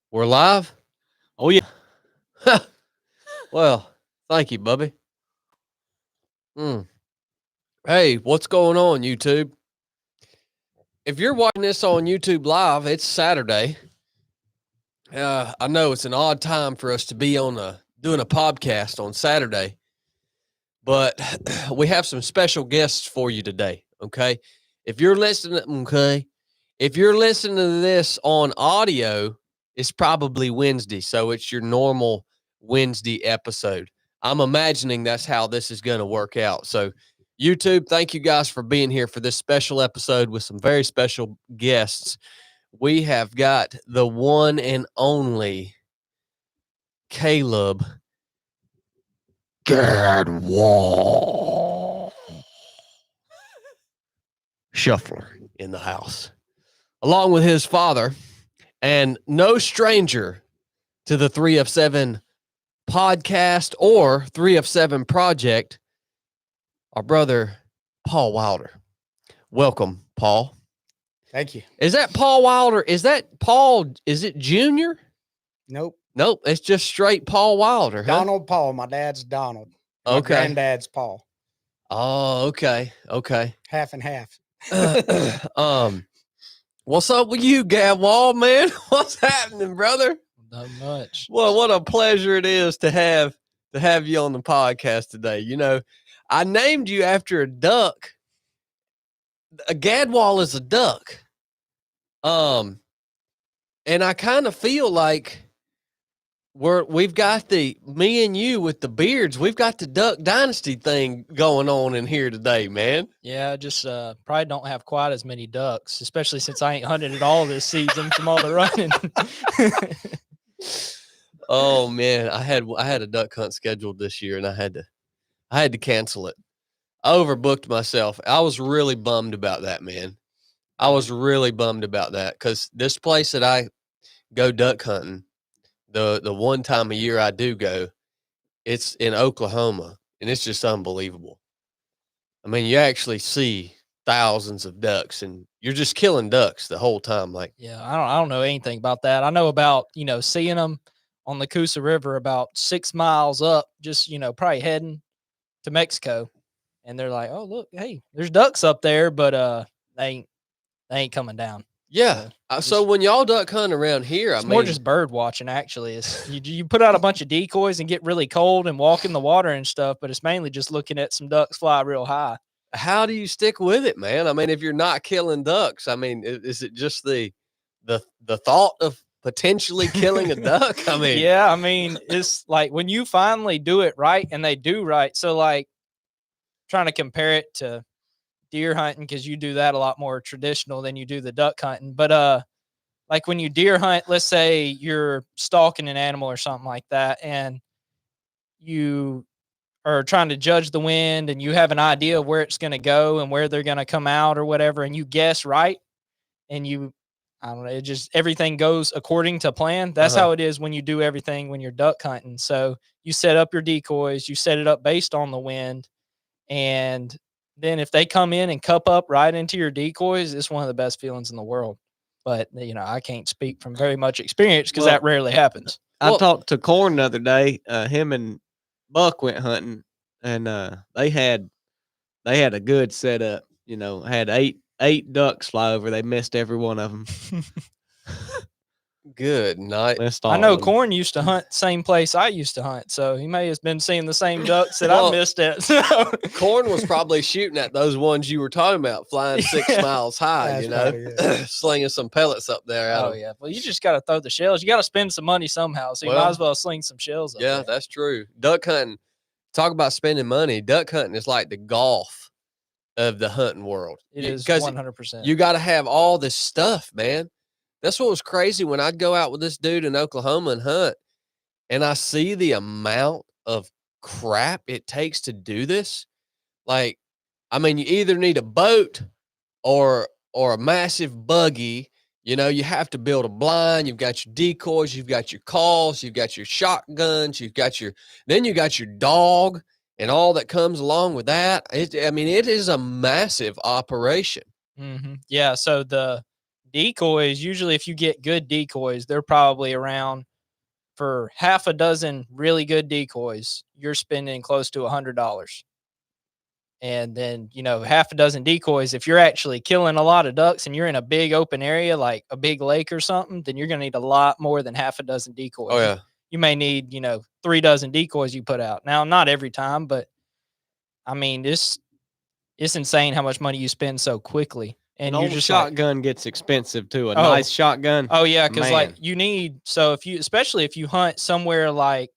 We're live? Oh yeah. Well, thank you, Bubby. Mm. Hey, what's going on, YouTube? If you're watching this on YouTube Live, it's Saturday. I know it's an odd time for us to be doing a podcast on Saturday, but we have some special guests for you today. Okay, if you're listening, if you're listening to this on audio, it's probably Wednesday, so it's your normal Wednesday episode. I'm imagining that's how this is going to work out. So, YouTube, thank you guys for being here for this special episode with some very special guests. We have got the one and only Caleb Gadwall Shuffler in the house, along with his father, and no stranger to the 3 of 7 podcast or 3 of 7 project, our brother Paul Wilder. Welcome, Paul. Thank you. Is that Paul Wilder? Is that Paul? Is it Junior? Nope. Nope. It's just straight Paul Wilder. Huh? Donald Paul. My dad's Donald. My Okay. granddad's Paul. Oh, okay. Okay. Half and half. What's up with you, Gadwall, man? What's happening, brother? Not much. Well, what a pleasure it is to have you on the podcast today. You know, I named you after a duck. A Gadwall is a duck. And I kind of feel like we've got me and you with the beards, we've got the Duck Dynasty thing going on in here today, man. Yeah, just probably don't have quite as many ducks, especially since I ain't hunted at all this season from all the running. Oh man, I had a duck hunt scheduled this year and I had to cancel it. I overbooked myself. I was really bummed about that, man. I was really bummed about that because this place that I go duck hunting, the one time a year I do go, it's in Oklahoma, and it's just unbelievable. I mean, you actually see thousands of ducks, and you're just killing ducks the whole time. Like, yeah, I don't know anything about that. I know about seeing them on the Coosa River about 6 miles up, just probably heading to Mexico, and they're like, oh look, hey, there's ducks up there, but they ain't coming down. yeah. So when y'all duck hunt around here, it's more just bird watching. Actually, it's you put out a bunch of decoys and get really cold and walk in the water and stuff, but it's mainly just looking at some ducks fly real high. How do you stick with it, man? I mean, if you're not killing ducks, I mean, is it just the thought of potentially killing a duck? I mean, yeah, I mean, it's like when you finally do it right and they do right. So like trying to compare it to deer hunting, because you do that a lot more traditional than you do the duck hunting. But like when you deer hunt, let's say you're stalking an animal or something like that, and you are trying to judge the wind and you have an idea of where it's going to go and where they're going to come out or whatever, and you guess right, and I don't know, it just everything goes according to plan. That's how it is when you do everything when you're duck hunting. So you set up your decoys, you set it up based on the wind, and then if they come in and cup up right into your decoys, it's one of the best feelings in the world. But, I can't speak from very much experience because that rarely happens. I talked to Corn the other day. Him and Buck went hunting, and they had a good setup. Had eight ducks fly over. They missed every one of them. Good night. I know Corn used to hunt the same place I used to hunt, so he may have been seeing the same ducks that I missed at. So. Corn was probably shooting at those ones you were talking about, flying 6 miles high, slinging some pellets up there. Yeah. Well, you just got to throw the shells. You got to spend some money somehow, so you might as well sling some shells up there. That's true. Duck hunting, talk about spending money. Duck hunting is like the golf of the hunting world. It is 100%. You got to have all this stuff, man. That's what was crazy when I'd go out with this dude in Oklahoma and hunt, and I see the amount of crap it takes to do this. Like, I mean, you either need a boat or a massive buggy. You have to build a blind. You've got your decoys, you've got your calls, you've got your shotguns, then you got your dog and all that comes along with that. It is a massive operation. Mm-hmm. Yeah. So the decoys, usually if you get good decoys, they're probably around for half a dozen really good decoys. You're spending close to $100. And then, half a dozen decoys, if you're actually killing a lot of ducks and you're in a big open area, like a big lake or something, then you're going to need a lot more than half a dozen decoys. Oh, yeah. You may need, 3 dozen decoys you put out. Now, not every time, but I mean, it's insane how much money you spend so quickly. And An you're old just like, shotgun gets expensive too. A Oh. nice shotgun. oh yeah, because like Man. you need, so especially if you hunt somewhere like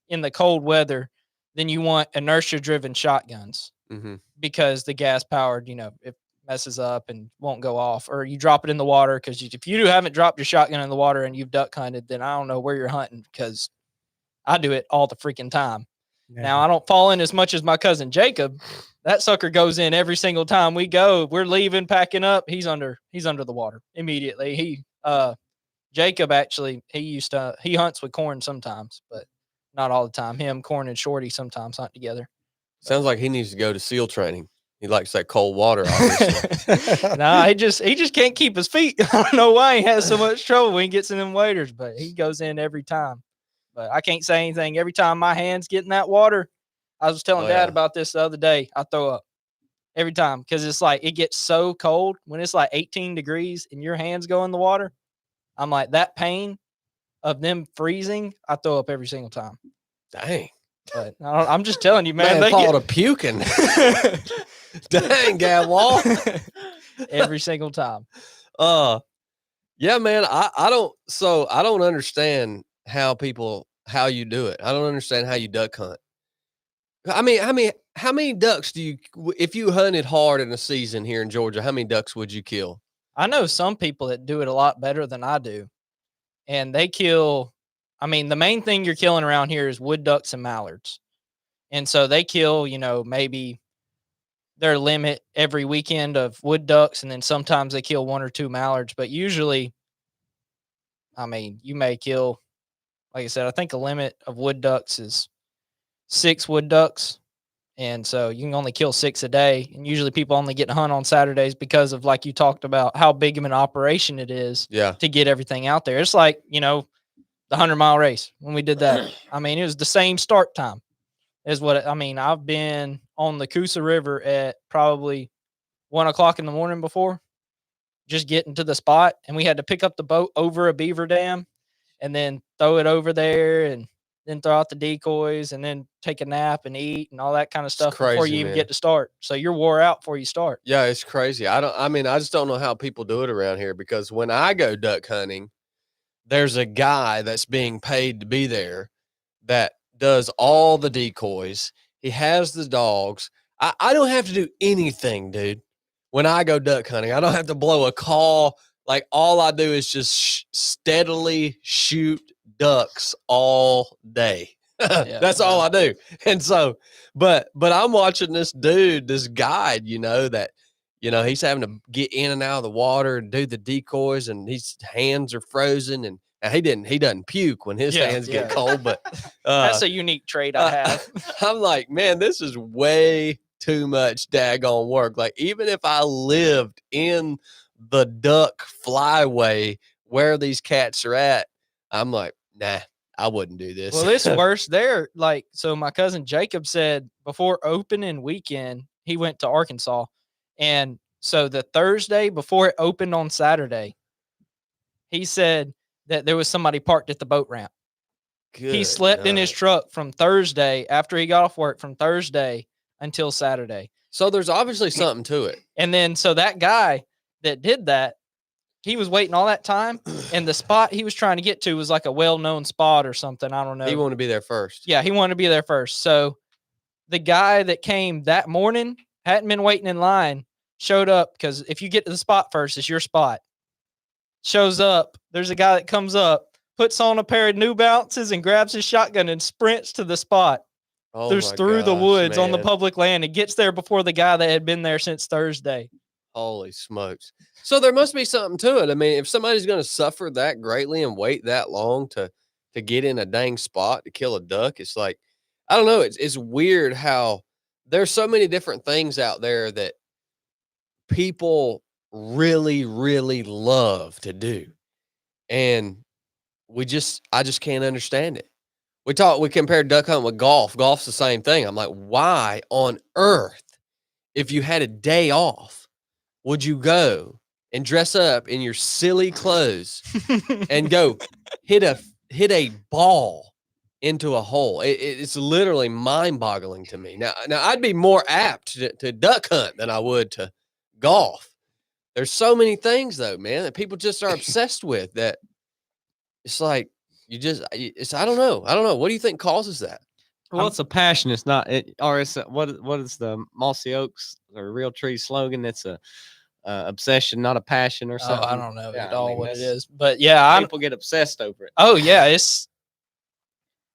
in the cold weather, then you want inertia driven shotguns Mm-hmm. because the gas powered, it messes up and won't go off, or you drop it in the water. Because if you haven't dropped your shotgun in the water and you've duck hunted, then I don't know where you're hunting, because I do it all the freaking time. Now I don't fall in as much as my cousin Jacob. That sucker goes in every single time we go. We're leaving, packing up. He's under the water immediately. Jacob actually, he hunts with Corn sometimes, but not all the time. Him, Corn, and Shorty sometimes hunt together. Sounds like he needs to go to SEAL training. He likes that cold water, obviously. Nah, he just can't keep his feet. I don't know why he has so much trouble when he gets in them waders, but he goes in every time. But I can't say anything. Every time my hands get in that water, I was telling Dad about this the other day, I throw up every time, because it's like it gets so cold when it's like 18 degrees and your hands go in the water. I'm like, that pain of them freezing, I throw up every single time. Dang. But I'm just telling you, man. Man, thought of puking. Dang, Gadwall. Every single time. Yeah, man. I don't understand how you do it. I don't understand how you duck hunt. I mean, how many ducks if you hunted hard in a season here in Georgia, how many ducks would you kill? I know some people that do it a lot better than I do. And they kill, I mean, the main thing you're killing around here is wood ducks and mallards. And so they kill, maybe their limit every weekend of wood ducks, and then sometimes they kill 1 or 2 mallards. But usually, I mean, you may kill, like I said, I think a limit of wood ducks is 6 wood ducks. And so you can only kill 6 a day. And usually people only get to hunt on Saturdays because of, like you talked about, how big of an operation it is to get everything out there. It's like, the 100-mile race when we did that. I mean, it was the same start time is what, I've been on the Coosa River at probably 1 o'clock in the morning before, just getting to the spot. And we had to pick up the boat over a beaver dam and then throw it over there and then throw out the decoys and then take a nap and eat and all that kind of stuff before you even get to start. So you're wore out before you start. Yeah, it's crazy. I just don't know how people do it around here, because when I go duck hunting, there's a guy that's being paid to be there that does all the decoys. He has the dogs. I don't have to do anything, dude. When I go duck hunting, I don't have to blow a call. Like, all I do is just steadily shoot ducks all day. That's all I do. And so, but I'm watching this dude, this guide, that, he's having to get in and out of the water and do the decoys, and his hands are frozen, and he doesn't puke when his hands get cold, but that's a unique trait I have. I'm like, man, this is way too much daggone work. Like, even if I lived in the duck flyway where these cats are at, I'm like, nah, I wouldn't do this. Well, it's worse there. Like, so my cousin Jacob said before opening weekend, he went to Arkansas. And so the Thursday before it opened on Saturday, he said that there was somebody parked at the boat ramp. He slept in his truck from Thursday after he got off work, from Thursday until Saturday. So there's obviously something to it. And then, so that guy that did that, he was waiting all that time, and the spot he was trying to get to was like a well-known spot or something. I don't know. He wanted to be there first. Yeah, he wanted to be there first. So the guy that came that morning, hadn't been waiting in line, showed up, because if you get to the spot first, it's your spot. Shows up. There's a guy that comes up, puts on a pair of New Balances and grabs his shotgun and sprints to the spot. There's through the woods on the public land, and gets there before the guy that had been there since Thursday. Holy smokes. So there must be something to it. I mean, if somebody's going to suffer that greatly and wait that long to get in a dang spot to kill a duck, it's like, I don't know. It's weird how there's so many different things out there that people really, really love to do. And I just can't understand it. We compared duck hunting with golf. Golf's the same thing. I'm like, why on earth, if you had a day off, would you go and dress up in your silly clothes and go hit a ball into a hole? It's literally mind-boggling to me. Now I'd be more apt to duck hunt than I would to golf. There's so many things though, man, that people just are obsessed with that. It's like I don't know. What do you think causes that? Well, it's a passion. It's not or it's what is the Mossy Oaks or Real Tree slogan? It's a obsession, not a passion or Oh, something. I don't know Yeah, at I all mean, what it that's- is, but yeah, People get obsessed over it. oh yeah,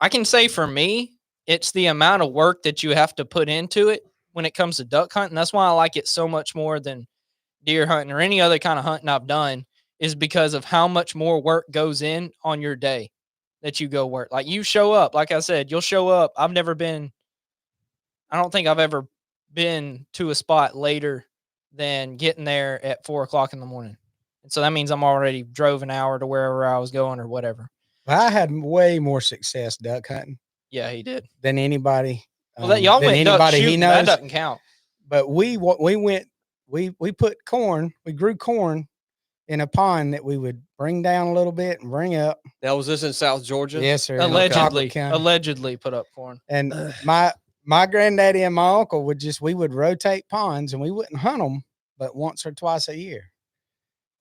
I can say for me, it's the amount of work that you have to put into it when it comes to duck hunting. That's why I like it so much more than deer hunting or any other kind of hunting I've done, is because of how much more work goes in on your day that you go work. Like you show up, like I said, you'll show up. I don't think I've ever been to a spot later than getting there at 4:00 in the morning. And so that means I'm already drove an hour to wherever I was going or whatever. Well, I had way more success duck hunting Yeah, he did. than anybody. Well, that y'all than went duck anybody he shooting. That knows. doesn't count. But we put corn. We grew corn in a pond that we would bring down a little bit and bring up. Now, was this in South Georgia? Yes, sir. in Allegedly, Cockle County. allegedly put up corn. And my granddaddy and my uncle we would rotate ponds, and we wouldn't hunt them, but once or twice a year.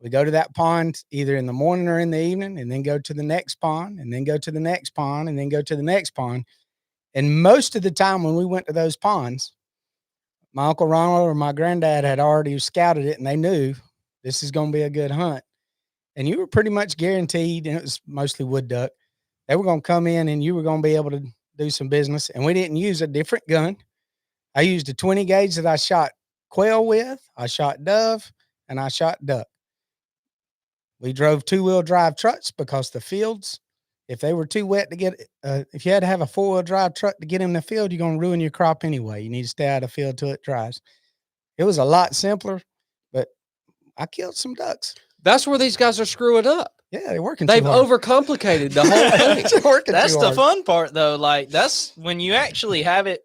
We go to that pond either in the morning or in the evening, and then go to the next pond, and then go to the next pond, and then go to the next pond. And most of the time when we went to those ponds, my Uncle Ronald or my granddad had already scouted it, and they knew this is going to be a good hunt. And you were pretty much guaranteed, and it was mostly wood duck, they were going to come in and you were going to be able to do some business. And we didn't use a different gun. I used a 20 gauge that I shot quail with, I shot dove, and I shot duck. We drove 2-wheel drive trucks because the fields, if they were too wet to get, if you had to have a 4-wheel drive truck to get in the field, you're going to ruin your crop anyway. You need to stay out of the field till it dries. It was a lot simpler, but I killed some ducks. That's where these guys are screwing up. Yeah, they're working. They've too hard. overcomplicated the whole thing. They're working That's too the hard. fun part, though. Like that's when you actually have it.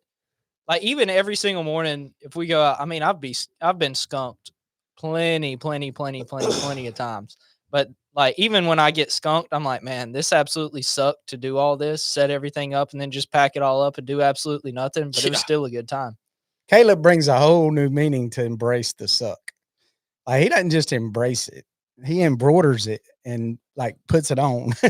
Like even every single morning, if we go out, I mean, I've been skunked plenty of times. But like even when I get skunked, I'm like, man, this absolutely sucked to do all this, set everything up, and then just pack it all up and do absolutely nothing. But it was still a good time. Caleb brings a whole new meaning to embrace the suck. Like he doesn't just embrace it; he embroiders it and like puts it on. I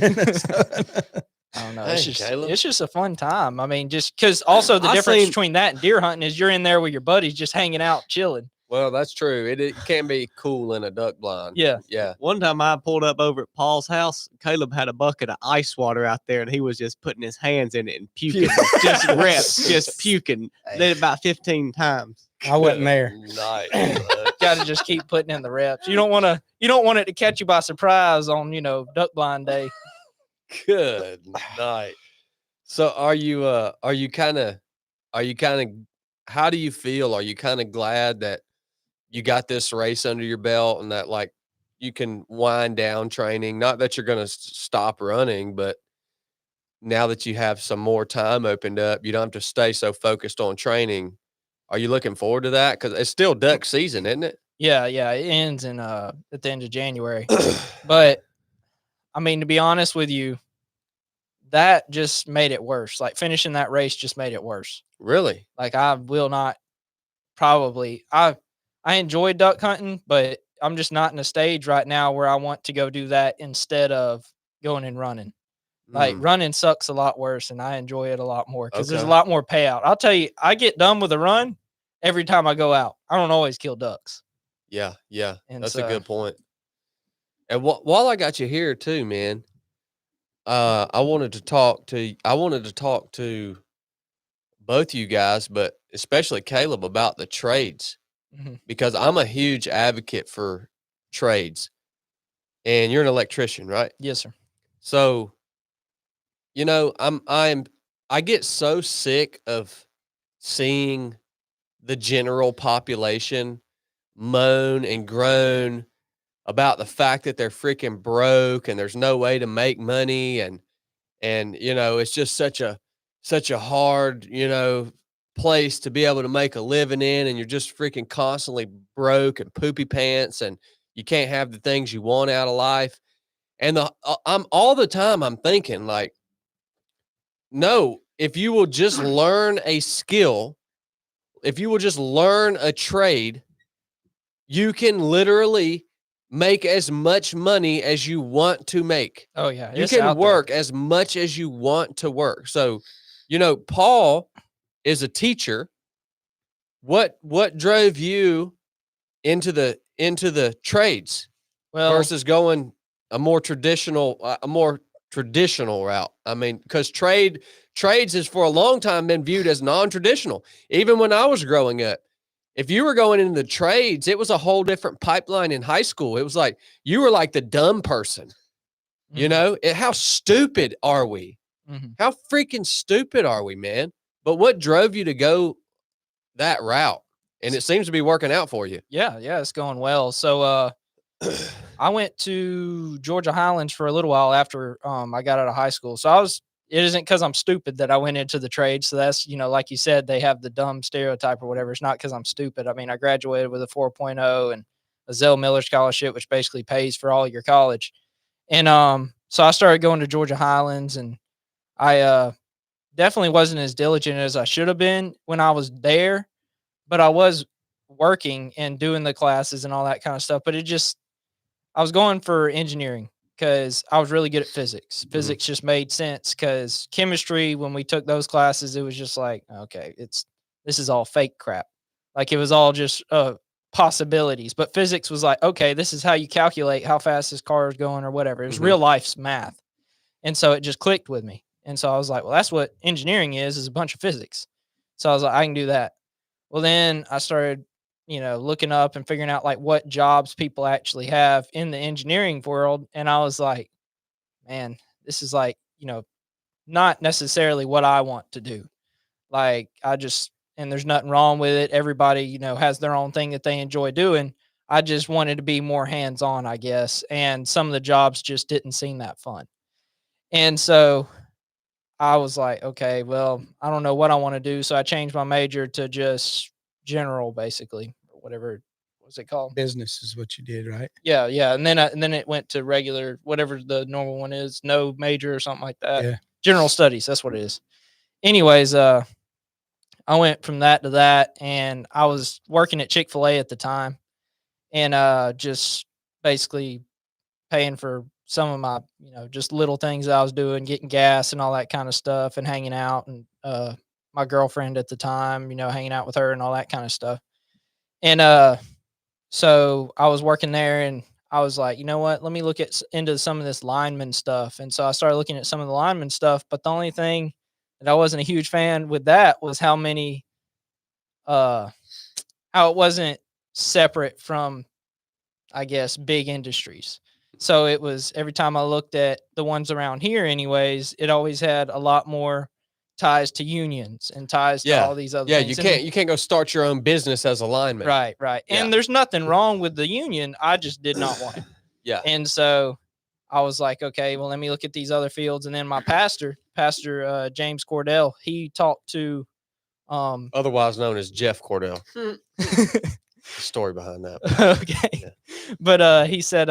don't know. Hey, It's just a fun time. I mean, just because also the difference between that and deer hunting is you're in there with your buddies just hanging out, chilling. Well, that's true. It can be cool in a duck blind. Yeah. Yeah. One time I pulled up over at Paul's house. Caleb had a bucket of ice water out there, and he was just putting his hands in it and puking, just reps, just puking. Did it about 15 times. I wasn't there. Nice. Got to just keep putting in the reps. You don't want it to catch you by surprise on, duck blind day. Good night. So are you kind of how do you feel? Are you kind of glad that you got this race under your belt and that like you can wind down training? Not that you're going to stop running, but now that you have some more time opened up, you don't have to stay so focused on training. Are you looking forward to that? Because it's still duck season, isn't it? Yeah, it ends in at the end of January. But I mean, to be honest with you, that just made it worse. Like finishing that race just made it worse. Really? Like I will not probably I enjoy duck hunting, but I'm just not in a stage right now where I want to go do that instead of going and running. Like running sucks a lot worse, and I enjoy it a lot more because there's a lot more payout. I'll tell you, I get done with a run every time I go out. I don't always kill ducks. Yeah. And That's so- a good point. And while I got you here too, man, I wanted to talk to both you guys, but especially Caleb about the trades because I'm a huge advocate for trades. And you're an electrician, right? Yes, sir. So, I get so sick of seeing the general population moan and groan about the fact that they're freaking broke and there's no way to make money, and it's just such a hard, place to be able to make a living in, and you're just freaking constantly broke and poopy pants, and you can't have the things you want out of life. And I'm all the time I'm thinking like, no, if you will just learn a skill, if you will just learn a trade, you can literally make as much money as you want to make. Oh yeah, You it's can out there. work as much as you want to work. So, Paul is a teacher. What drove you into the trades Well, versus going a more traditional route? I mean, because trades has for a long time been viewed as non-traditional. Even when I was growing up, if you were going into the trades, it was a whole different pipeline in high school. It was like you were like the dumb person. How stupid are we? Mhm. How freaking stupid are we, man? But what drove you to go that route? And it seems to be working out for you. Yeah, it's going well. So I went to Georgia Highlands for a little while after I got out of high school. So it isn't because I'm stupid that I went into the trade. So that's, like you said, they have the dumb stereotype or whatever. It's not because I'm stupid. I mean, I graduated with a 4.0 and a Zell Miller scholarship, which basically pays for all your college. And so I started going to Georgia Highlands, and I definitely wasn't as diligent as I should have been when I was there, but I was working and doing the classes and all that kind of stuff. But I was going for engineering because I was really good at physics. Physics just made sense because chemistry, when we took those classes, it was just like, okay, this is all fake crap. Like it was all just possibilities. But physics was like, okay, this is how you calculate how fast this car is going or whatever. It was real life's math. And so it just clicked with me. And so I was like, well, that's what engineering is a bunch of physics. So I was like, I can do that. Well, then I started, looking up and figuring out like what jobs people actually have in the engineering world. And I was like, man, this is like, not necessarily what I want to do. Like and there's nothing wrong with it. Everybody, has their own thing that they enjoy doing. I just wanted to be more hands-on, I guess. And some of the jobs just didn't seem that fun. And so I was like, okay, well, I don't know what I want to do. So I changed my major to just general, basically, or whatever. What's it called? Business is what you did, right? Yeah. And then it went to regular, whatever the normal one is, no major or something like that. Yeah. General studies. That's what it is. Anyways, I went from that to that, and I was working at Chick-fil-A at the time, and just basically paying for some of my, just little things that I was doing, getting gas and all that kind of stuff, and hanging out, and my girlfriend at the time, hanging out with her and all that kind of stuff. And so I was working there, and I was like, you know what? Let me look into some of this lineman stuff. And so I started looking at some of the lineman stuff, but the only thing that I wasn't a huge fan with that was how it wasn't separate from, I guess, big industries. So it was every time I looked at the ones around here anyways, it always had a lot more ties to unions and ties to all these other things. You can't go start your own business as a lineman. Right. Yeah. And there's nothing wrong with the union. I just did not want it. Yeah. And so I was like, okay, well, let me look at these other fields. And then my pastor James Cordell, he talked to otherwise known as Jeff Cordell. Story behind that. Okay. Yeah. But he said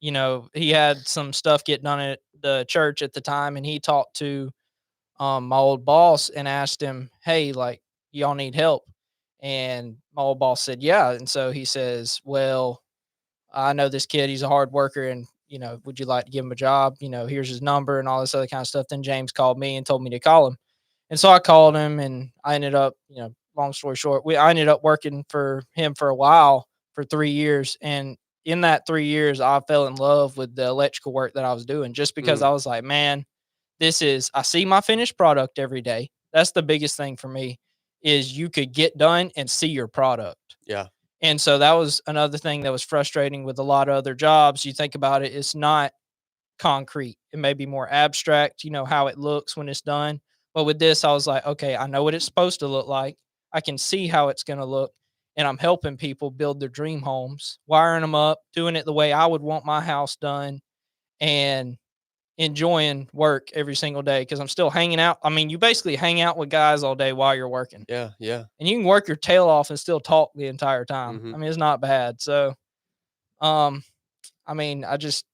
he had some stuff getting done at the church at the time, and he talked to my old boss and asked him, hey, like, y'all need help? And my old boss said, yeah. And so he says, well, I know this kid, he's a hard worker, and would you like to give him a job? Here's his number and all this other kind of stuff. Then James called me and told me to call him. And so I called him, and I ended up, long story short, I ended up working for him for a while, for 3 years. And in that 3 years, I fell in love with the electrical work that I was doing, just because I was like, man, I see my finished product every day. That's the biggest thing for me, is you could get done and see your product. Yeah. And so that was another thing that was frustrating with a lot of other jobs. You think about it, it's not concrete. It may be more abstract, how it looks when it's done. But with this, I was like, okay, I know what it's supposed to look like. I can see how it's going to look. and I'm helping people build their dream homes, wiring them up, doing it the way I would want my house done, and enjoying work every single day because I'm still hanging out. I mean, you basically hang out with guys all day while you're working. Yeah. And you can work your tail off and still talk the entire time. Mhm. I mean, it's not bad. So, I mean, I just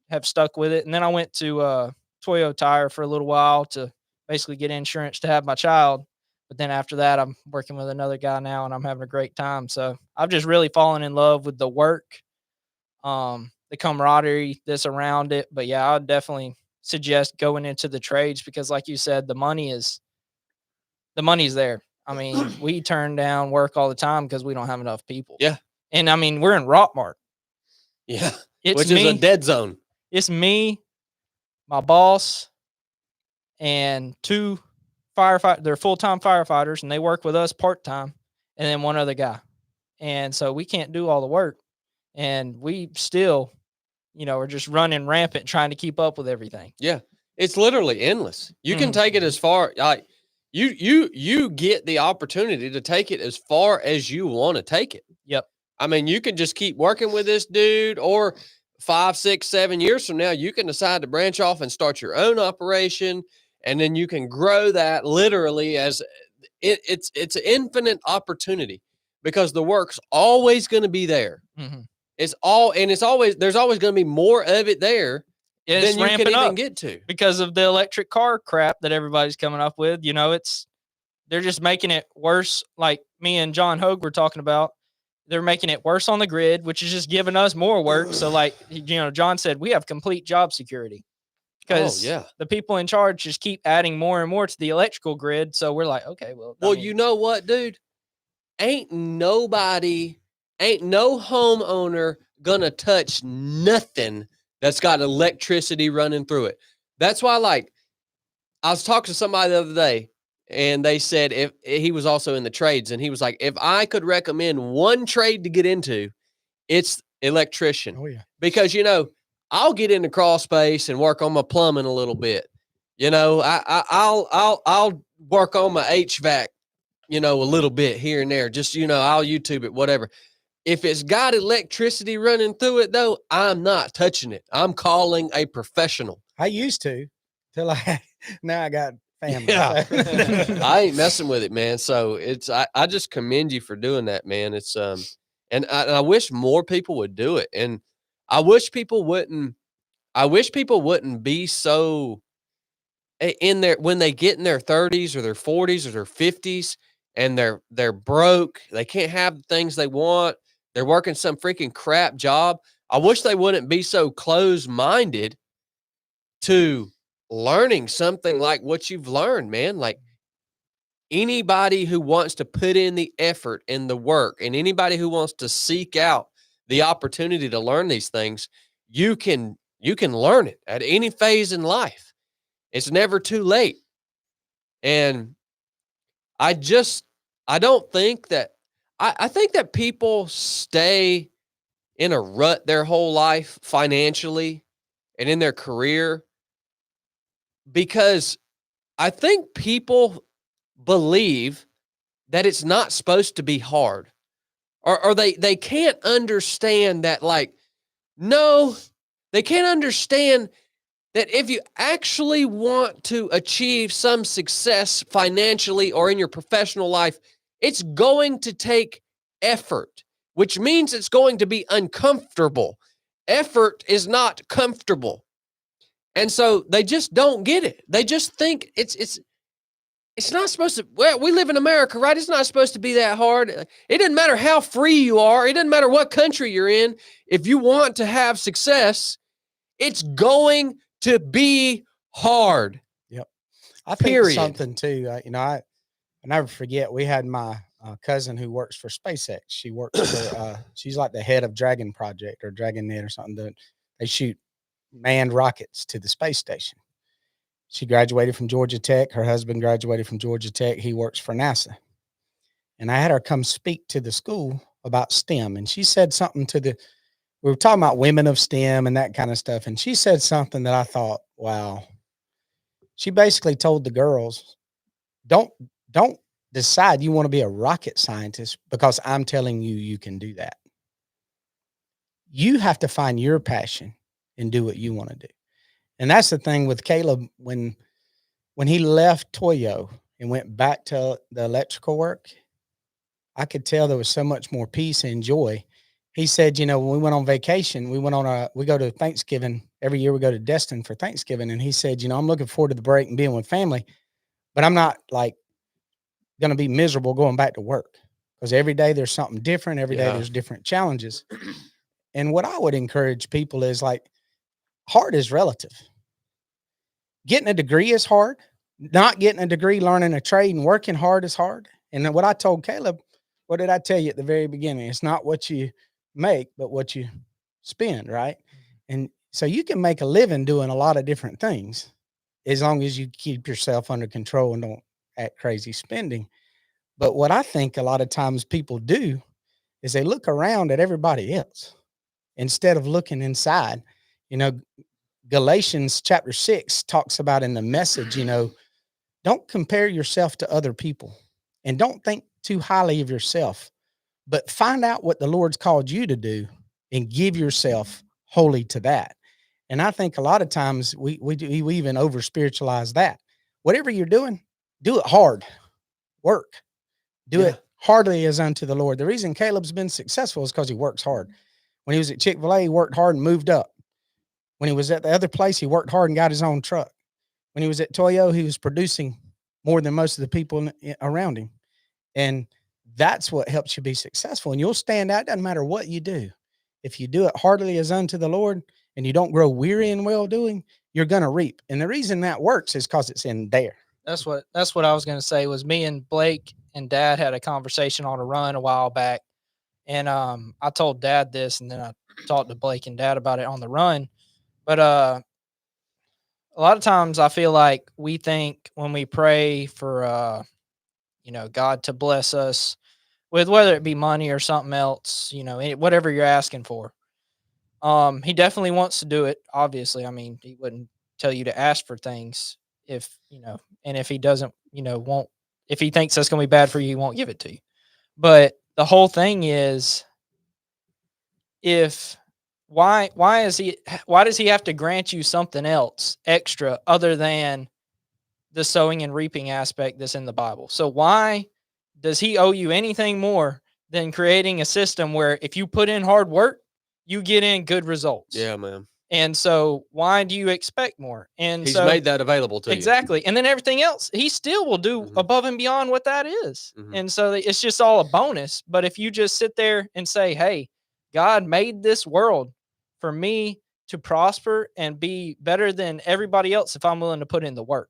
have stuck with it. And then I went to Toyo Tire for a little while to basically get insurance to have my child. But then after that, I'm working with another guy now and I'm having a great time. So I've just really fallen in love with the work, the camaraderie that's around it. But yeah, I would definitely suggest going into the trades because like you said, the money's there. I mean, we turn down work all the time because we don't have enough people. Yeah. And I mean, we're in Rockmart. Yeah. It's Which me. is a dead zone. It's me, my boss, and 2 firefighters. They're full-time firefighters, and they work with us part-time, and then one other guy. And so we can't do all the work, and we still, are just running rampant trying to keep up with everything. Yeah. It's literally endless. You can take it as far like you get the opportunity to take it as far as you want to take it. Yep. I mean, you can just keep working with this dude, or 5, 6, 7 years from now, you can decide to branch off and start your own operation. And then you can grow that literally as it's an infinite opportunity because the work's always going to be there. Mhm. There's always going to be more of it there It's than you can ramping even up get to. because of the electric car crap that everybody's coming up with. They're just making it worse. Like me and John Hogue were talking about, they're making it worse on the grid, which is just giving us more work. So like, John said, we have complete job security because the people in charge just keep adding more and more to the electrical grid. So we're like, okay, well, You know what, dude? Ain't no homeowner gonna touch nothing that's got electricity running through it. That's why, like, I was talking to somebody the other day and they said if he was also in the trades, and he was like, if I could recommend one trade to get into, it's electrician. Oh yeah. Because, I'll get into crawl space and work on my plumbing a little bit. I'll work on my HVAC, a little bit here and there. Just, I'll YouTube it, whatever. If it's got electricity running through it, though, I'm not touching it. I'm calling a professional. I used to till now I got family. Yeah. So. I ain't messing with it, man. So I just commend you for doing that, man. It's, and I wish more people would do it. And I wish people wouldn't be so in their, when they get in their 30s or their 40s or their 50s and they're broke, they can't have the things they want. They're working some freaking crap job. I wish they wouldn't be so closed-minded to learning something like what you've learned, man. Like, anybody who wants to put in the effort and the work, and anybody who wants to seek out the opportunity to learn these things, you can learn it at any phase in life. It's never too late. And I don't think that, I think that people stay in a rut their whole life financially and in their career because I think people believe that it's not supposed to be hard, or they can't understand that, like, no, they can't understand that if you actually want to achieve some success financially or in your professional life, it's going to take effort, which means it's going to be uncomfortable. Effort is not comfortable. And so they just don't get it. They just think it's not supposed to. Well, we live in America, right? It's not supposed to be that hard. It doesn't matter how free you are. It doesn't matter what country you're in. If you want to have success, it's going to be hard. Yep. I think something too, I never forget, we had my cousin who works for SpaceX. She works for, she's like the head of Dragon Project or DragonNet or something. That they shoot manned rockets to the space station. She graduated from Georgia Tech. Her husband graduated from Georgia Tech. He works for NASA. And I had her come speak to the school about STEM. And she said something we were talking about women of STEM and that kind of stuff. And she said something that I thought, wow. She basically told the girls, don't decide you want to be a rocket scientist because I'm telling you you can do that. You have to find your passion and do what you want to do. And that's the thing with Caleb when he left Toyo and went back to the electrical work, I could tell there was so much more peace and joy. He said, when we went on vacation, we go to Thanksgiving. Every year we go to Destin for Thanksgiving. And he said, I'm looking forward to the break and being with family, but I'm not like going to be miserable going back to work because every day there's something different. Every day there's different challenges. And what I would encourage people is like, hard is relative. Getting a degree is hard. Not getting a degree, learning a trade and working hard is hard. And then what I told Caleb, what did I tell you at the very beginning? It's not what you make, but what you spend, right? And so you can make a living doing a lot of different things as long as you keep yourself under control and don't act crazy spending. But what I think a lot of times people do is they look around at everybody else instead of looking inside. Galatians chapter 6 talks about in the Message, don't compare yourself to other people and don't think too highly of yourself, but find out what the Lord's called you to do and give yourself wholly to that. And I think a lot of times we even over spiritualize that. Whatever you're doing, do it hard, work, do it hardly as unto the Lord. The reason Caleb's been successful is because he works hard. When he was at Chick-fil-A, he worked hard and moved up. When he was at the other place, he worked hard and got his own truck. When he was at Toyo, he was producing more than most of the people around him. And that's what helps you be successful. And you'll stand out. Doesn't matter what you do. If you do it heartily as unto the Lord and you don't grow weary in well doing, you're going to reap. And the reason that works is because it's in there. That's what I was going to say. Was me and Blake and Dad had a conversation on a run a while back. And I told Dad this, and then I talked to Blake and Dad about it on the run. But a lot of times I feel like we think when we pray for, God to bless us with whether it be money or something else, whatever you're asking for. He definitely wants to do it. Obviously, I mean, he wouldn't tell you to ask for things if, and if he doesn't, won't, if he thinks that's going to be bad for you, he won't give it to you. But the whole thing is, why does he have to grant you something else extra other than the sowing and reaping aspect that's in the Bible? So why does he owe you anything more than creating a system where if you put in hard work, you get in good results? Yeah, man. And so why do you expect more? And He's so, made that available to you. exactly. And then everything else, he still will do above and beyond what that is. And so it's just all a bonus. But if you just sit there and say, hey, God made this world for me to prosper and be better than everybody else if I'm willing to put in the work.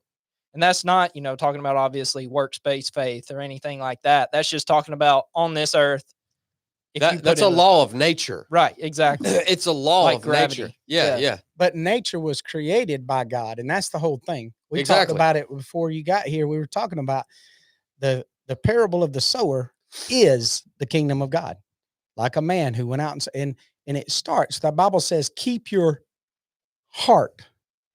And that's not, talking about obviously works-based faith or anything like that. That's just talking about on this earth. That's a law of nature. Right, exactly. It's a law Like of gravity. nature. Yeah. But nature was created by God, and that's the whole thing. We Exactly. talked about it before you got here. We were talking about the parable of the sower is the kingdom of God, like a man who went out and it starts. The Bible says, keep your heart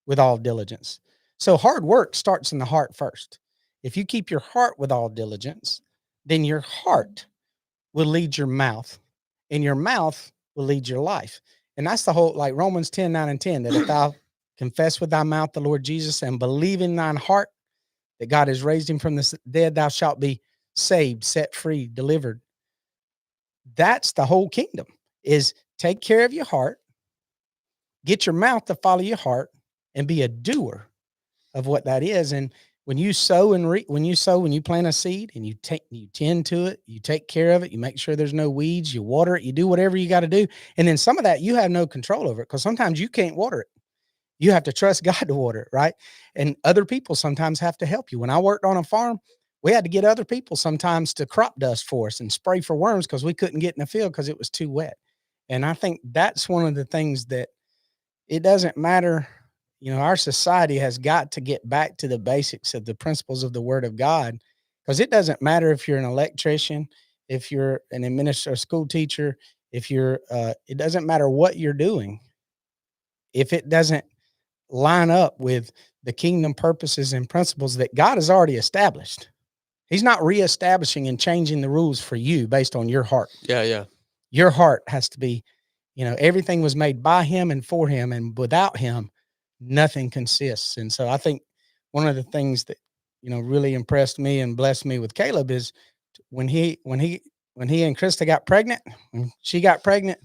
with all diligence. So hard work starts in the heart first. If you keep your heart with all diligence, then your heart will lead your mouth, and your mouth will lead your life. And that's the whole, like Romans 10:9-10, that if thou confess with thy mouth the Lord Jesus and believe in thine heart that God has raised him from the dead, thou shalt be saved, set free, delivered. That's the whole kingdom, is take care of your heart, get your mouth to follow your heart, and be a doer of what that is. And when you sow and when you plant a seed and you tend to it, you take care of it, you make sure there's no weeds, you water it, you do whatever you got to do. And then some of that you have no control over it because sometimes you can't water it. You have to trust God to water it, right? And other people sometimes have to help you. When I worked on a farm, we had to get other people sometimes to crop dust for us and spray for worms because we couldn't get in the field because it was too wet. And I think that's one of the things that it doesn't matter. Our society has got to get back to the basics of the principles of the Word of God, because it doesn't matter if you're an electrician, if you're an administrator, a school teacher, if you're, it doesn't matter what you're doing. If it doesn't line up with the kingdom purposes and principles that God has already established, He's not reestablishing and changing the rules for you based on your heart. Yeah, yeah. Your heart has to be, everything was made by him and for him, and without him, nothing consists. And so I think one of the things that, really impressed me and blessed me with Caleb is when he and Krista got pregnant, when she got pregnant,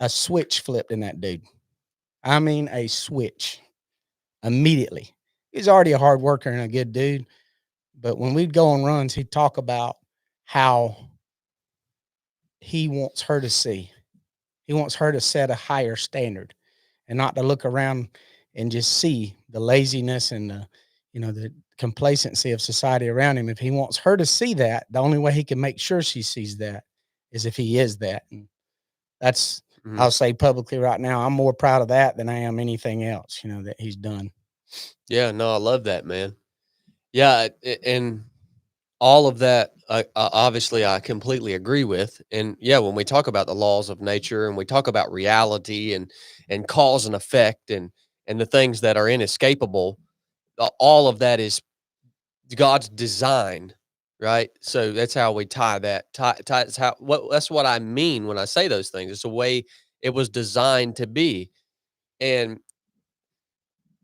a switch flipped in that dude. I mean, a switch immediately. He's already a hard worker and a good dude. But when we'd go on runs, he'd talk about how he wants her to see. He wants her to set a higher standard and not to look around and just see the laziness and the complacency of society around him. If he wants her to see that, the only way he can make sure she sees that is if he is that. And that's, I'll say publicly right now, I'm more proud of that than I am anything else, that he's done. Yeah, no, I love that, man. Yeah, and all of that, obviously, I completely agree with. And yeah, when we talk about the laws of nature and we talk about reality and cause and effect and the things that are inescapable, all of that is God's design, right? So that's how we tie that. That's that's what I mean when I say those things. It's the way it was designed to be, and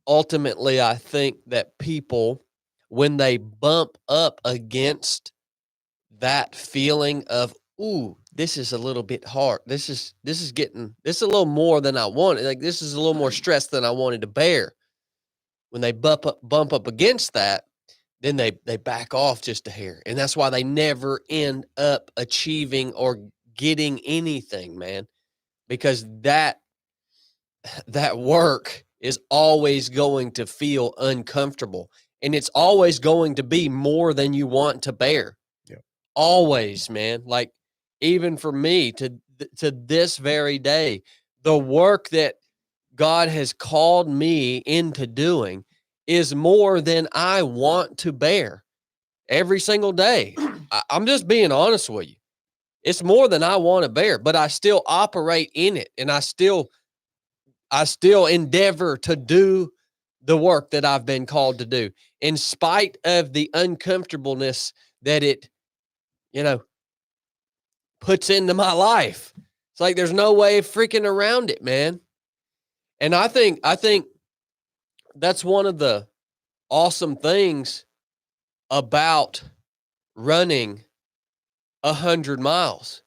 ultimately, I think that people, when they bump up against that feeling of, ooh, this is a little bit hard. This is a little more than I wanted. Like, this is a little more stress than I wanted to bear. When they bump up against that, then they back off just a hair. And that's why they never end up achieving or getting anything, man. Because that work is always going to feel uncomfortable, and it's always going to be more than you want to bear. Yeah. Always, man. Like, even for me to this very day, the work that God has called me into doing is more than I want to bear every single day. I'm just being honest with you. It's more than I want to bear, but I still operate in it, and I still endeavor to do the work that I've been called to do, in spite of the uncomfortableness that it, puts into my life. It's like there's no way of freaking around it, man. And I think that's one of the awesome things about running 100 miles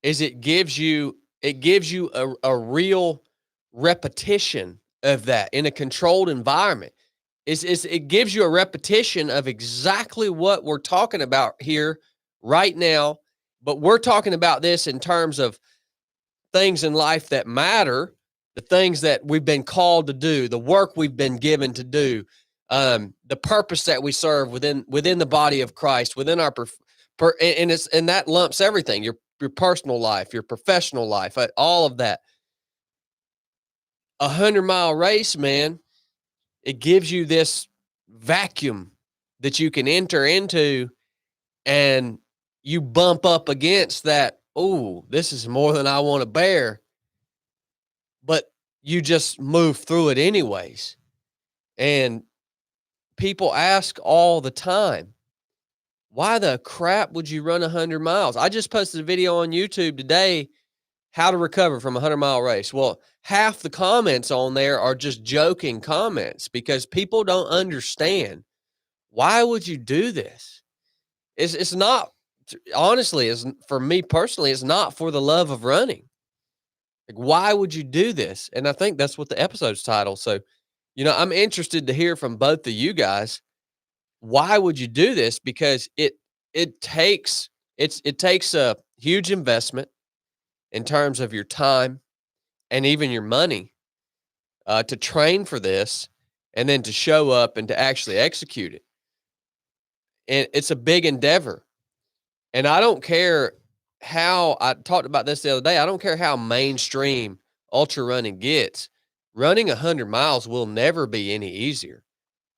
is it gives you a real repetition of that in a controlled environment. It gives you a repetition of exactly what we're talking about here right now, but we're talking about this in terms of things in life that matter, the things that we've been called to do, the work we've been given to do, the purpose that we serve within the body of Christ, within our and that lumps everything, your personal life, your professional life, all of that. 100-mile race, man, it gives you this vacuum that you can enter into, and you bump up against that. Oh, this is more than I want to bear, but you just move through it anyways. And people ask all the time, why the crap would you run 100 miles? I just posted a video on YouTube today, how to recover from a 100-mile race. Well, half the comments on there are just joking comments because people don't understand. Why would you do this? It's not, honestly, for me personally, it's not for the love of running. Like, why would you do this? And I think that's what the episode's title. So, I'm interested to hear from both of you guys. Why would you do this? Because it takes a huge investment in terms of your time and even your money to train for this, and then to show up and to actually execute it. And it's a big endeavor. And I don't care how, I talked about this the other day, I don't care how mainstream ultra running gets. Running 100 miles will never be any easier.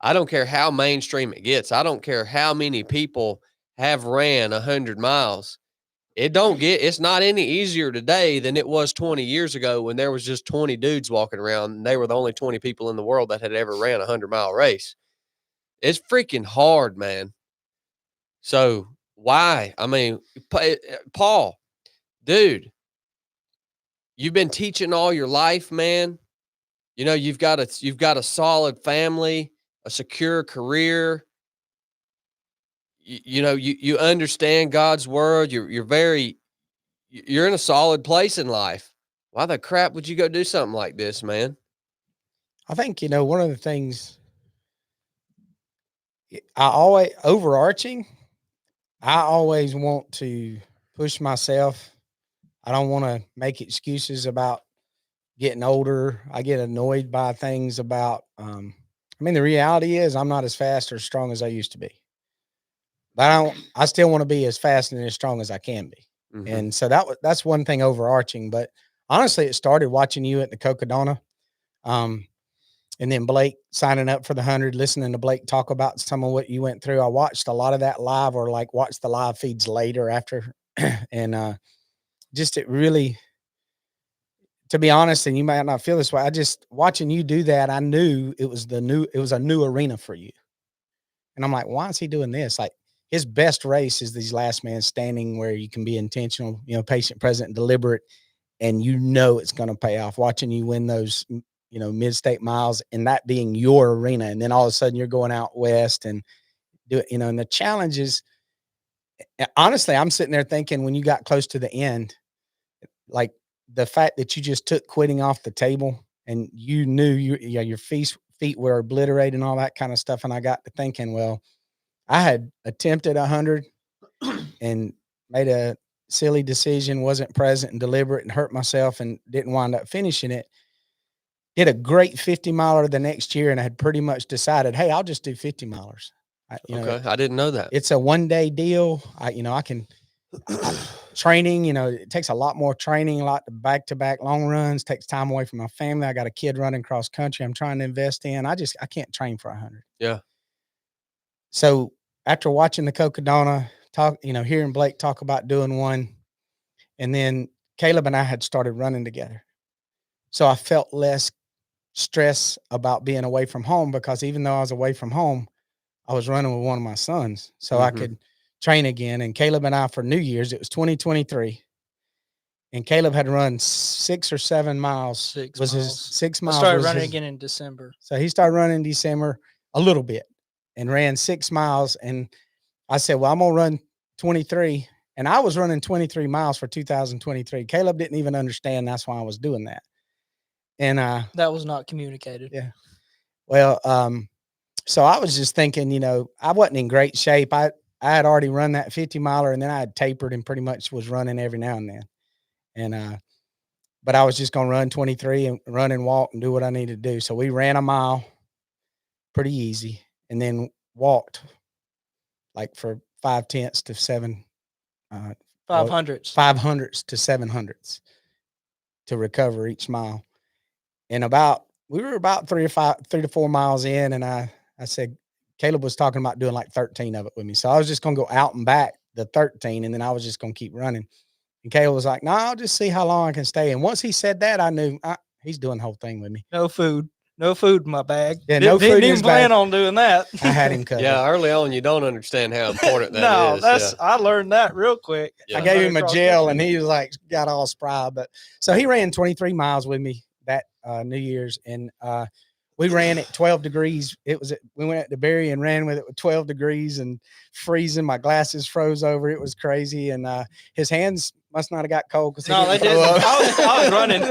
I don't care how mainstream it gets. I don't care how many people have ran 100 miles. It's not any easier today than it was 20 years ago when there was just 20 dudes walking around and they were the only 20 people in the world that had ever ran a 100-mile race. It's freaking hard, man. So why? I mean, Paul, dude, you've been teaching all your life, man. You know, you've got a solid family, a secure career. You know, you understand God's word. You're in a solid place in life. Why the crap would you go do something like this, man? I think, one of the things I always overarching, I always want to push myself. I don't want to make excuses about getting older. I get annoyed by things about, the reality is I'm not as fast or strong as I used to be, but I still want to be as fast and as strong as I can be. Mhm. And so that's one thing overarching, but honestly, it started watching you at the Cocodona. And then Blake signing up for the 100, listening to Blake talk about some of what you went through. I watched a lot of that live, or like watched the live feeds later after. And just it really, to be honest, and you might not feel this way, I just watching you do that, I knew it was a new arena for you. And I'm like, why is he doing this? Like, his best race is these last man standing, where you can be intentional, patient, present, and deliberate. And it's going to pay off, watching you win those, mid-state miles, and that being your arena. And then all of a sudden you're going out west and do it, and the challenges, honestly, I'm sitting there thinking, when you got close to the end, like the fact that you just took quitting off the table, and you knew your feet were obliterated and all that kind of stuff. And I got to thinking, well, I had attempted 100 and made a silly decision, wasn't present and deliberate, and hurt myself and didn't wind up finishing it. Did a great 50 miler the next year, and I had pretty much decided, hey, I'll just do 50 milers. Okay, I didn't know that. It's a 1-day deal. I can training, it takes a lot more training, a lot of back-to-back long runs, takes time away from my family. I got a kid running cross country I'm trying to invest in. I can't train for 100. Yeah. So after watching the Cocodona talk, hearing Blake talk about doing one, and then Caleb and I had started running together. So I felt less stress about being away from home, because even though I was away from home, I was running with one of my sons, so I could train again. And Caleb and I, for New Year's, it was 2023, and Caleb had run 6 or 7 miles. 6 was miles. his 6 miles. I started running again in December. So he started running in December a little bit and ran 6 miles. And I said, well, I'm going to run 23. And I was running 23 miles for 2023. Caleb didn't even understand that's why I was doing that. And that was not communicated. Yeah. Well, so I was just thinking, I wasn't in great shape. I had already run that 50 miler, and then I had tapered and pretty much was running every now and then. And but I was just going to run 23 and run and walk and do what I needed to do. So we ran a mile pretty easy, and then walked like for 5/10 to 7 500s to 700s to recover each mile. And we were about 3 to 4 miles in, and I said, Caleb was talking about doing like 13 of it with me. So I was just going to go out and back the 13, and then I was just going to keep running. And Caleb was like, no, I'll just see how long I can stay. And once he said that, I knew he's doing the whole thing with me. No food in my bag. Yeah, no food in Didn't his even plan bag. on doing that. I had him covered. Yeah, early on, you don't understand how important that no, is. that's I learned that real quick. Yeah. I gave him a gel, and he was like, got all spry. But so he ran 23 miles with me that New Year's, and we ran at 12 degrees. We went to Berry and ran with it with 12 degrees and freezing. My glasses froze over. It was crazy. And his hands must not have got cold. No, they didn't. I was running.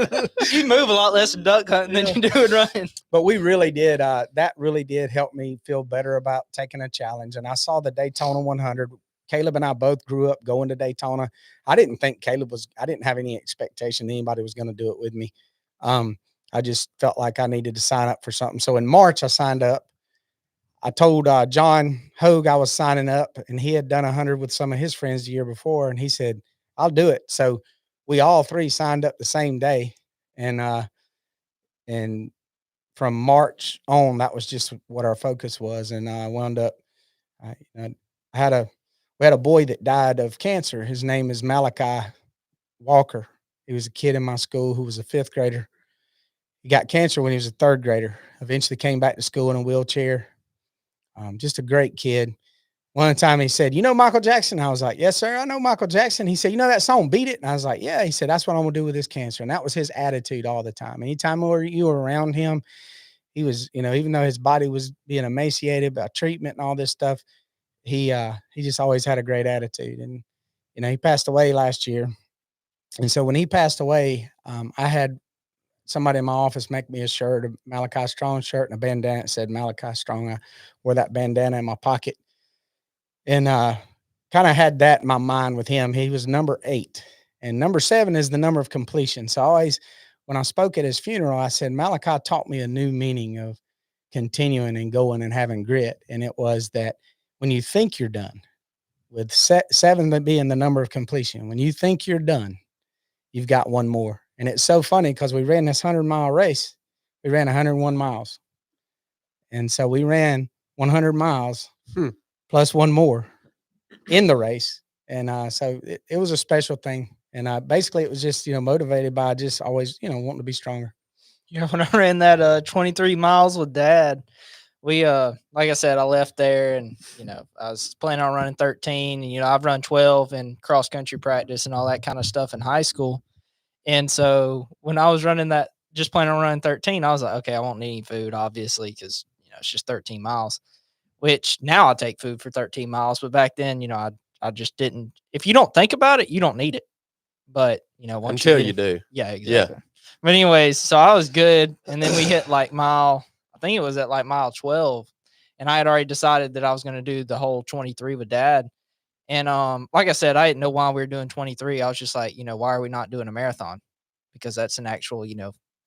You move a lot less in duck hunting than you do in running. But we really did. That really did help me feel better about taking a challenge. And I saw the Daytona 100. Caleb and I both grew up going to Daytona. I didn't think I didn't have any expectation anybody was going to do it with me. I just felt like I needed to sign up for something. So in March, I signed up. I told John Hogue I was signing up, and he had done 100 with some of his friends the year before. And he said, I'll do it. So we all three signed up the same day. And from March on, that was just what our focus was. And I wound up, we had a boy that died of cancer. His name is Malachi Walker. He was a kid in my school who was a 5th grader. He got cancer when he was a 3rd grader. Eventually came back to school in a wheelchair. Just a great kid. One time he said, "You know Michael Jackson?" I was like, "Yes, sir, I know Michael Jackson." He said, "You know that song, Beat It?" And I was like, "Yeah." He said, "That's what I'm gonna do with this cancer." And that was his attitude all the time. Anytime you were around him, he was, even though his body was being emaciated by treatment and all this stuff, he just always had a great attitude. And he passed away last year. And so when he passed away, I had somebody in my office make me a shirt, a Malachi Strong shirt, and a bandana that said Malachi Strong. I wore that bandana in my pocket, and kind of had that in my mind with him. He was number 8, and number 7 is the number of completion. So I always, when I spoke at his funeral, I said Malachi taught me a new meaning of continuing and going and having grit, and it was that when you think you're done, with 7 being the number of completion, when you think you're done, you've got one more. And it's so funny because we ran this 100-mile race. We ran 101 miles. And so we ran 100 miles plus one more in the race. And so it was a special thing. And basically it was just, motivated by just always, wanting to be stronger. Yeah, when I ran that 23 miles with Dad, we like I said, I left there and I was planning on running 13, and I've run 12 in cross country practice and all that kind of stuff in high school. And so when I was running that, just planning on running 13, I was like, okay, I won't need any food, obviously, because it's just 13 miles. Which now I take food for 13 miles, but back then, I just didn't. If you don't think about it, you don't need it. But once Until you do. yeah, exactly. But anyways, so I was good, and then we hit like mile. I think it was at like mile 12, and I had already decided that I was going to do the whole 23 with Dad. And like I said, I didn't know why we were doing 23. I was just like, why are we not doing a marathon? Because that's an actual,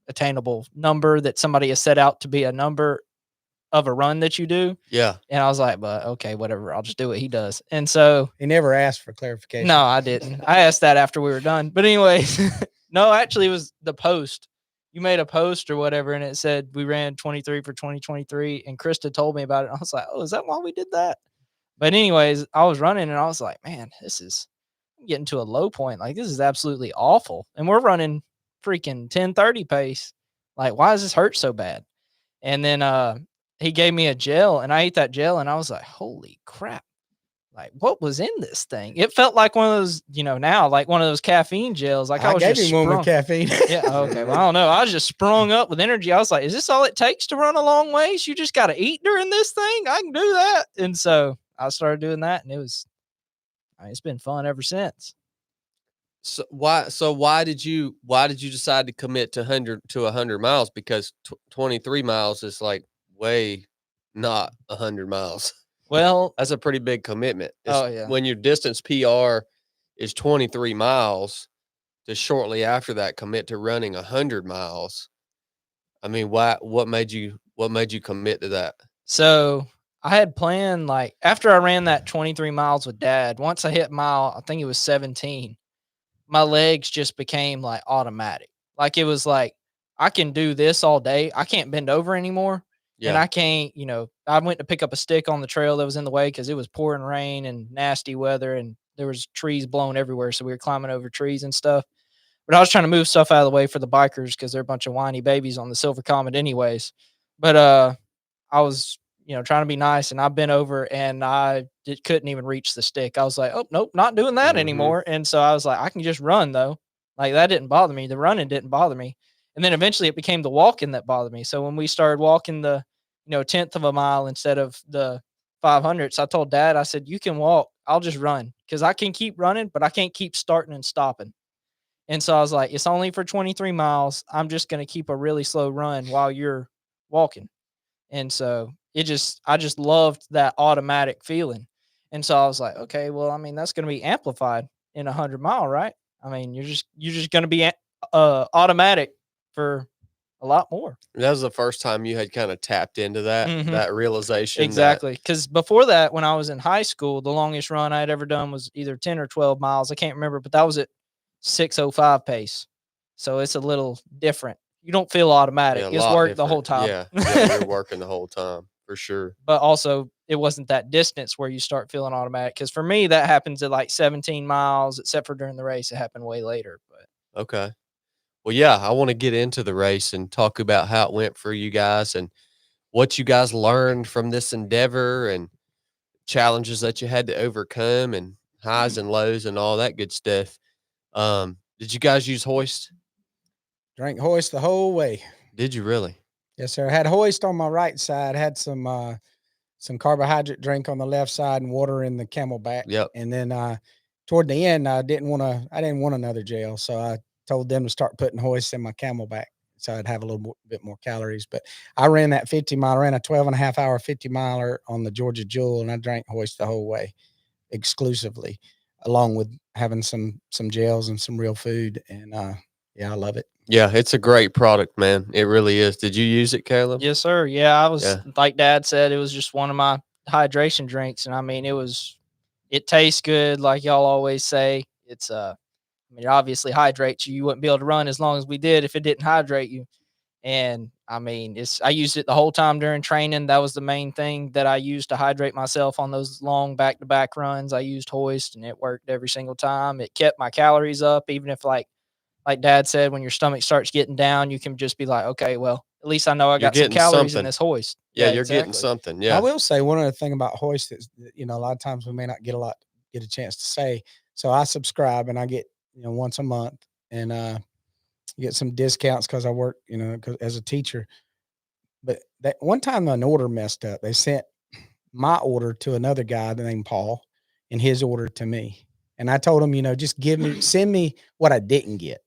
attainable number that somebody has set out to be a number of a run that you do. Yeah. And I was like, but okay, whatever. I'll just do what he does. And so He never asked for clarification. no, I didn't. I asked that after we were done. But anyways, no, actually it was the post. You made a post or whatever, and it said we ran 23 for 2023. And Krista told me about it. And I was like, oh, is that why we did that? But anyways, I was running and I was like, man, I'm getting to a low point. Like, this is absolutely awful. And we're running freaking 10:30 pace. Like, why does this hurt so bad? And then he gave me a gel and I ate that gel and I was like, holy crap. Like, what was in this thing? It felt like one of those, now, like one of those caffeine gels. Like I was gave just him one with sprung. caffeine. Yeah, okay. Well, I don't know. I was just sprung up with energy. I was like, is this all it takes to run a long ways? You just got to eat during this thing? I can do that. And so I started doing that, and it's been fun ever since. So why did you decide to commit to 100 miles? Because 23 miles is like way not 100 miles. Well, That's a pretty big commitment. yeah. When your distance PR is 23 miles, to shortly after that commit to running 100 miles. I mean, what made you commit to that? So I had planned, like, after I ran that 23 miles with Dad, once I hit mile, I think it was 17, my legs just became like automatic. Like, it was like, I can do this all day. I can't bend over anymore. Yeah. And I can't, I went to pick up a stick on the trail that was in the way because it was pouring rain and nasty weather and there was trees blowing everywhere. So we were climbing over trees and stuff. But I was trying to move stuff out of the way for the bikers because they're a bunch of whiny babies on the Silver Comet anyways. But I was, trying to be nice, and I bent over and couldn't even reach the stick. I was like, oh, nope, not doing that anymore. And so I was like, I can just run though. Like, that didn't bother me. The running didn't bother me. And then eventually it became the walking that bothered me. So when we started walking the, 10th of a mile instead of the 500s, I told Dad, I said, you can walk. I'll just run because I can keep running, but I can't keep starting and stopping. And so I was like, it's only for 23 miles. I'm just going to keep a really slow run while you're walking. And so I just loved that automatic feeling. And so I was like, okay, well, I mean, that's going to be amplified in 100-mile, right? I mean, you're just going to be automatic for a lot more. That was the first time you had kind of tapped into that realization. Exactly. Because before that, when I was in high school, the longest run I had ever done was either 10 or 12 miles. I can't remember, but that was at 6:05 pace. So it's a little different. You don't feel automatic. Yeah, It's work the whole time. Yeah, you're working the whole time for sure. But also, it wasn't that distance where you start feeling automatic. Because for me, that happens at like 17 miles, except for during the race. It happened way later. But Okay. Well, yeah, I want to get into the race and talk about how it went for you guys and what you guys learned from this endeavor and challenges that you had to overcome and highs and lows and all that good stuff. Did you guys use Hoist? Drank Hoist the whole way. Did you really? Yes, sir. I had Hoist on my right side. Had some carbohydrate drink on the left side and water in the Camelback. Yep. And then toward the end, I didn't want another gel, so I told them to start putting Hoist in my Camelback, so I'd have a little bit more calories. But I ran that 50-mile, ran a 12.5-hour 50-miler on the Georgia Jewel, and I drank Hoist the whole way exclusively, along with having some gels and some real food. And yeah, I love it. Yeah, it's a great product, man. It really is. Did you use it, Caleb? Yes, sir. Yeah, I was Yeah. like Dad said, it was just one of my hydration drinks, and I mean, it tastes good, like y'all always say. It's I mean, it obviously hydrates you. You wouldn't be able to run as long as we did if it didn't hydrate you. And I mean, I used it the whole time during training. That was the main thing that I used to hydrate myself on those long back-to-back runs. I used Hoist, and it worked every single time. It kept my calories up, even if like Dad said, when your stomach starts getting down, you can just be like, okay, well, at least I know I got some calories in this Hoist. Yeah, you're getting something. Yeah. I will say one other thing about Hoist is, a lot of times we may not get a chance to say. So I subscribe and I get, once a month, and get some discounts because I work, as a teacher. But that one time an order messed up. They sent my order to another guy named Paul and his order to me. And I told him, just send me what I didn't get.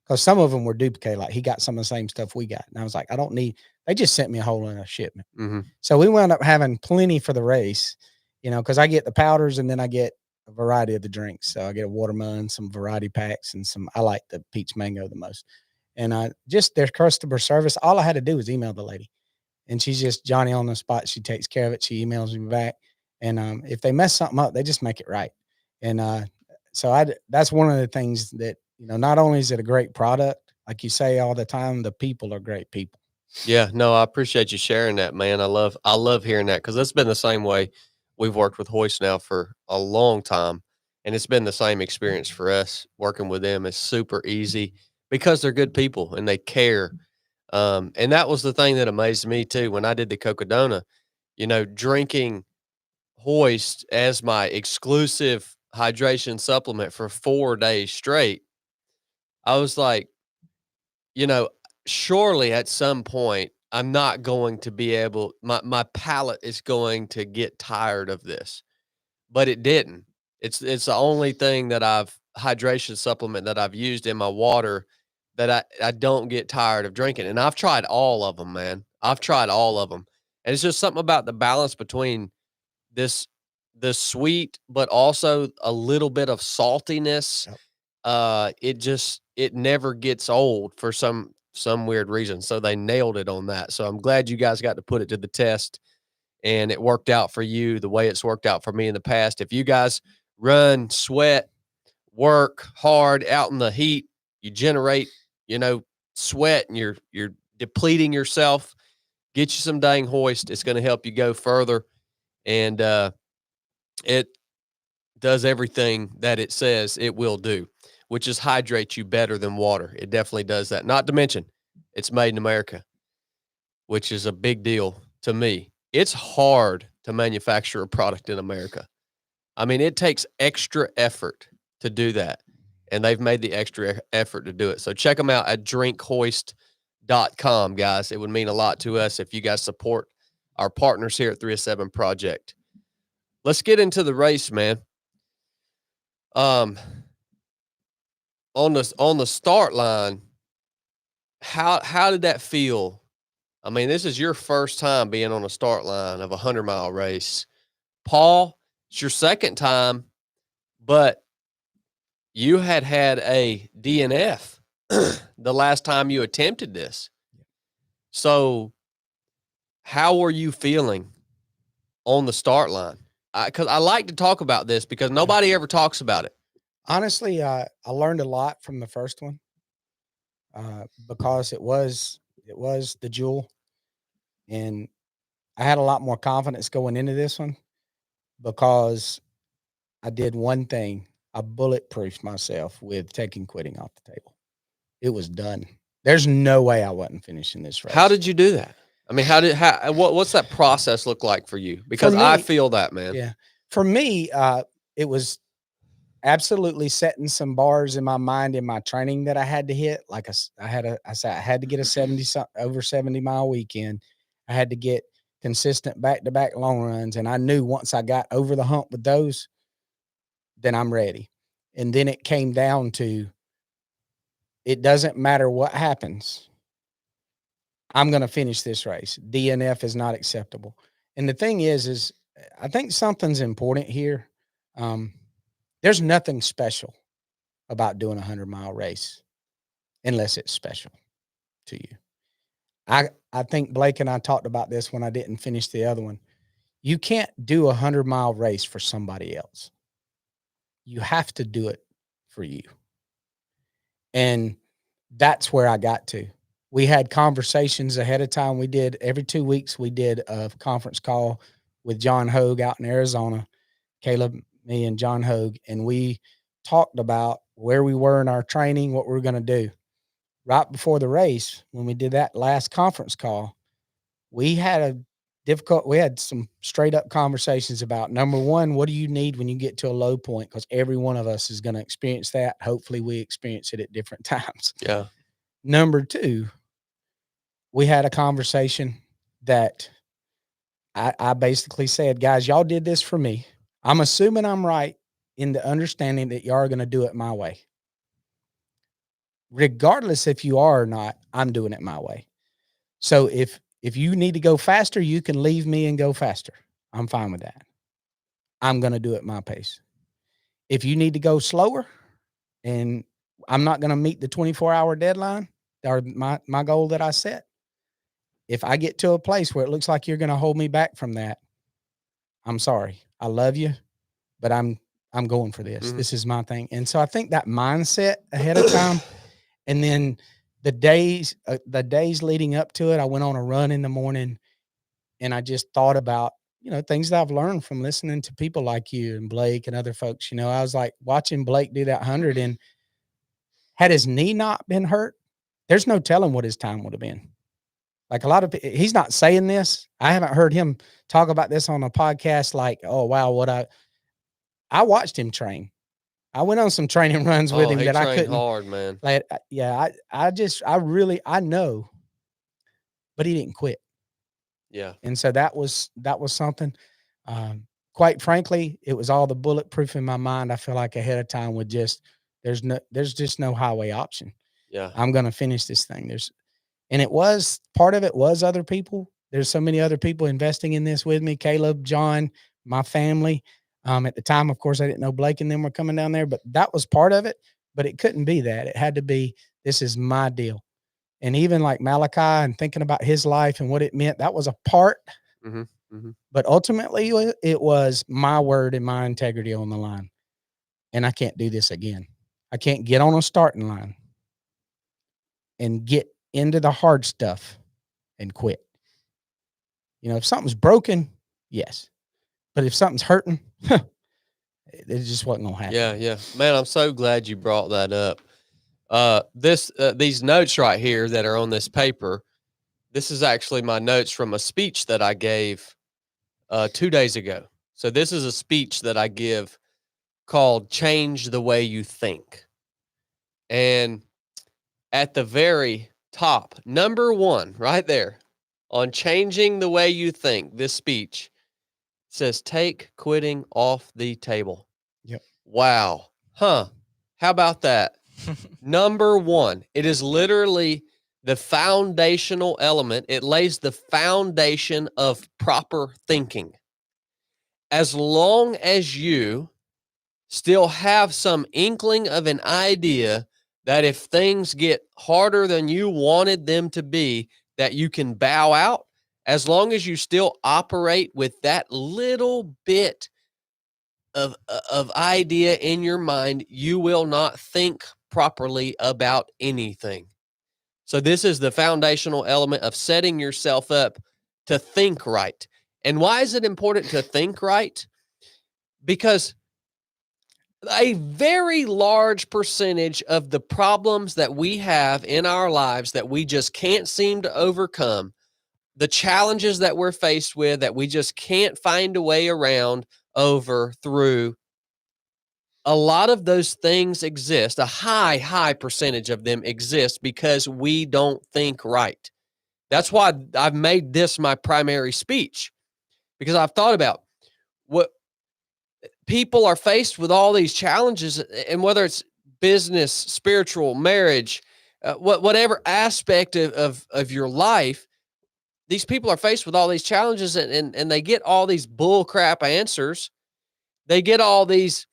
Because some of them were duplicated. Like he got some of the same stuff we got. And I was like, they just sent me a whole other shipment. Mm-hmm. So we wound up having plenty for the race, because I get the powders and then I get a variety of the drinks. So I get a watermelon, some variety packs, and I like the peach mango the most. And just their customer service, all I had to do was email the lady. And she's just Johnny on the spot. She takes care of it. She emails me back. And if they mess something up, they just make it right. And so that's one of the things that, not only is it a great product, like you say all the time, the people are great people. Yeah, no, I appreciate you sharing that, man. I love hearing that, because it's been the same way. We've worked with Hoist now for a long time, and it's been the same experience for us. Working with them is super easy because they're good people and they care. And that was the thing that amazed me too when I did the Cocodona. Drinking Hoist as my exclusive hydration supplement for 4 days straight, I was like, surely at some point I'm not going to be able, my palate is going to get tired of this, but it didn't. It's the only thing hydration supplement that I've used in my water that I don't get tired of drinking. And I've tried all of them, man. I've tried all of them. And it's just something about the balance between the sweet, but also a little bit of saltiness. Yep. It never gets old for some weird reason. So they nailed it on that. So I'm glad you guys got to put it to the test and it worked out for you the way it's worked out for me in the past. If you guys run, sweat, work hard out in the heat, you generate, sweat, and you're depleting yourself, get you some dang Hoist. It's going to help you go further. And it does everything that it says it will do, which is hydrate you better than water. It definitely does that. Not to mention, it's made in America, which is a big deal to me. It's hard to manufacture a product in America. I mean, it takes extra effort to do that, and they've made the extra effort to do it. So check them out at drinkhoist.com, guys. It would mean a lot to us if you guys support our partners here at 307 Project. Let's get into the race, man. On the start line, how did that feel? I mean, this is your first time being on a start line of a 100-mile race. Paul, it's your second time, but you had a DNF the last time you attempted this. So how were you feeling on the start line? Because I like to talk about this because nobody ever talks about it. Honestly, I learned a lot from the first one because it was the Jewel, and I had a lot more confidence going into this one because I did one thing. I bulletproofed myself with taking quitting off the table. It was done. There's no way I wasn't finishing this race. How did you do that? I mean, what's that process look like for you? Because me, I feel that, man. Yeah. For me, it was absolutely setting some bars in my mind in my training that I had to hit. Like I had to get a over 70 mile weekend. I had to get consistent back-to-back long runs. And I knew once I got over the hump with those, then I'm ready. And then it came down to, it doesn't matter what happens. I'm going to finish this race. DNF is not acceptable. And the thing is I think something's important here. There's nothing special about doing a 100-mile race unless it's special to you. I think Blake and I talked about this when I didn't finish the other one. You can't do a 100-mile race for somebody else. You have to do it for you. And that's where I got to. We had conversations ahead of time. We did every 2 weeks. We did a conference call with John Hogue out in Arizona, Caleb, me and John Hogue. And we talked about where we were in our training, what we were going to do. Right before the race, when we did that last conference call, we had some straight up conversations about, number one, what do you need when you get to a low point? Because every one of us is going to experience that. Hopefully we experience it at different times. Yeah. Number two, we had a conversation that I basically said, guys, y'all did this for me. I'm assuming I'm right in the understanding that y'all are going to do it my way. Regardless if you are or not, I'm doing it my way. So if you need to go faster, you can leave me and go faster. I'm fine with that. I'm going to do it my pace. If you need to go slower and I'm not going to meet the 24-hour deadline or my goal that I set, if I get to a place where it looks like you're going to hold me back from that, I'm sorry. I love you, but I'm going for this. Mm-hmm. This is my thing. And so I think that mindset ahead of time, and then the days leading up to it, I went on a run in the morning and I just thought about, things that I've learned from listening to people like you and Blake and other folks. I was like watching Blake do that 100, and had his knee not been hurt, there's no telling what his time would have been. Like a lot of people, he's not saying this. I haven't heard him talk about this on a podcast. Like, oh wow, I watched him train. I went on some training runs with him that I couldn't. Hard, man. Like, yeah, I know, but he didn't quit. Yeah. And so that was something. Quite frankly, it was all the bulletproof in my mind. I feel like ahead of time with there's just no highway option. Yeah. I'm going to finish this thing. And it was, part of it was other people. There's so many other people investing in this with me. Caleb, John, my family. At the time, of course, I didn't know Blake and them were coming down there, but that was part of it. But it couldn't be that. It had to be, this is my deal. And even like Malachi and thinking about his life and what it meant, that was a part. Mm-hmm. Mm-hmm. But ultimately, it was my word and my integrity on the line. And I can't do this again. I can't get on a starting line and get into the hard stuff and quit. If something's broken, yes. But if something's hurting, it just wasn't going to happen. Yeah. Yeah. Man, I'm so glad you brought that up. These notes right here that are on this paper, this is actually my notes from a speech that I gave 2 days ago. So this is a speech that I give called Change the Way You Think. And at the very top, number 1, right there, on changing the way you think, this speech says, take quitting off the table. Yep. Wow. Huh. How about that? Number 1, it is literally the foundational element. It lays the foundation of proper thinking. As long as you still have some inkling of an idea that if things get harder than you wanted them to be, that you can bow out, as long as you still operate with that little bit of idea in your mind, you will not think properly about anything. So this is the foundational element of setting yourself up to think right. And why is it important to think right? Because a very large percentage of the problems that we have in our lives that we just can't seem to overcome the challenges that we're faced with that we just can't find a way around, over, through, a lot of those things exist. A high percentage of them exist because we don't think right. That's why I've made this my primary speech, because I've thought about what people are faced with, all these challenges, and whether it's business, spiritual, marriage, whatever aspect of your life, these people are faced with all these challenges, and they get all these bull crap answers. They get all these,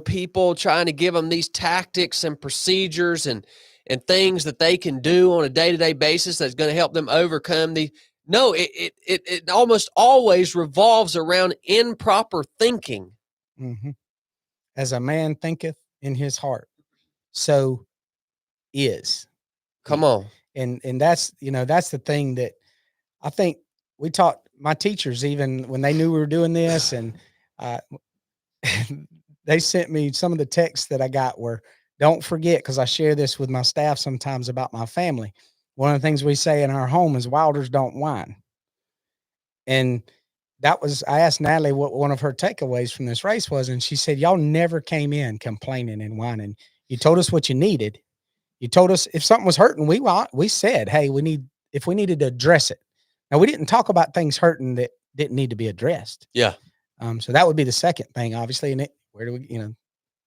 people trying to give them these tactics and procedures and things that they can do on a day-to-day basis that's going to help them overcome the. No, it almost always revolves around improper thinking. Mhm. As a man thinketh in his heart, so is Come he. on. And that's, that's the thing that I think we taught my teachers, even when they knew we were doing this, and uh, they sent me some of the texts that I got were, don't forget, because I share this with my staff sometimes about my family. One of the things we say in our home is Wilders don't whine. And I asked Natalie what one of her takeaways from this race was, and she said, y'all never came in complaining and whining. You told us what you needed. You told us if something was hurting, we said, hey, if we needed to address it. Now, we didn't talk about things hurting that didn't need to be addressed. Yeah. So that would be the second thing, obviously. And where do we,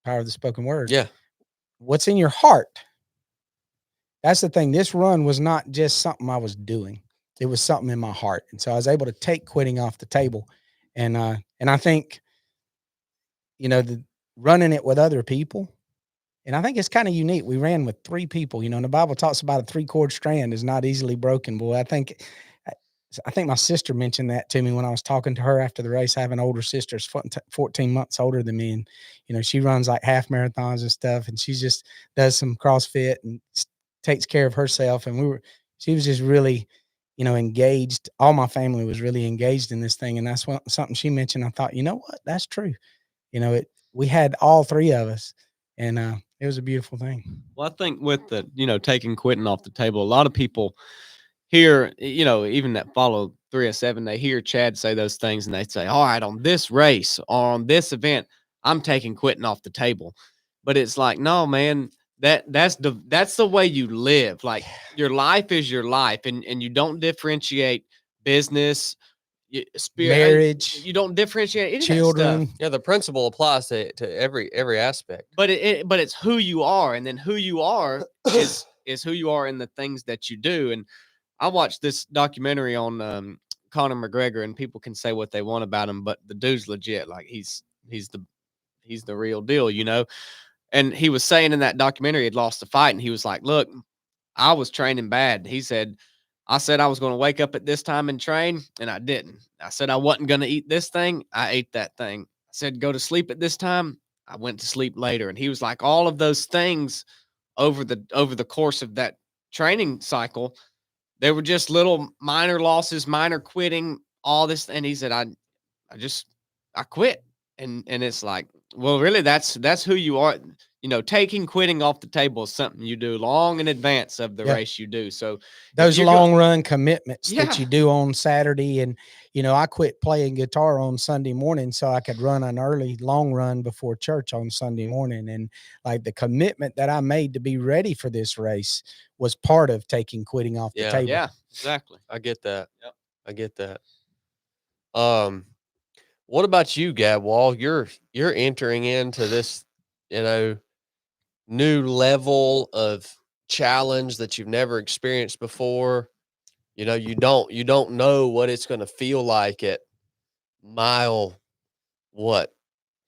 power of the spoken word. Yeah. What's in your heart? That's the thing. This run was not just something I was doing. It was something in my heart. And so I was able to take quitting off the table. And I think, the running it with other people. And I think it's kind of unique. We ran with 3 people, and the Bible talks about a 3-cord strand is not easily broken. Boy, I think my sister mentioned that to me when I was talking to her after the race. I have an older sister, 14 months older than me. And, she runs like half marathons and stuff. And she just does some CrossFit and takes care of herself. And she was just really, engaged. All my family was really engaged in this thing. And that's something she mentioned. I thought, you know what? That's true. We had all 3 of us, and it was a beautiful thing. Well, I think with the, taking quitting off the table, a lot of people hear, even that follow 307, they hear Chad say those things and they say, all right, on this race or on this event, I'm taking quitting off the table. But it's like, no, man, that's the way you live. Like, your life is your life, and you don't differentiate business, Marriage, you don't differentiate any children. of that stuff. Yeah, the principle applies to every aspect. But it's who you are, and then who you are is who you are in the things that you do. And I watched this documentary on Conor McGregor, and people can say what they want about him, but the dude's legit. Like, he's the real deal, And he was saying in that documentary he'd lost the fight, and he was like, "Look, I was training bad." He said, "I said I was going to wake up at this time and train, and I didn't. I said I wasn't going to eat this thing. I ate that thing. I said go to sleep at this time. I went to sleep later." And he was like, all of those things over the course of that training cycle, they were just little minor losses, minor quitting, all this. And he said, I quit. And it's like, well, really, that's who you are. Taking quitting off the table is something you do long in advance of the race you do. So those long run commitments that you do on Saturday. And, I quit playing guitar on Sunday morning so I could run an early long run before church on Sunday morning. And like the commitment that I made to be ready for this race was part of taking quitting off the table. Yeah, exactly. I get that. Yep. I get that. What about you, Gadwall? You're entering into this, new level of challenge that you've never experienced before. You don't know what it's going to feel like at mile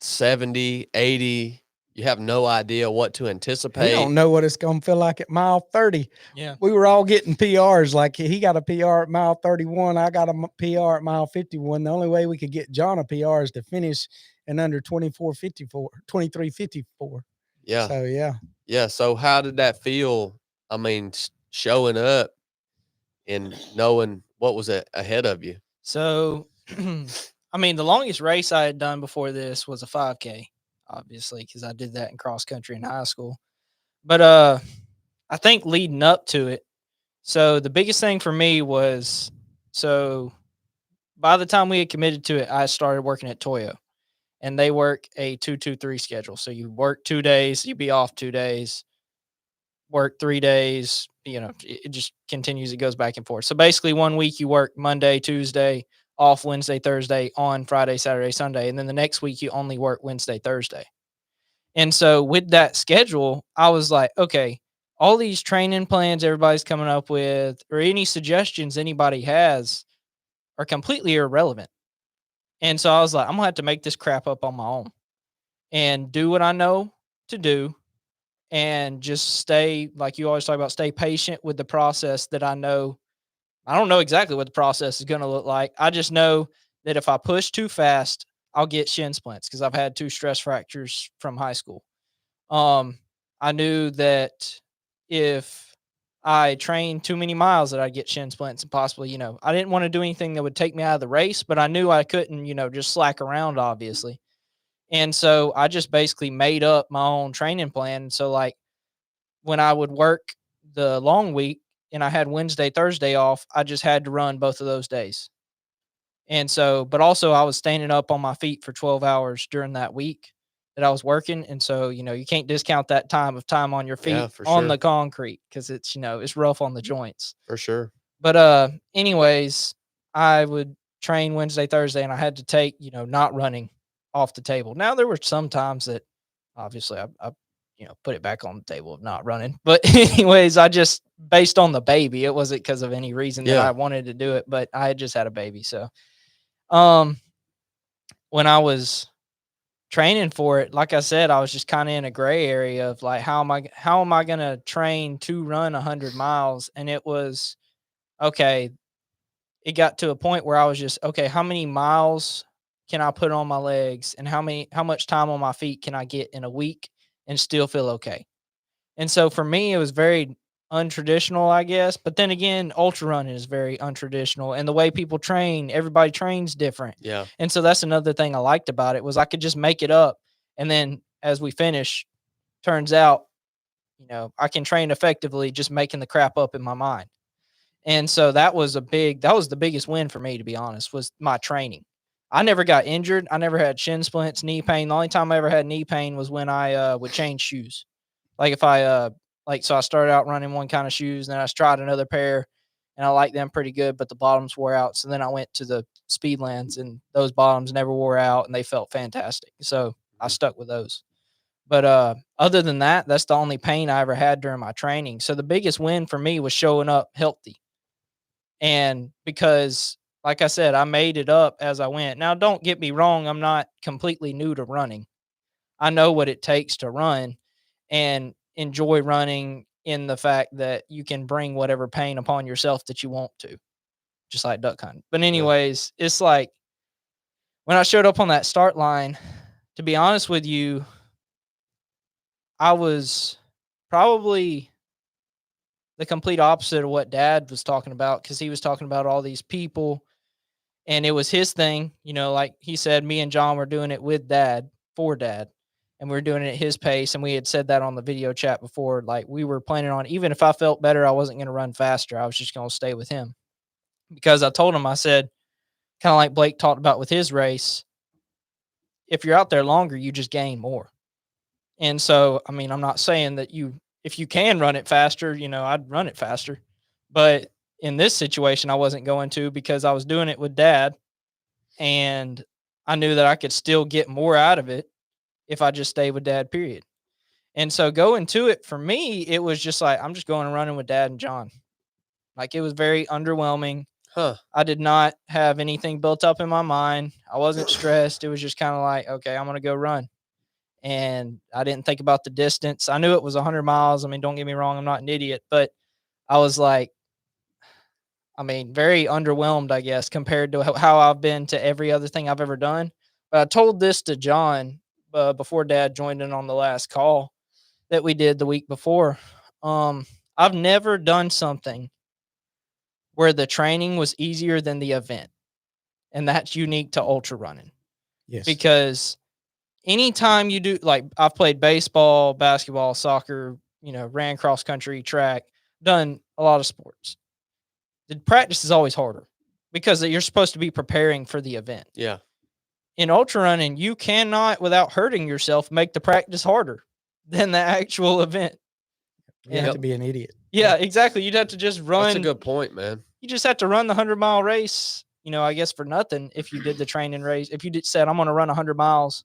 70, 80. You have no idea what to anticipate. We don't know what it's going to feel like at mile 30. Yeah. We were all getting PRs. Like, he got a PR at mile 31. I got a PR at mile 51. The only way we could get John a PR is to finish in under 23:54. Yeah. So, yeah. Yeah. So how did that feel? I mean, showing up and knowing what was ahead of you. So, I mean, the longest race I had done before this was a 5K, obviously, because I did that in cross country in high school. But I think leading up to it, So the biggest thing for me was, so by the time we had committed to it, I started working at Toyo, and they work a 2-2-3 schedule. So you work 2 days, you be off 2 days, work 3 days, it just continues. It goes back and forth. So basically 1 week you work Monday, Tuesday, off Wednesday, Thursday, on Friday, Saturday, Sunday. And then the next week you only work Wednesday, Thursday. And so with that schedule, I was like, okay, all these training plans everybody's coming up with, or any suggestions anybody has, are completely irrelevant. And so I was like, I'm gonna have to make this crap up on my own and do what I know to do, and just stay, like you always talk about, stay patient with the process that I know. I don't know exactly what the process is going to look like. I just know that if I push too fast, I'll get shin splints because I've had 2 stress fractures from high school. I knew that if I trained too many miles that I'd get shin splints, and possibly, I didn't want to do anything that would take me out of the race, but I knew I couldn't, just slack around, obviously. And so I just basically made up my own training plan. So like when I would work the long week and I had Wednesday, Thursday off, I just had to run both of those days. And so, but also I was standing up on my feet for 12 hours during that week that I was working. And so, you can't discount that time on your feet Yeah, for on sure. the concrete, because it's, it's rough on the joints. For sure. But anyways, I would train Wednesday, Thursday, and I had to take, not running off the table. Now there were some times that obviously I put it back on the table of not running. But anyways, I just, based on the baby, it wasn't because of any reason that Yeah. I wanted to do it, but I had just had a baby. So um when I was training for it, like I said, I was just kind of in a gray area of like, how am I gonna train to run 100 miles? And it was okay. It got to a point where I was just, okay, how many miles can I put on my legs, and how much time on my feet can I get in a week and still feel okay? And so for me, it was very untraditional, I guess. But then again, ultra running is very untraditional, and the way people train, everybody trains different. Yeah. And so that's another thing I liked about it, was I could just make it up. And then as we finish, turns out, I can train effectively just making the crap up in my mind. And so that was the biggest win for me, to be honest, was my training. I never got injured. I never had shin splints, knee pain. The only time I ever had knee pain was when I would change shoes. Like if so I started out running one kind of shoes, and then I tried another pair, and I liked them pretty good, but the bottoms wore out. So then I went to the Speedlands, and those bottoms never wore out, and they felt fantastic. So I stuck with those. But other than that, that's the only pain I ever had during my training. So the biggest win for me was showing up healthy. And because, like I said, I made it up as I went. Now, don't get me wrong, I'm not completely new to running. I know what it takes to run, and enjoy running in the fact that you can bring whatever pain upon yourself that you want to, just like duck hunting. But anyways, it's like when I showed up on that start line, to be honest with you, I was probably the complete opposite of what Dad was talking about, because he was talking about all these people, and it was his thing. Like he said, me and John were doing it with Dad, for Dad, and we were doing it at his pace. And we had said that on the video chat before. Like, we were planning on, even if I felt better, I wasn't going to run faster. I was just going to stay with him, because I told him, I said, kind of like Blake talked about with his race, if you're out there longer, you just gain more. And so, I mean, I'm not saying that if you can run it faster, I'd run it faster. But in this situation, I wasn't going to, because I was doing it with Dad, and I knew that I could still get more out of it if I just stayed with Dad, period. And so going to it, for me, it was just like, I'm just going and running with Dad and John. Like, it was very underwhelming. Huh. I did not have anything built up in my mind. I wasn't stressed. It was just kind of like, okay, I'm going to go run. And I didn't think about the distance. I knew it was 100 miles. I mean, don't get me wrong, I'm not an idiot, but I was like, very underwhelmed, I guess, compared to how I've been to every other thing I've ever done. But I told this to John before Dad joined in on the last call that we did the week before. I've never done something where the training was easier than the event. And that's unique to ultra running. Yes. Because anytime you do, like, I've played baseball, basketball, soccer, ran cross country, track, done a lot of sports. The practice is always harder because you're supposed to be preparing for the event. Yeah. In ultra running, you cannot, without hurting yourself, make the practice harder than the actual event. You have to be an idiot. Yeah, exactly. You'd have to just run. That's a good point, man. You just have to run the 100-mile race, I guess for nothing. If you did the training race, if you said, I'm going to run 100 miles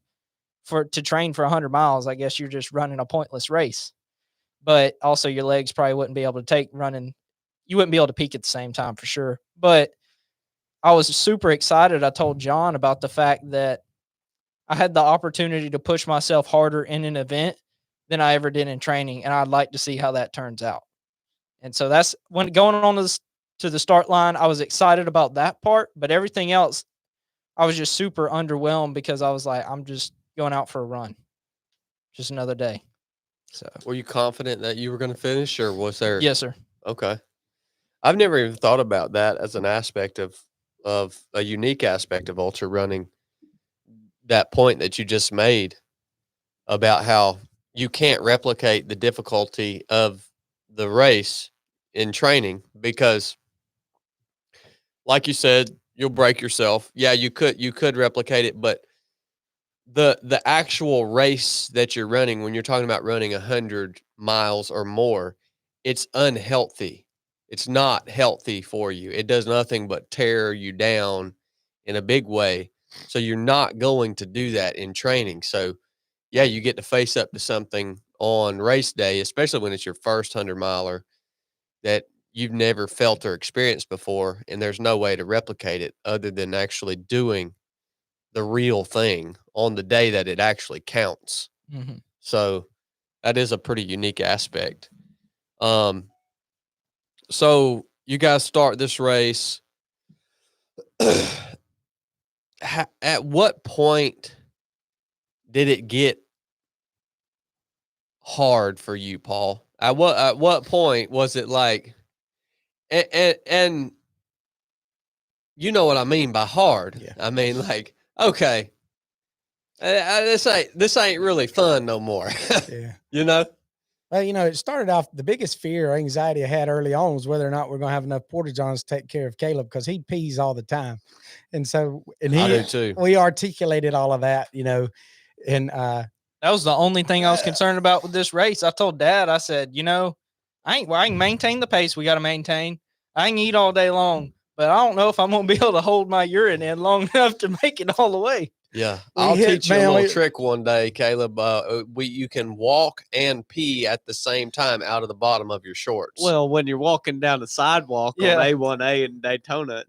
to train for 100 miles, I guess you're just running a pointless race. But also your legs probably wouldn't be able to take running. You wouldn't be able to peak at the same time for sure. But I was super excited. I told John about the fact that I had the opportunity to push myself harder in an event than I ever did in training. And I'd like to see how that turns out. And so that's when going on to the start line, I was excited about that part, but everything else, I was just super underwhelmed because I was like, I'm just going out for a run. Just another day. So Were you confident that you were going to finish, or was there? yes, sir. Okay. I've never even thought about that as an aspect of a unique aspect of ultra running. That point that you just made about how you can't replicate the difficulty of the race in training because, like you said, you'll break yourself. Yeah, you could replicate it, but the actual race that you're running, when you're talking about running 100 miles or more, it's unhealthy. It's not healthy for you. It does nothing but tear you down in a big way. So you're not going to do that in training. So yeah, you get to face up to something on race day, especially when it's your first 100-miler that you've never felt or experienced before, and there's no way to replicate it other than actually doing the real thing on the day that it actually counts. Mm-hmm. So that is a pretty unique aspect. So you guys start this race. At what point did it get hard for you, Paul? At what point was it like, and you know what I mean by hard? Yeah. I mean, like, okay, this ain't really fun no more. Yeah. You know? Well, it started off, the biggest fear or anxiety I had early on was whether or not we're going to have enough porta johns to take care of Caleb, because he pees all the time. And so, I do too. we articulated all of that, and That was the only thing I was concerned about with this race. I told Dad, I said, I can maintain the pace we got to maintain. I can eat all day long, but I don't know if I'm going to be able to hold my urine in long enough to make it all the way. Yeah, We I'll hit- teach you a man, little we- trick one day, Caleb. You can walk and pee at the same time out of the bottom of your shorts. Well, when you're walking down the sidewalk Yeah. on A1A in Daytona,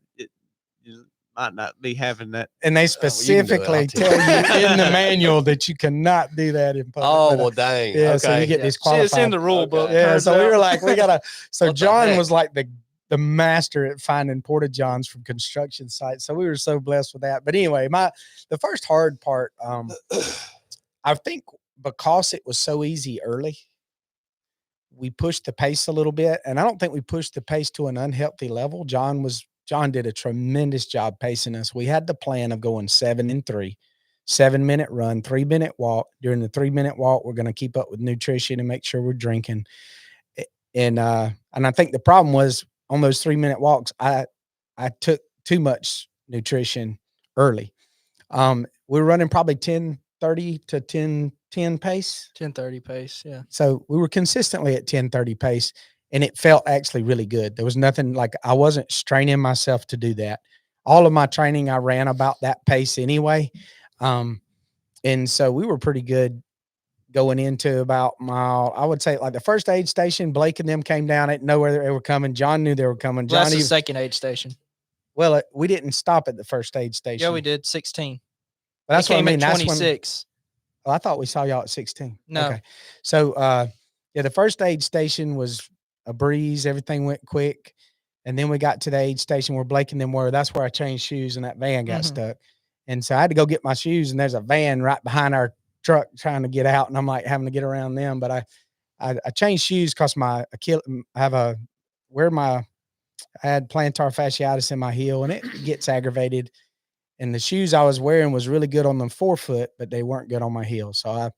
you might not be having that. and they you specifically can do it. I'll tell teach you. you in the manual that you cannot do that in public. Oh, But, well, dang. yeah, Okay. so you get Yeah. disqualified. It's in the rule Okay. book. Yeah, turns so we out. were like, we gotta. So What the John heck? was like the master at finding porta johns from construction sites. So we were so blessed with that. But anyway, the first hard part, I think because it was so easy early, we pushed the pace a little bit, and I don't think we pushed the pace to an unhealthy level. John did a tremendous job pacing us. We had the plan of going 7 and 3. 7-minute run, 3-minute walk. During the 3-minute walk, we're going to keep up with nutrition and make sure we're drinking. And I think the problem was on those 3-minute walks, I took too much nutrition early. We were running probably 10:30 to 10:10 pace. 10:30 pace. Yeah. So we were consistently at 10:30 pace, and it felt actually really good. There was nothing like, I wasn't straining myself to do that. All of my training, I ran about that pace anyway. And so we were pretty good going into about I would say like the first aid station. Blake and them came down. I didn't know where they were coming. John knew they were coming. Well, that's Johnny, the second aid station. well, we didn't stop at the first aid station. Yeah, we did 16. But that's They what I came mean. at That's when 26. I thought we saw y'all at 16. No. Okay. So, yeah, the first aid station was a breeze. Everything went quick. And then we got to the aid station where Blake and them were. That's where I changed shoes and that van got Mhm. stuck. And so I had to go get my shoes, and there's a van right behind our truck trying to get out. And I'm like having to get around them. But I changed shoes because I had plantar fasciitis in my heel, and it gets aggravated. And the shoes I was wearing was really good on the forefoot, but they weren't good on my heel. So I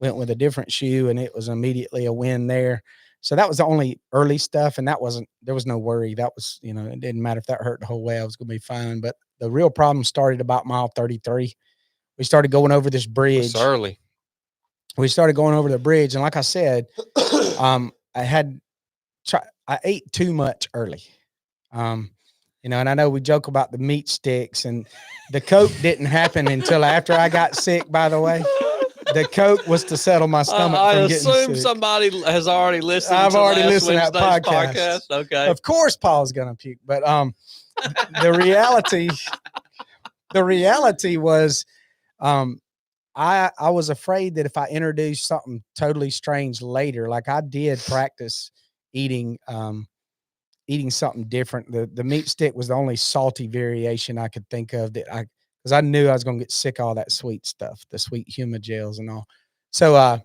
went with a different shoe, and it was immediately a win there. So that was the only early stuff. And there was no worry. That was, it didn't matter if that hurt the whole way. I was going to be fine. But the real problem started about mile 33. We started going over this bridge. It's early. We started going over the bridge. And like I said, I ate too much early. And I know we joke about the meat sticks, and the Coke didn't happen until after I got sick, by the way. The Coke was to settle my stomach I from getting assume sick. somebody has already listened. I've to already last listened to that Wednesday's podcast. Okay. Of course, Paul's gonna puke, but the reality was, I was afraid that if I introduced something totally strange later, like I did practice eating something different. The meat stick was the only salty variation I could think of because I knew I was going to get sick of all that sweet stuff, the sweet humogels and all. So,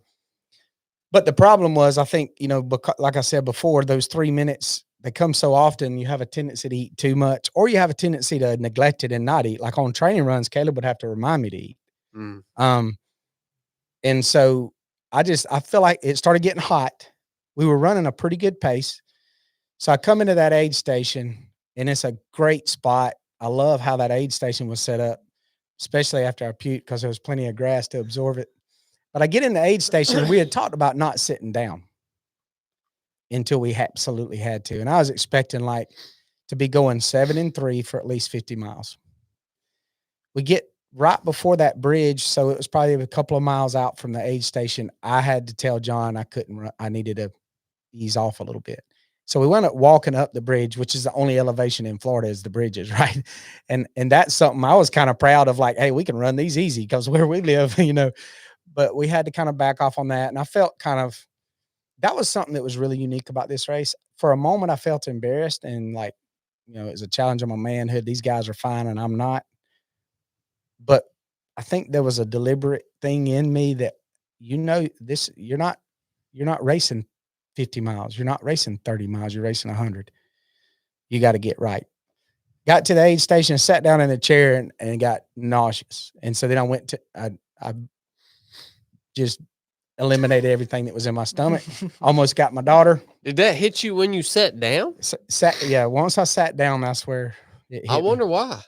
but the problem was, I think, because, like I said before, those 3 minutes, they come so often, you have a tendency to eat too much, or you have a tendency to neglect it and not eat. Like on training runs, Caleb would have to remind me to eat. And so I feel like it started getting hot. We were running a pretty good pace. So I come into that aid station, and it's a great spot. I love how that aid station was set up, especially after I puked, because there was plenty of grass to absorb it. But I get in the aid station, and we had talked about not sitting down until we absolutely had to. And I was expecting to be going 7-3 for at least 50 miles. We get right before that bridge. So it was probably a couple of miles out from the aid station. I had to tell John I couldn't run. I needed to ease off a little bit. So we went up walking up the bridge, which is the only elevation in Florida is the bridges, right? And that's something I was kind of proud of, hey, we can run these easy because where we live, but we had to kind of back off on that. And I felt that was something that was really unique about this race. For a moment, I felt embarrassed and it was a challenge on my manhood. These guys are fine and I'm not. But I think there was a deliberate thing in me that, this, you're not racing 50 miles. You're not racing 30 miles. You're racing 100. You got to get right. Got to the aid station, sat down in the chair and got nauseous. And so then I just eliminated everything that was in my stomach. Almost got my daughter. Did that hit you when you sat down? Once I sat down, that's where it hit I wonder me. why.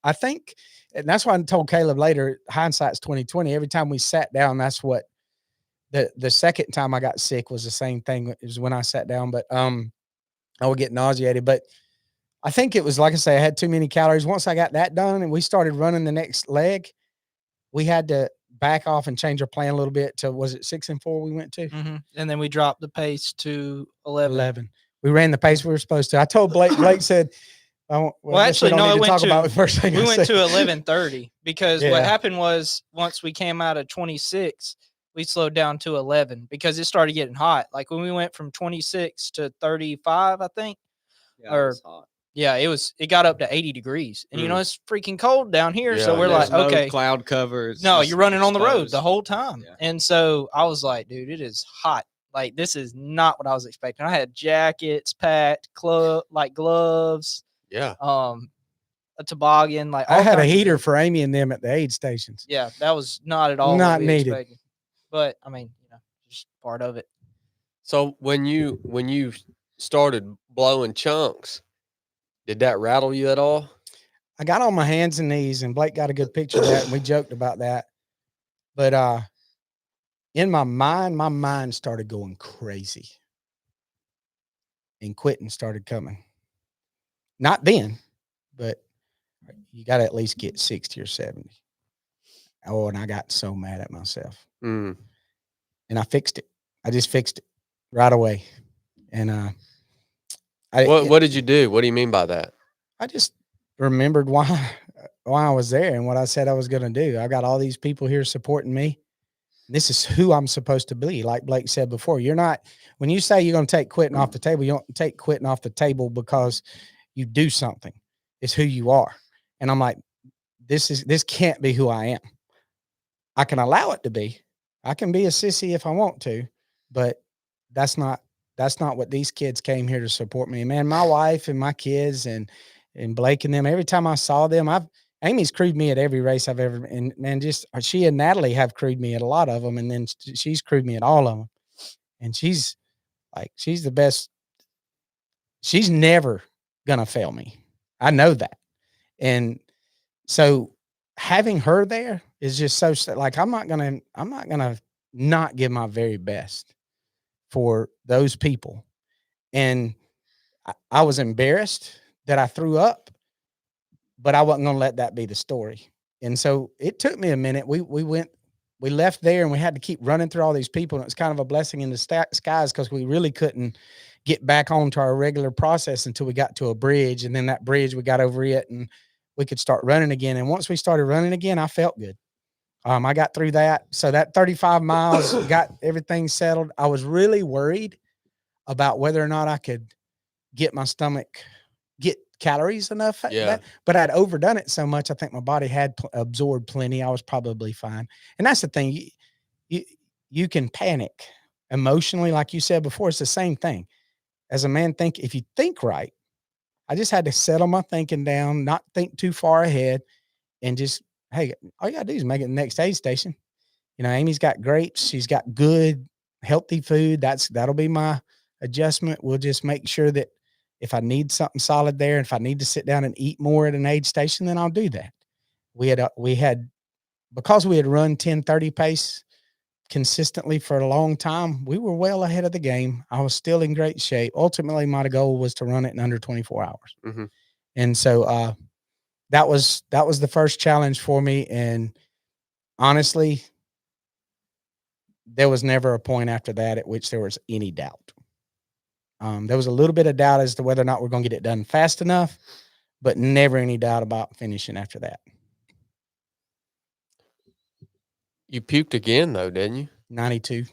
I think, and that's why I told Caleb later, hindsight's 20/20. Every time we sat down, that's what the second time I got sick was the same thing. It was when I sat down, but I would get nauseated. But I think it was, like I say, I had too many calories. Once I got that done and we started running the next leg, we had to back off and change our plan a little bit to, was it 6 and 4 we went to? Mm-hmm. And then we dropped the pace to 11. We ran the pace we were supposed to. I told Blake said, well actually, no, we went to 11:30 because what happened was once we came out of 26, we slowed down to 11 because it started getting hot. Like when we went from 26 to 35, I think. Yeah, it was hot. Yeah, it got up to 80 degrees. And it's freaking cold down here. Yeah, so we're like, no okay. Cloud covers. No, you're running on the road the whole time. Yeah. And so I was like, dude, it is hot. Like, this is not what I was expecting. I had jackets packed, gloves. Yeah. A toboggan. I had a heater for Amy and them at the aid stations. Yeah, that was not at all not what we needed. Expected. But I mean, just part of it. So when you started blowing chunks, did that rattle you at all? I got on my hands and knees, and Blake got a good picture of that, and we joked about that. But in my mind started going crazy, and quitting started coming. Not then, but you got to at least get 60 or 70. Oh, and I got so mad at myself. And I fixed it. I just fixed it right away. And what did you do? What do you mean by that? I just remembered why I was there and what I said I was going to do. I got all these people here supporting me. This is who I'm supposed to be. Like Blake said before, when you say you're going to take quitting off the table, you don't take quitting off the table because you do something. It's who you are. And I'm like, this can't be who I am. I can allow it to be. I can be a sissy if I want to, but that's not what these kids came here to support me. Man, my wife and my kids and Blake and them, every time I saw them, Amy's crewed me at every race I've ever, and man, just she and Natalie have crewed me at a lot of them. And then she's crewed me at all of them. And she's Like she's the best. She's never gonna fail me. I know that. And so having her there is just so like I'm not gonna not give my very best for those people. And I was embarrassed that I threw up, but I wasn't gonna let that be the story. And so it took me a minute. We left there and we had to keep running through all these people. And it was kind of a blessing in the skies because we really couldn't get back onto our regular process until we got to a bridge. And then that bridge, we got over it and we could start running again. And once we started running again, I felt good. I got through that. So that 35 miles got everything settled. I was really worried about whether or not I could get my stomach, get calories enough. Yeah. But I'd overdone it so much. I think my body had absorbed plenty. I was probably fine. And that's the thing. You can panic emotionally. Like you said before, it's the same thing. As a man, if you think right, I just had to settle my thinking down, not think too far ahead, and just, hey, all you gotta do is make it the next aid station. You know, Amy's got grapes. She's got good, healthy food. That'll be my adjustment. We'll just make sure that if I need something solid there, if I need to sit down and eat more at an aid station, then I'll do that. We had because we had run 10:30 pace consistently for a long time, we were well ahead of the game. I was still in great shape. Ultimately, my goal was to run it in under 24 hours. Mm-hmm. And so that was the first challenge for me. And honestly, there was never a point after that at which there was any doubt. There was a little bit of doubt as to whether or not we're going to get it done fast enough, but never any doubt about finishing after that. You puked again, though, didn't you? 92.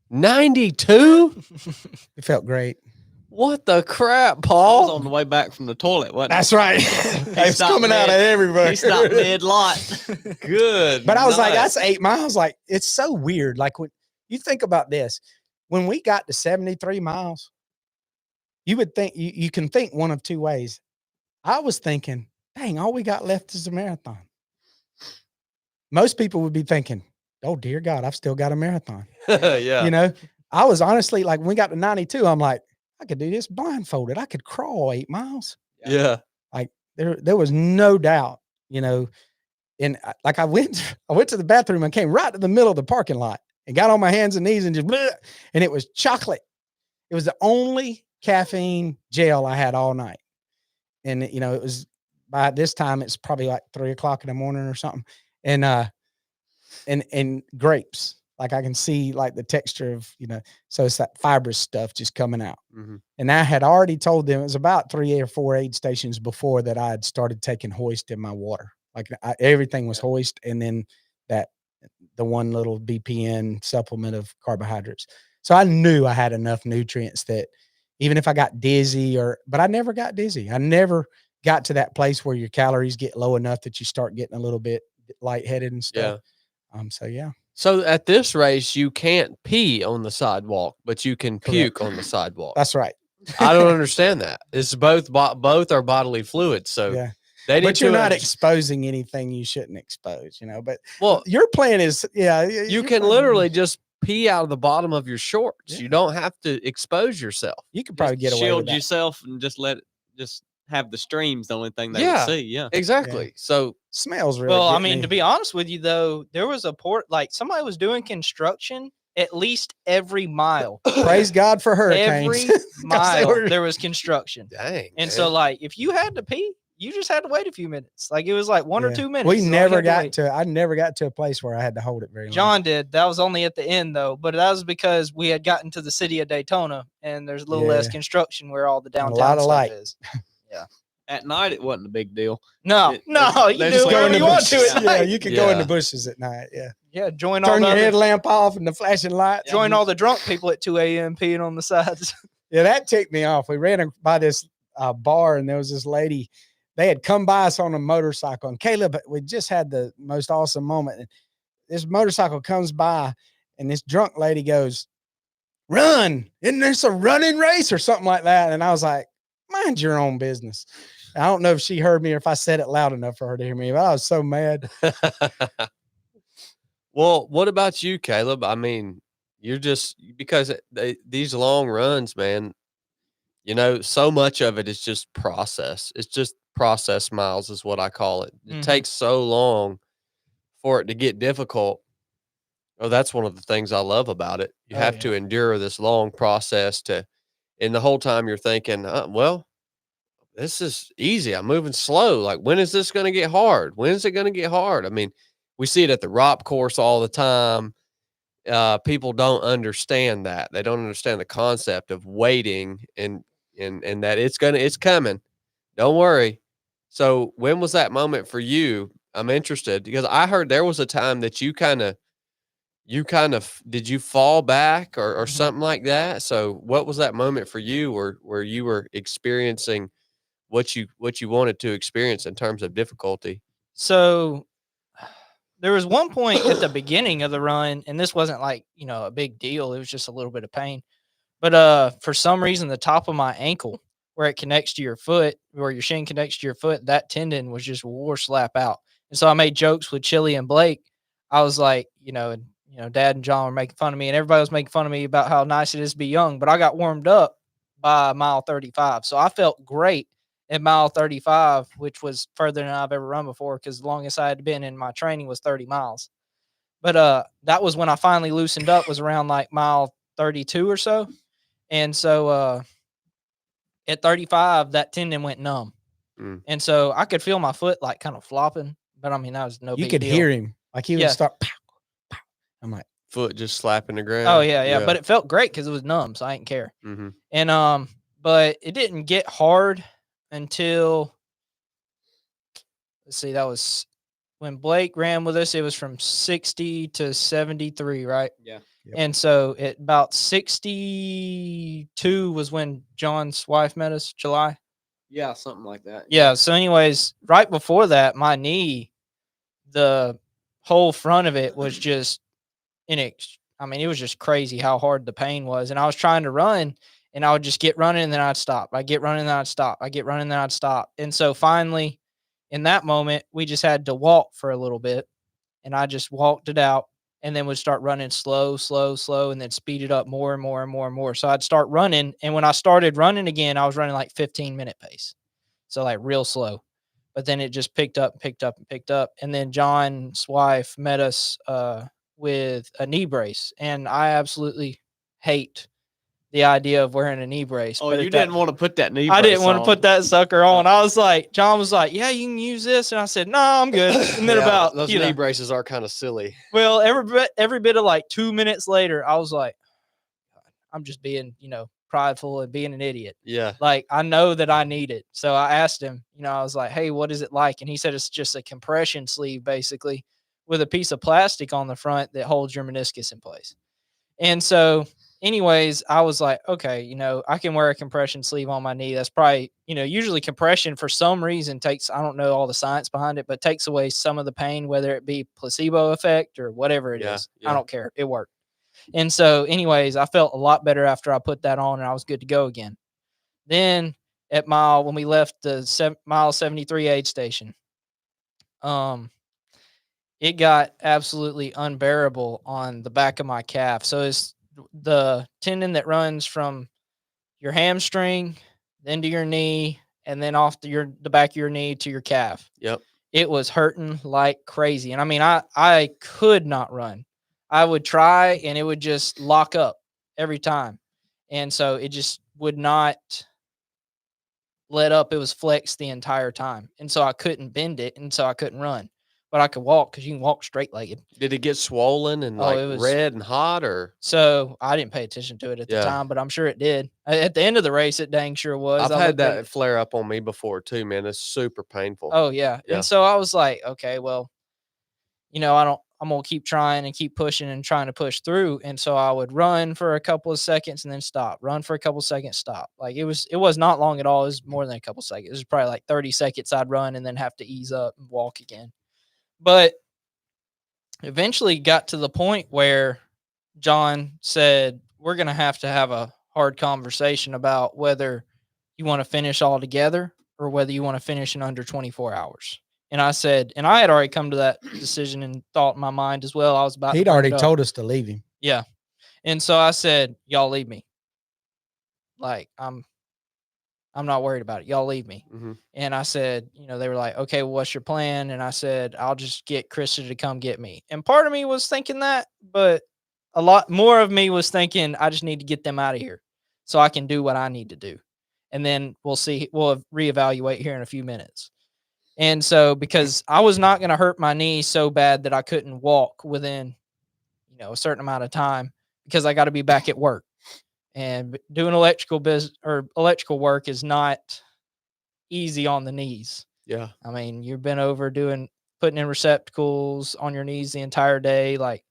92? It felt great. What the crap, I was Paul? on the way back from the toilet, wasn't That's I? right. It's stopped coming out of mid- everybody. He stopped mid-lot. Good. But I was like, night. that's 8 miles. Like, it's so weird. Like, when you think about this, when we got to 73 miles, you would think you can think one of two ways. I was thinking, dang, all we got left is a marathon. Most people would be thinking, oh, dear God, I've still got a marathon. Yeah. You know, I was honestly like, when we got to 92, I'm like, I could do this blindfolded. I could crawl 8 miles. Yeah. Like there was no doubt, you know. And like I went to the bathroom and came right to the middle of the parking lot and got on my hands and knees and just, and it was chocolate. It was the only caffeine gel I had all night. And, you know, it was by this time, it's probably like 3 o'clock in the morning or something. And grapes, like I can see like the texture of, you know, so it's that fibrous stuff just coming out. Mm-hmm. And I had already told them, it was about 3 or 4 aid stations before that I had started taking Hoist in my water. Like everything was Hoist. And then the one little BPN supplement of carbohydrates. So I knew I had enough nutrients that even if I got dizzy but I never got dizzy. I never got to that place where your calories get low enough that you start getting a little bit lightheaded and stuff. Yeah. So yeah. So at this race, you can't pee on the sidewalk, but you can puke on the sidewalk. That's right. I don't understand that. It's both are bodily fluids. So Yeah. they need But you're to not exposing anything you shouldn't expose, you know. But well, your plan is, yeah. you can literally just pee out of the bottom of your shorts. Yeah. You don't have to expose yourself. You could probably get away Shield with that. yourself and just have the streams the only thing they Yeah. would see. Yeah. Exactly. Yeah. So Smells really Well, good I mean, to be honest with you, though, there was a like somebody was doing construction at least every mile. praise God for hurricanes. Every mile there was construction. dang. And man. so, like, if you had to pee, you just had to wait a few minutes. Like, it was like 1 or 2 minutes. We is all you never had got wait. to, I never got to a place where I had to hold it very long. John did. That was only at the end, though. But that was because we had gotten to the city of Daytona, and there's a little less Yeah. construction where all the And a downtown lot of stuff light. is. At night, it wasn't a big deal. No, They you just do go whatever in you the want to bushes. at Yeah, night. you could go in Yeah. the bushes at night. Yeah. Yeah, join all Turn the your other, headlamp off and the flashing lights. join all the drunk people at 2 a.m. peeing on the sides. Yeah, that ticked me off. We ran by this bar and there was this lady. They had come by us on a motorcycle. And Caleb, we just had the most awesome moment. And this motorcycle comes by and this drunk lady goes, "Run. Isn't this a running race?" or something like that. And I was like, mind your own business. I don't know if she heard me or if I said it loud enough for her to hear me, but I was so mad. Well, what about you, Caleb? I mean, You're just because these long runs, man, you know, so much of it is just process. It's just process miles is what I call it. It Mhm. takes so long for it to get difficult. Oh, that's one of the things I love about it. You Oh, have to yeah. endure this long process and the whole time you're thinking, well, this is easy. I'm moving slow. Like, when is this going to get hard? When is it going to get hard? I mean, we see it at the ROP course all the time. People don't understand that. They don't understand the concept of waiting and that it's coming. Don't worry. So when was that moment for you? I'm interested because I heard there was a time that you kind of did you fall back or Mhm. something like that? So what was that moment for you where you were experiencing what you wanted to experience in terms of difficulty? So there was one point at the beginning of the run, and this wasn't like, a big deal. It was just a little bit of pain. But for some reason, the top of my ankle, where it connects to your foot, where your shin connects to your foot, that tendon was just wore slap out. And so I made jokes with Chili and Blake. I was like, Dad and John were making fun of me, and everybody was making fun of me about how nice it is to be young. But I got warmed up by mile 35, so I felt great at mile 35, which was further than I've ever run before because the longest I had been in my training was 30 miles. But that was when I finally loosened up, was around like mile 32 or so. And so at 35, that tendon went numb. Mm. And so I could feel my foot like kind of flopping, but I mean, that was no You big could deal. hear him. Like he would Yeah. start pow, pow. I'm like, Foot just slapping the ground. Oh yeah. But it felt great because it was numb, so I didn't care. Mhm. And but it didn't get hard until, let's see, that was when Blake ran with us. It was from 60 to 73, right? Yeah. Yep. And so at about 62 was when John's wife met us, July. Yeah, something like that. Yeah. So, anyways, right before that, my knee, the whole front of it was just I mean, it was just crazy how hard the pain was. And I was trying to run, and I would just get running and then I'd stop. I get running, then I'd stop. I get running, then I'd stop. And so finally, in that moment, we just had to walk for a little bit, and I just walked it out, and then would start running slow, slow, slow, and then speed it up more and more and more and more. So I'd start running. And when I started running again, I was running like 15-minute pace. So like real slow. But then it just picked up, picked up, and picked up. And then John's wife met us with a knee brace. And I absolutely hate the idea of wearing a knee brace. Oh, but you didn't want to put that knee I brace didn't want to on. put that sucker on. I was like, John was like, yeah, you can use this. And I said, no, I'm good. And then Yeah, about, those knee braces are kind of silly. well, every bit of like 2 minutes later, I was like, I'm just being, prideful and being an idiot. Yeah. Like, I know that I need it. So I asked him, I was like, hey, what is it like? And he said it's just a compression sleeve, basically, with a piece of plastic on the front that holds your meniscus in place. And so, anyways, I was like, okay, I can wear a compression sleeve on my knee. That's probably, usually compression for some reason takes, I don't know all the science behind it, but takes away some of the pain, whether it be placebo effect or whatever it is. I don't care. It worked. And so, anyways, I felt a lot better after I put that on, and I was good to go again. Then when we left the mile 73 aid station, it got absolutely unbearable on the back of my calf. So it's the tendon that runs from your hamstring, then to your knee, and then off the back of your knee to your calf. Yep. It was hurting like crazy. And I mean, I could not run. I would try and it would just lock up every time. And so it just would not let up. It was flexed the entire time. And so I couldn't bend it. And so I couldn't run. But I could walk because you can walk straight legged. Did it get swollen and Oh, it was red and hot or? So I didn't pay attention to it at the time, but I'm sure it did. At the end of the race, it dang sure was. I've had that flare up on me before too, man. It's super painful. Oh yeah. And so I was like, okay, well, I'm going to keep trying and keep pushing and trying to push through. And so I would run for a couple of seconds and then stop, run for a couple of seconds, stop. Like it was not long at all. It was more than a couple of seconds. It was probably like 30 seconds I'd run and then have to ease up and walk again. But eventually got to the point where John said, we're going to have a hard conversation about whether you want to finish all together or whether you want to finish in under 24 hours. And I said, and I had already come to that decision and thought in my mind as well. I was about he'd already told us to leave him. Yeah. And so I said, y'all leave me. Like, I'm not worried about it. Y'all leave me. Mm-hmm. And I said, they were like, okay, well, what's your plan? And I said, I'll just get Krista to come get me. And part of me was thinking that, but a lot more of me was thinking, I just need to get them out of here so I can do what I need to do. And then we'll see, we'll reevaluate here in a few minutes. And so, because I was not going to hurt my knee so bad that I couldn't walk within, a certain amount of time, because I got to be back at work. And doing electrical work is not easy on the knees. Yeah. I mean, you've been over putting in receptacles on your knees the entire day. Like,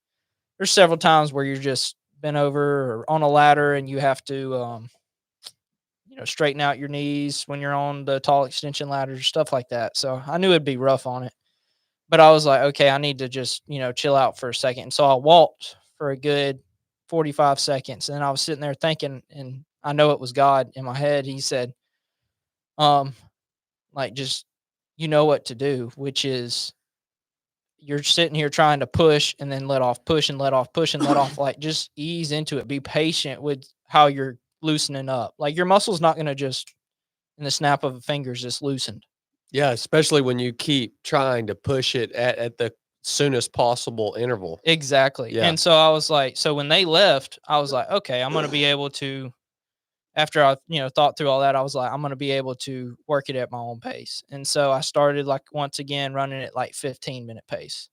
there's several times where you're just bent over or on a ladder and you have to, straighten out your knees when you're on the tall extension ladders, stuff like that. So I knew it'd be rough on it, but I was like, okay, I need to just, chill out for a second. And so I walked for a good 45 seconds. And then I was sitting there thinking, and I know it was God in my head. He said, just, what to do, which is you're sitting here trying to push and then let off, push and let off, push and let off. Like, just ease into it. Be patient with how you're loosening up. Like, your muscle's not going to just in the snap of a fingers just loosened. Yeah, especially when you keep trying to push it at the soonest possible interval. Exactly. Yeah. And so I was like, so when they left, I was like, okay, I'm going to be able to, after I, thought through all that, I was like, I'm going to be able to work it at my own pace. And so I started, like, once again, running at like 15-minute pace.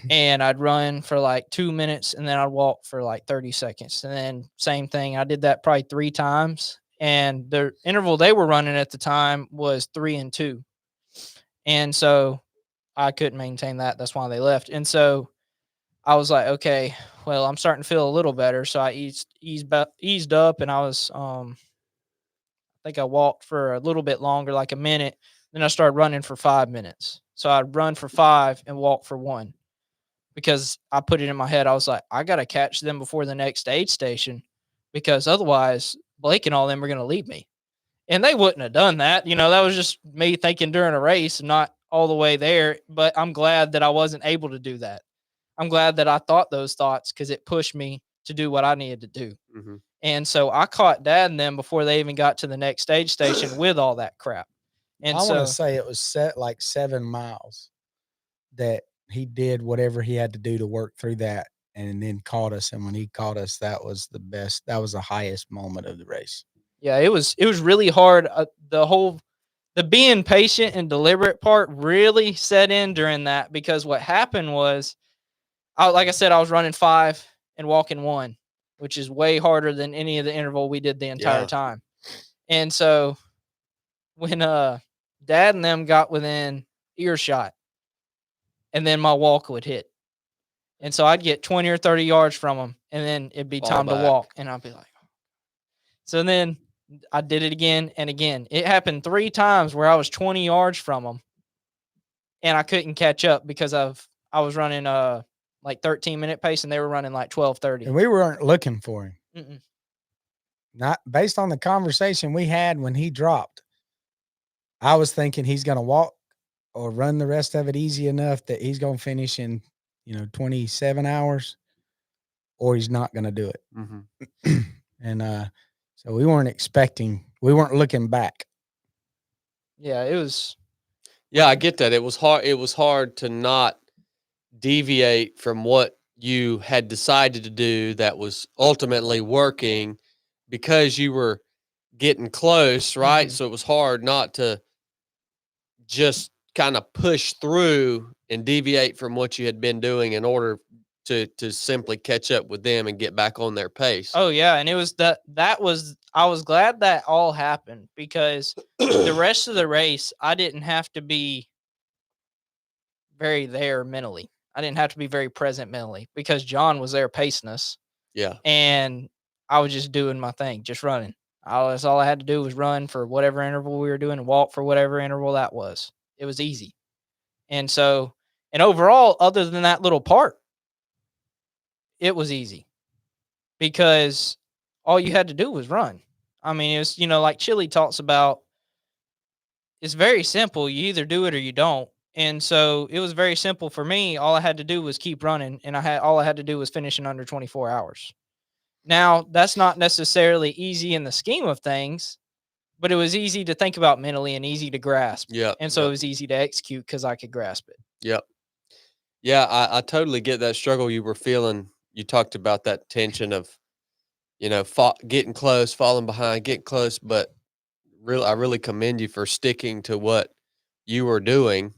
And I'd run for like 2 minutes and then I'd walk for like 30 seconds. And then same thing. I did that probably 3 times. And the interval they were running at the time was 3 and 2. And so I couldn't maintain that. That's why they left. And so I was like, okay, well, I'm starting to feel a little better. So I eased up, and I was, I think I walked for a little bit longer, like a minute. Then I started running for 5 minutes. So I'd run for 5 and walk for 1, because I put it in my head. I was like, I got to catch them before the next aid station, because otherwise Blake and all them are going to leave me. And they wouldn't have done that. That was just me thinking during a race, not all the way there. But I'm glad that I wasn't able to do that. I'm glad that I thought those thoughts, because it pushed me to do what I needed to do. Mm-hmm. And so I caught Dad and them before they even got to the next stage station with all that crap. And I want to say it was set like 7 miles that he did whatever he had to do to work through that, and then caught us. And when he caught us, that was the best. That was the highest moment of the race. Yeah, it was really hard. The being patient and deliberate part really set in during that, because what happened was, like I said, I was running 5 and walking 1, which is way harder than any of the interval we did the entire time. And so when Dad and them got within earshot, and then my walk would hit. And so I'd get 20 or 30 yards from them, and then it'd be time to walk. And I'd be like, so then I did it again and again. It happened 3 times where I was 20 yards from them, and I couldn't catch up because I was running like 13-minute pace, and they were running like 12:30. And we weren't looking for him. Mm-mm. Not based on the conversation we had when he dropped. I was thinking he's going to walk or run the rest of it easy enough that he's going to finish in, 27 hours, or he's not going to do it. Mm-hmm. And so we weren't looking back. Yeah, it was. Yeah, I get that. It was hard. It was hard to not deviate from what you had decided to do that was ultimately working, because you were getting close, right? Mhm. So it was hard not to just kind of push through and deviate from what you had been doing in order to simply catch up with them and get back on their pace. Oh yeah, and it was I was glad that all happened, because the rest of the race I didn't have to be very there mentally. I didn't have to be very present mentally, because John was there pacing us, Yeah. and I was just doing my thing, just running. That's all I had to do was run for whatever interval we were doing and walk for whatever interval that was. It was easy. And so, and overall, other than that little part, it was easy, because all you had to do was run. I mean, it was, like Chili talks about, it's very simple. You either do it or you don't. And so it was very simple for me. All I had to do was keep running, and all I had to do was finish in under 24 hours. Now, that's not necessarily easy in the scheme of things, but it was easy to think about mentally and easy to grasp. Yeah. And so it was easy to execute because I could grasp it. Yep. Yeah, I totally get that struggle you were feeling. You talked about that tension of, getting close, falling behind, getting close, but I really commend you for sticking to what you were doing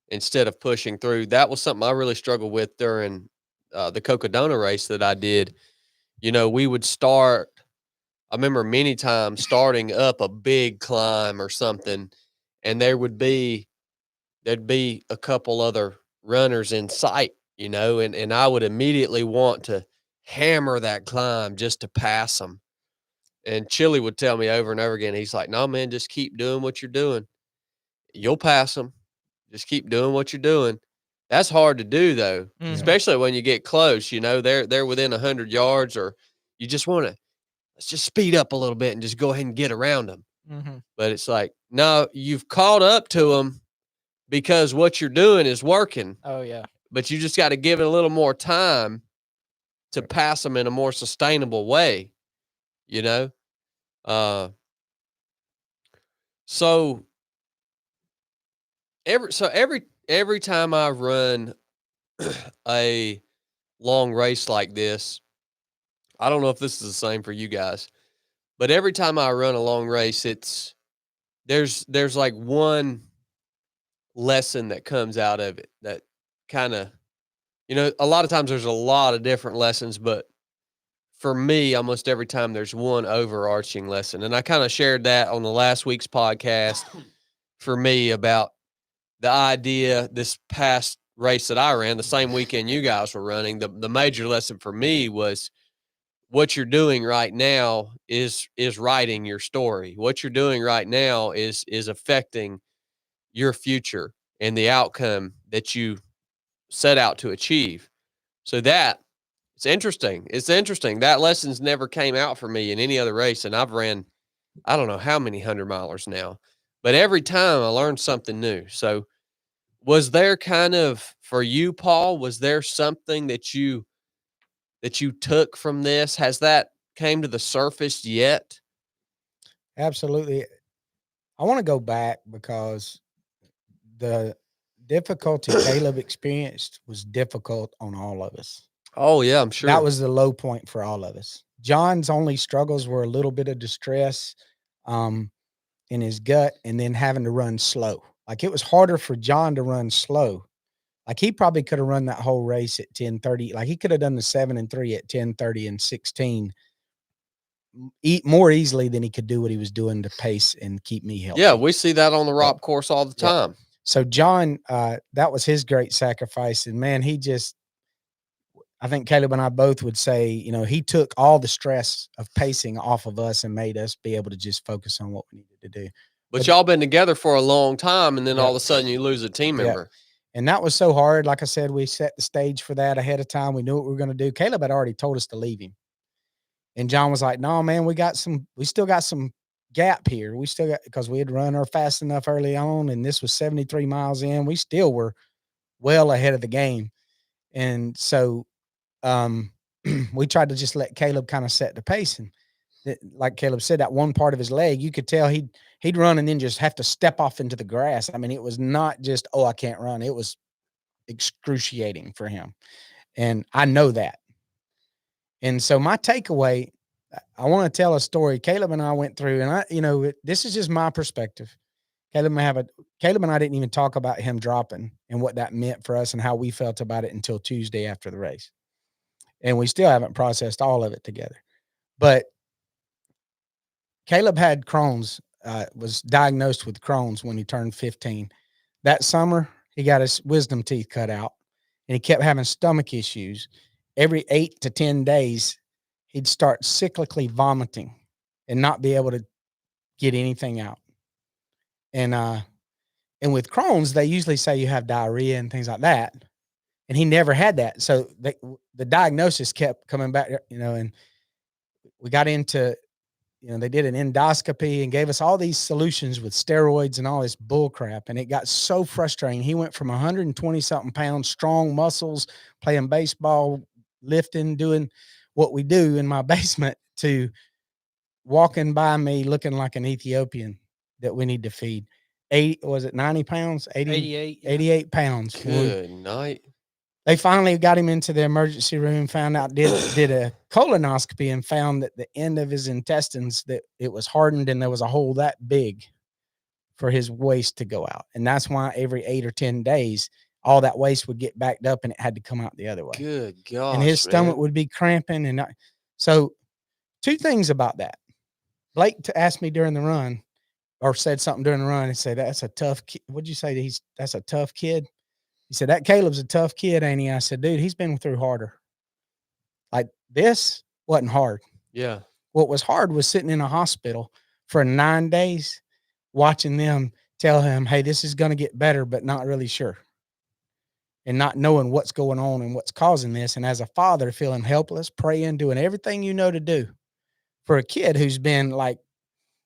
instead of pushing through. That was something I really struggled with during the Cocodona race that I did. We would start. I remember many times starting up a big climb or something, and there'd be a couple other runners in sight, and I would immediately want to hammer that climb just to pass them. And Chili would tell me over and over again, he's like, "No, man, just keep doing what you're doing. You'll pass them. Just keep doing what you're doing." That's hard to do though, especially when you get close. They're within 100 yards, or you just want to let's just speed up a little bit and just go ahead and get around them. But it's like, no, you've caught up to them because what you're doing is working. Oh yeah. But you just got to give it a little more time to pass them in a more sustainable way. So every time I run a long race like this, I don't know if this is the same for you guys, but every time I run a long race, there's like one lesson that comes out of it that kind of, a lot of times there's a lot of different lessons, but for me, almost every time there's one overarching lesson. And I kind of shared that on the last week's podcast for me about the idea this past race that I ran, the same weekend you guys were running. The major lesson for me was what you're doing right now is writing your story. What you're doing right now is affecting your future and the outcome that you set out to achieve. So it's interesting. It's interesting. That lesson's never came out for me in any other race. And I've ran, I don't know how many 100-milers now, but every time I learned something new. So was there kind of, for you, Paul, was there something that you took from this? Has that came to the surface yet? Absolutely. I want to go back because the difficulty Caleb experienced was difficult on all of us. Oh yeah, I'm sure. That was the low point for all of us. John's only struggles were a little bit of distress in his gut and then having to run slow. Like it was harder for John to run slow. Like he probably could have run that whole race at 10:30. Like he could have done the 7 and 3 at 10:30 and 16 more easily than he could do what he was doing to pace and keep me healthy. Yeah, we see that on the ROP course all the time. So John, that was his great sacrifice. And man, I think Caleb and I both would say, he took all the stress of pacing off of us and made us be able to just focus on what we needed to do. But y'all been together for a long time, and then all of a sudden you lose a team member. And that was so hard. Like I said, we set the stage for that ahead of time. We knew what we were going to do. Caleb had already told us to leave him. And John was like, "No, man, we still got some gap here. We still got," because we had run our fast enough early on, and this was 73 miles in. We still were well ahead of the game. And so we tried to just let Caleb kind of set the pace. And like Caleb said, that one part of his leg, you could tell he'd run and then just have to step off into the grass. I mean, it was not just, "Oh, I can't run." It was excruciating for him. And I know that. And so my takeaway, I want to tell a story Caleb and I went through, and this is just my perspective. Caleb and I didn't even talk about him dropping and what that meant for us and how we felt about it until Tuesday after the race. And we still haven't processed all of it together. But Caleb had Crohn's, was diagnosed with Crohn's when he turned 15. That summer, he got his wisdom teeth cut out, and he kept having stomach issues. Every 8 to 10 days, he'd start cyclically vomiting and not be able to get anything out. And with Crohn's, they usually say you have diarrhea and things like that. And he never had that. So the diagnosis kept coming back, and we got into, they did an endoscopy and gave us all these solutions with steroids and all this bull crap. And it got so frustrating. He went from 120 something pounds, strong muscles, playing baseball, lifting, doing what we do in my basement to walking by me looking like an Ethiopian that we need to feed. 90 pounds? 88. Yeah. 88 pounds. Good night. They finally got him into the emergency room, found out, did a colonoscopy and found that the end of his intestines, that it was hardened and there was a hole that big for his waste to go out. And that's why every 8 or 10 days, all that waste would get backed up and it had to come out the other way. Good gosh, and his stomach man. would be cramping. And so 2 things about that. Blake asked me during the run, or said something during the run, and said, that's a tough kid. What'd you say? That's a tough kid. He said, that Caleb's a tough kid, ain't he? I said, dude, he's been through harder. Like, this wasn't hard. Yeah. What was hard was sitting in a hospital for 9 days, watching them tell him, hey, this is going to get better, but not really sure. And not knowing what's going on and what's causing this. And as a father, feeling helpless, praying, doing everything you know to do for a kid who's been like,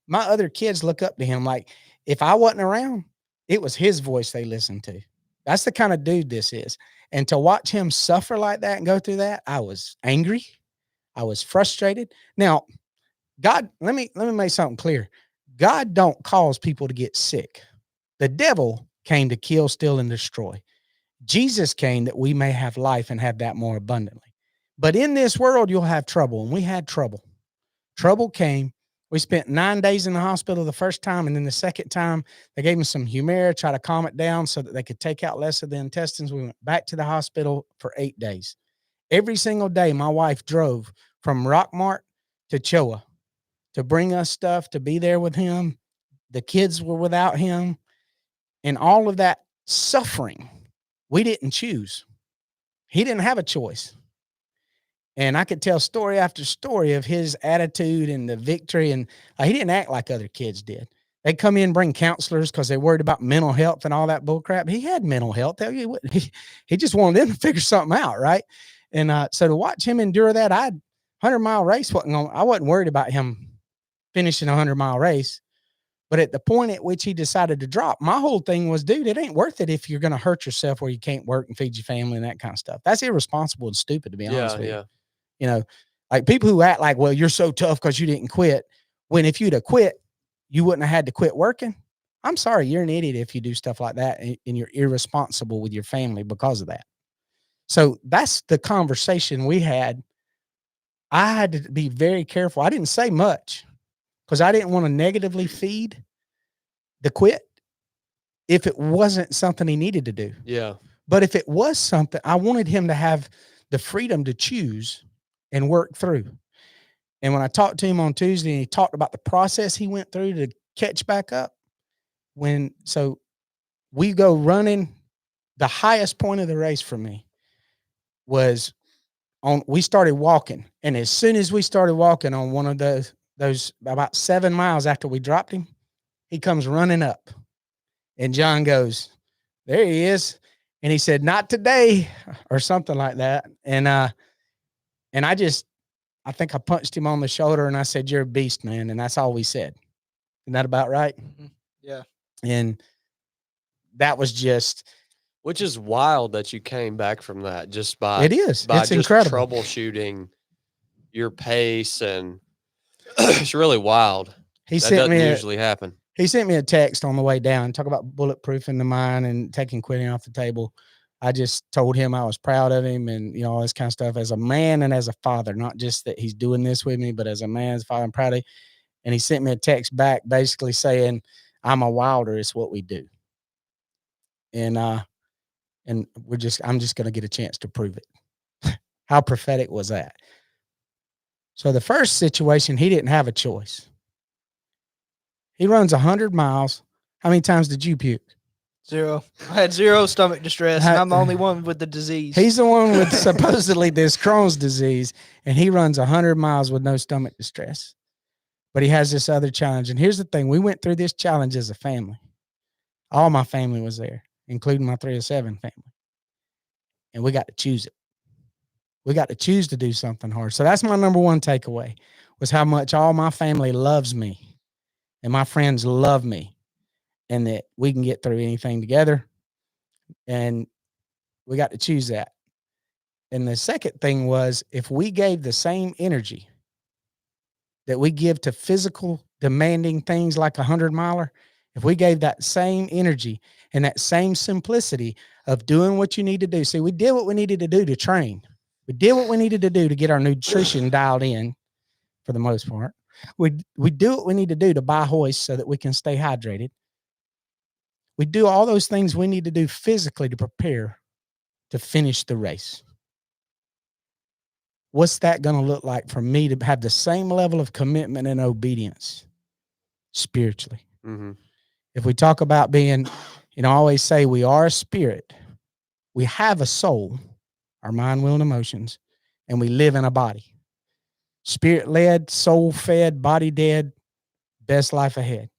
my other kids look up to him. Like, if I wasn't around, it was his voice they listened to. That's the kind of dude this is. And to watch him suffer like that and go through that, I was angry. I was frustrated. Now, God, let me make something clear. God don't cause people to get sick. The devil came to kill, steal, and destroy. Jesus came that we may have life and have that more abundantly. But in this world, you'll have trouble. And we had trouble. Trouble came. We spent 9 days in the hospital the first time. And then the second time, they gave me some Humira, try to calm it down so that they could take out less of the intestines. We went back to the hospital for 8 days. Every single day, my wife drove from Rockmart to Choa to bring us stuff, to be there with him. The kids were without him. And all of that suffering, we didn't choose. He didn't have a choice. And I could tell story after story of his attitude and the victory. And he didn't act like other kids did. They come in and bring counselors because they're worried about mental health and all that bull crap. He had mental health. He just wanted them to figure something out, right? And so to watch him endure that, 100-mile race I wasn't worried about him finishing a 100-mile race. But at the point at which he decided to drop, my whole thing was, dude, it ain't worth it if you're going to hurt yourself where you can't work and feed your family and that kind of stuff. That's irresponsible and stupid, to be honest with you. You know, like people who act like, well, you're so tough because you didn't quit. When if you'd have quit, you wouldn't have had to quit working. I'm sorry, you're an idiot if you do stuff like that and you're irresponsible with your family because of that. So that's the conversation we had. I had to be very careful. I didn't say much because I didn't want to negatively feed the quit if it wasn't something he needed to do. Yeah. But if it was something, I wanted him to have the freedom to choose and work through. And when I talked to him on Tuesday and he talked about the process he went through to catch back up, so we go running, the highest point of the race for me was we started walking. And as soon as we started walking on one of those about 7 miles after we dropped him, he comes running up and John goes, there he is. And he said, not today, or something like that. And I think I punched him on the shoulder and I said, you're a beast, man. And that's all we said. Isn't that about right? Mm-hmm. Yeah. And that was just, which is wild that you came back from that just by, it is, by it's just incredible. Troubleshooting your pace. And it's really wild. He that sent doesn't me usually happen. He sent me a text on the way down, talk about bulletproofing the mind and taking quitting off the table. I just told him I was proud of him and, all this kind of stuff as a man and as a father, not just that he's doing this with me, but as a man, as a father, I'm proud of him. And he sent me a text back basically saying, I'm a Wilder. It's what we do. And I'm just going to get a chance to prove it. How prophetic was that? So the first situation, he didn't have a choice. He runs 100 miles. How many times did you puke? 0. I had 0 stomach distress, and I'm the only one with the disease. He's the one with supposedly this Crohn's disease, and he runs 100 miles with no stomach distress. But he has this other challenge. And here's the thing. We went through this challenge as a family. All my family was there, including my 307 family. And we got to choose it. We got to choose to do something hard. So that's my number one takeaway, was how much all my family loves me and my friends love me. And that we can get through anything together. And we got to choose that. And the second thing was, if we gave the same energy that we give to physical demanding things like 100-miler, if we gave that same energy and that same simplicity of doing what you need to do. See, we did what we needed to do to train. We did what we needed to do to get our nutrition dialed in for the most part. We do what we need to do to buy Hoist so that we can stay hydrated. We do all those things we need to do physically to prepare to finish the race. What's that going to look like for me to have the same level of commitment and obedience spiritually? Mm-hmm. If we talk about being, I always say we are a spirit. We have a soul, our mind, will, and emotions, and we live in a body. Spirit led, soul fed, body dead, best life ahead.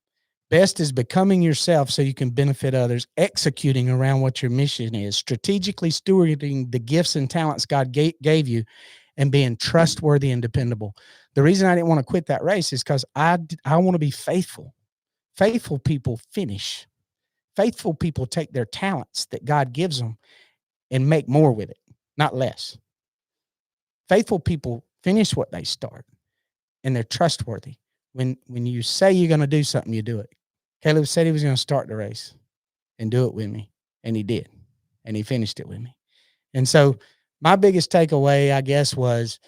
Best is becoming yourself so you can benefit others, executing around what your mission is, strategically stewarding the gifts and talents God gave you, and being trustworthy and dependable. The reason I didn't want to quit that race is because I want to be faithful. Faithful people finish. Faithful people take their talents that God gives them and make more with it, not less. Faithful people finish what they start, and they're trustworthy. When you say you're going to do something, you do it. Caleb said he was going to start the race and do it with me, and he did, and he finished it with me. And so my biggest takeaway, I guess, was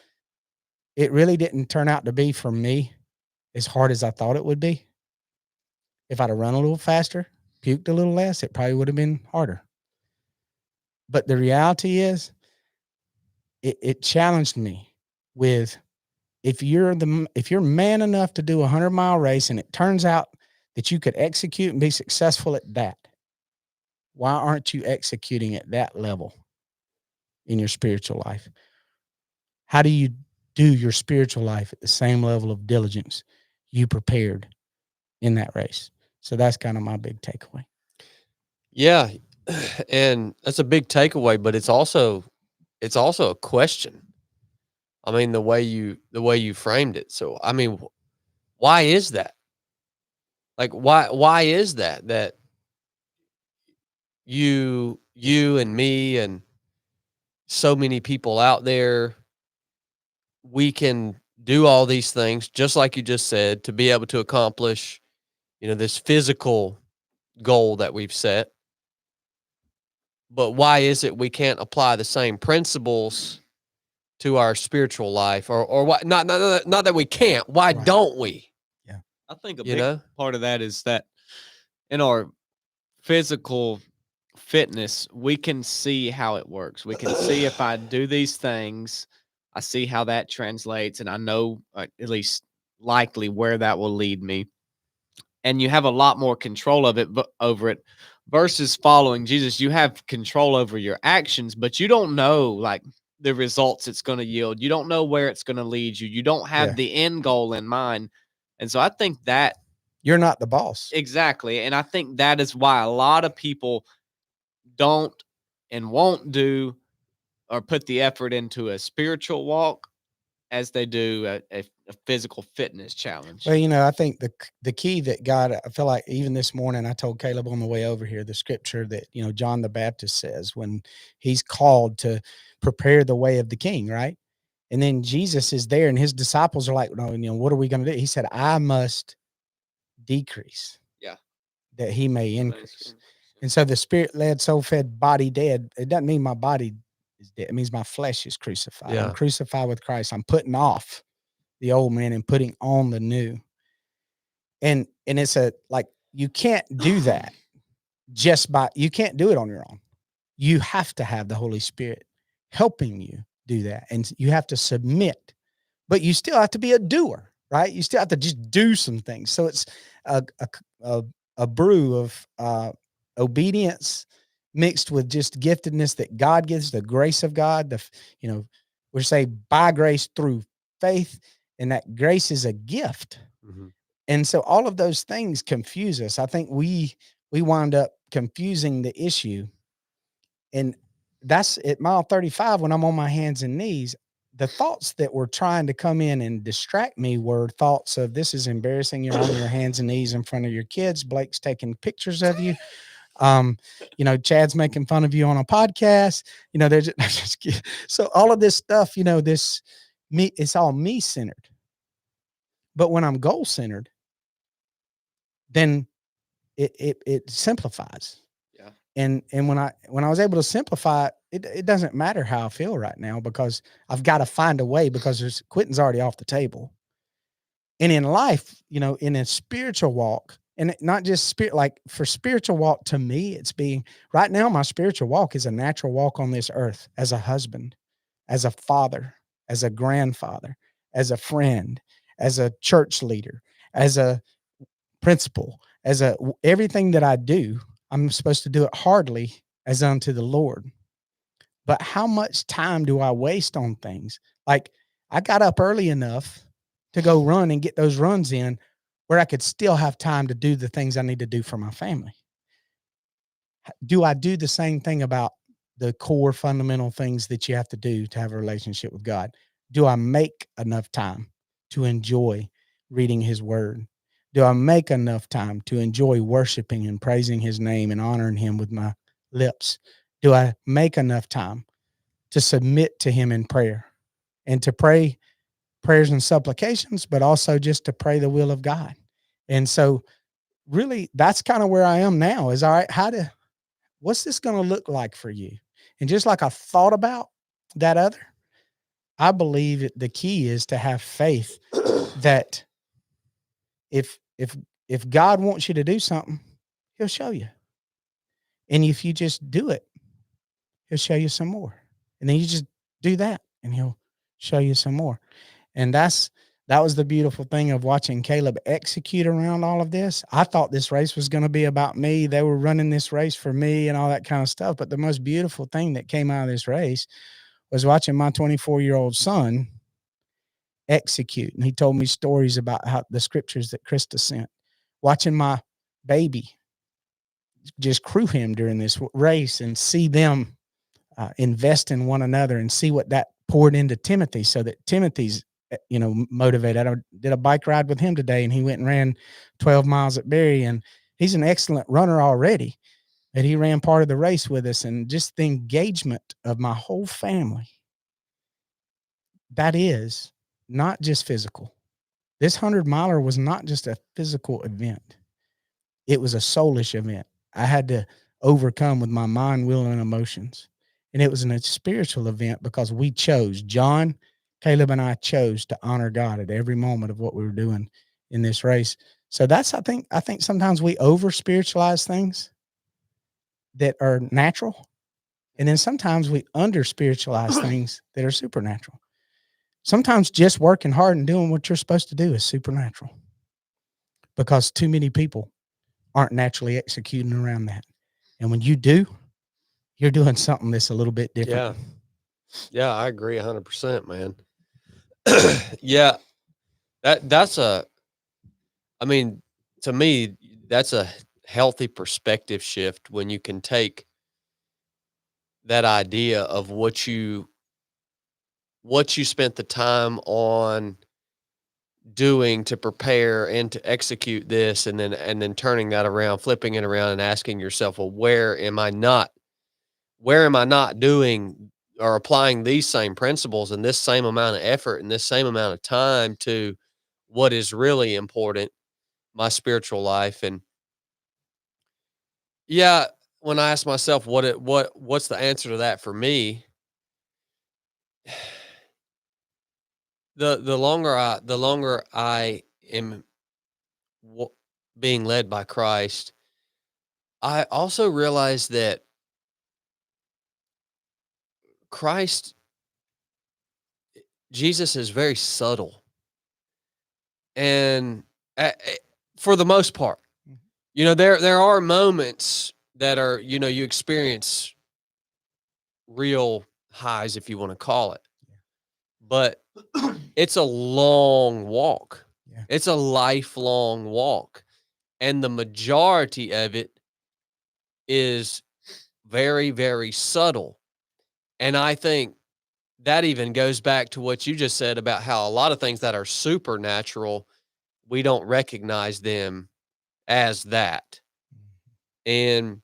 it really didn't turn out to be for me as hard as I thought it would be. If I'd have run a little faster, puked a little less, it probably would have been harder. But the reality is, it challenged me with, if you're man enough to do a 100-mile race and it turns out that you could execute and be successful at that, why aren't you executing at that level in your spiritual life? How do you do your spiritual life at the same level of diligence you prepared in that race? So that's kind of my big takeaway. Yeah. And that's a big takeaway, but it's also a question. I mean, the way you framed it. So, I mean, why is that? Like, why is that you and me and so many people out there, we can do all these things, just like you just said, to be able to accomplish, this physical goal that we've set. But why is it we can't apply the same principles to our spiritual life, or what? Not that we can't. Why Right. don't we? Yeah, I think a You big know? part of that is that in our physical fitness, we can see how it works. We can see if I do these things, I see how that translates, and I know at least likely where that will lead me. And you have a lot more control of it over it versus following Jesus. You have control over your actions, but you don't know like the results it's going to yield. You don't know where it's going to lead you. You don't have Yeah. the end goal in mind. And so I think that you're not the boss. exactly. And I think that is why a lot of people don't and won't do or put the effort into a spiritual walk as they do a physical fitness challenge. Well, I think the key that God, I feel like even this morning, I told Caleb on the way over here, the scripture that, John the Baptist says when he's called to prepare the way of the king, right? And then Jesus is there and his disciples are like, no, what are we going to do? He said, I must decrease. Yeah. That he may increase. And so the spirit led, soul fed, body dead, it doesn't mean my body is dead. It means my flesh is crucified. Yeah. I'm crucified with Christ. I'm putting off the old man and putting on the new. And it's you can't do that you can't do it on your own. You have to have the Holy Spirit helping you do that. And you have to submit, but you still have to be a doer, right? You still have to just do some things. So it's a brew of obedience mixed with just giftedness that God gives, the grace of God. We're saying by grace through faith, and that grace is a gift. Mm-hmm. And so all of those things confuse us. I think we wind up confusing the issue. And that's at mile 35 when I'm on my hands and knees. The thoughts that were trying to come in and distract me were thoughts of, this is embarrassing. You're on your hands and knees in front of your kids. Blake's taking pictures of you. You know, Chad's making fun of you on a podcast. You know, there's just so all of this stuff, you know, this me, it's all me centered. But when I'm goal centered, then it simplifies. Yeah. And when I was able to simplify it, it doesn't matter how I feel right now because I've got to find a way because there's quitting's already off the table. And in life, you know, in a spiritual walk, and not just spirit, like for spiritual walk to me, it's being right now, my spiritual walk is a natural walk on this earth as a husband, as a father, as a grandfather, as a friend, as a church leader, as a principle, as a everything that I do, I'm supposed to do it heartily as unto the Lord. But how much time do I waste on things? Like I got up early enough to go run and get those runs in where I could still have time to do the things I need to do for my family. Do I do the same thing about the core fundamental things that you have to do to have a relationship with God? Do I make enough time to enjoy reading his word? Do I make enough time to enjoy worshiping and praising his name and honoring him with my lips? Do I make enough time to submit to him in prayer and to pray prayers and supplications, but also just to pray the will of God? And so really that's kind of where I am now is all right, what's this going to look like for you? And just like I thought about that other, I believe the key is to have faith that if God wants you to do something, he'll show you. And if you just do it, he'll show you some more. And then you just do that and he'll show you some more. And that was the beautiful thing of watching Caleb execute around all of this. I thought this race was going to be about me. They were running this race for me and all that kind of stuff. But the most beautiful thing that came out of this race was watching my 24-year-old son execute. And he told me stories about how the scriptures that Krista sent. Watching my baby just crew him during this race and see them invest in one another and see what that poured into Timothy so that Timothy's, you know, motivated. I did a bike ride with him today and he went and ran 12 miles at Berry and he's an excellent runner already. And he ran part of the race with us and just the engagement of my whole family. That is not just physical. This 100-miler was not just a physical event. It was a soulish event. I had to overcome with my mind, will, and emotions. And it was a spiritual event because we chose, John, Caleb, and I chose to honor God at every moment of what we were doing in this race. So that's, I think sometimes we over spiritualize things that are natural. And then sometimes we under spiritualize things that are supernatural. Sometimes just working hard and doing what you're supposed to do is supernatural because too many people aren't naturally executing around that. And when you do, you're doing something that's a little bit different. Yeah, I agree 100%, man. Yeah, I mean, to me, that's a healthy perspective shift when you can take that idea of what you spent the time on doing to prepare and to execute this, and then turning that around, flipping it around and asking yourself, well, where am I not doing or applying these same principles and this same amount of effort and this same amount of time to what is really important, my spiritual life. And yeah, when I ask myself what's the answer to that for me, the longer I am being led by Christ, I also realize that Jesus is very subtle, and for the most part, you know, there are moments that are, you know, you experience real highs, if you want to call it, but it's a long walk. Yeah. It's a lifelong walk, and the majority of it is very, very subtle. And I think that even goes back to what you just said about how a lot of things that are supernatural, we don't recognize them as that. And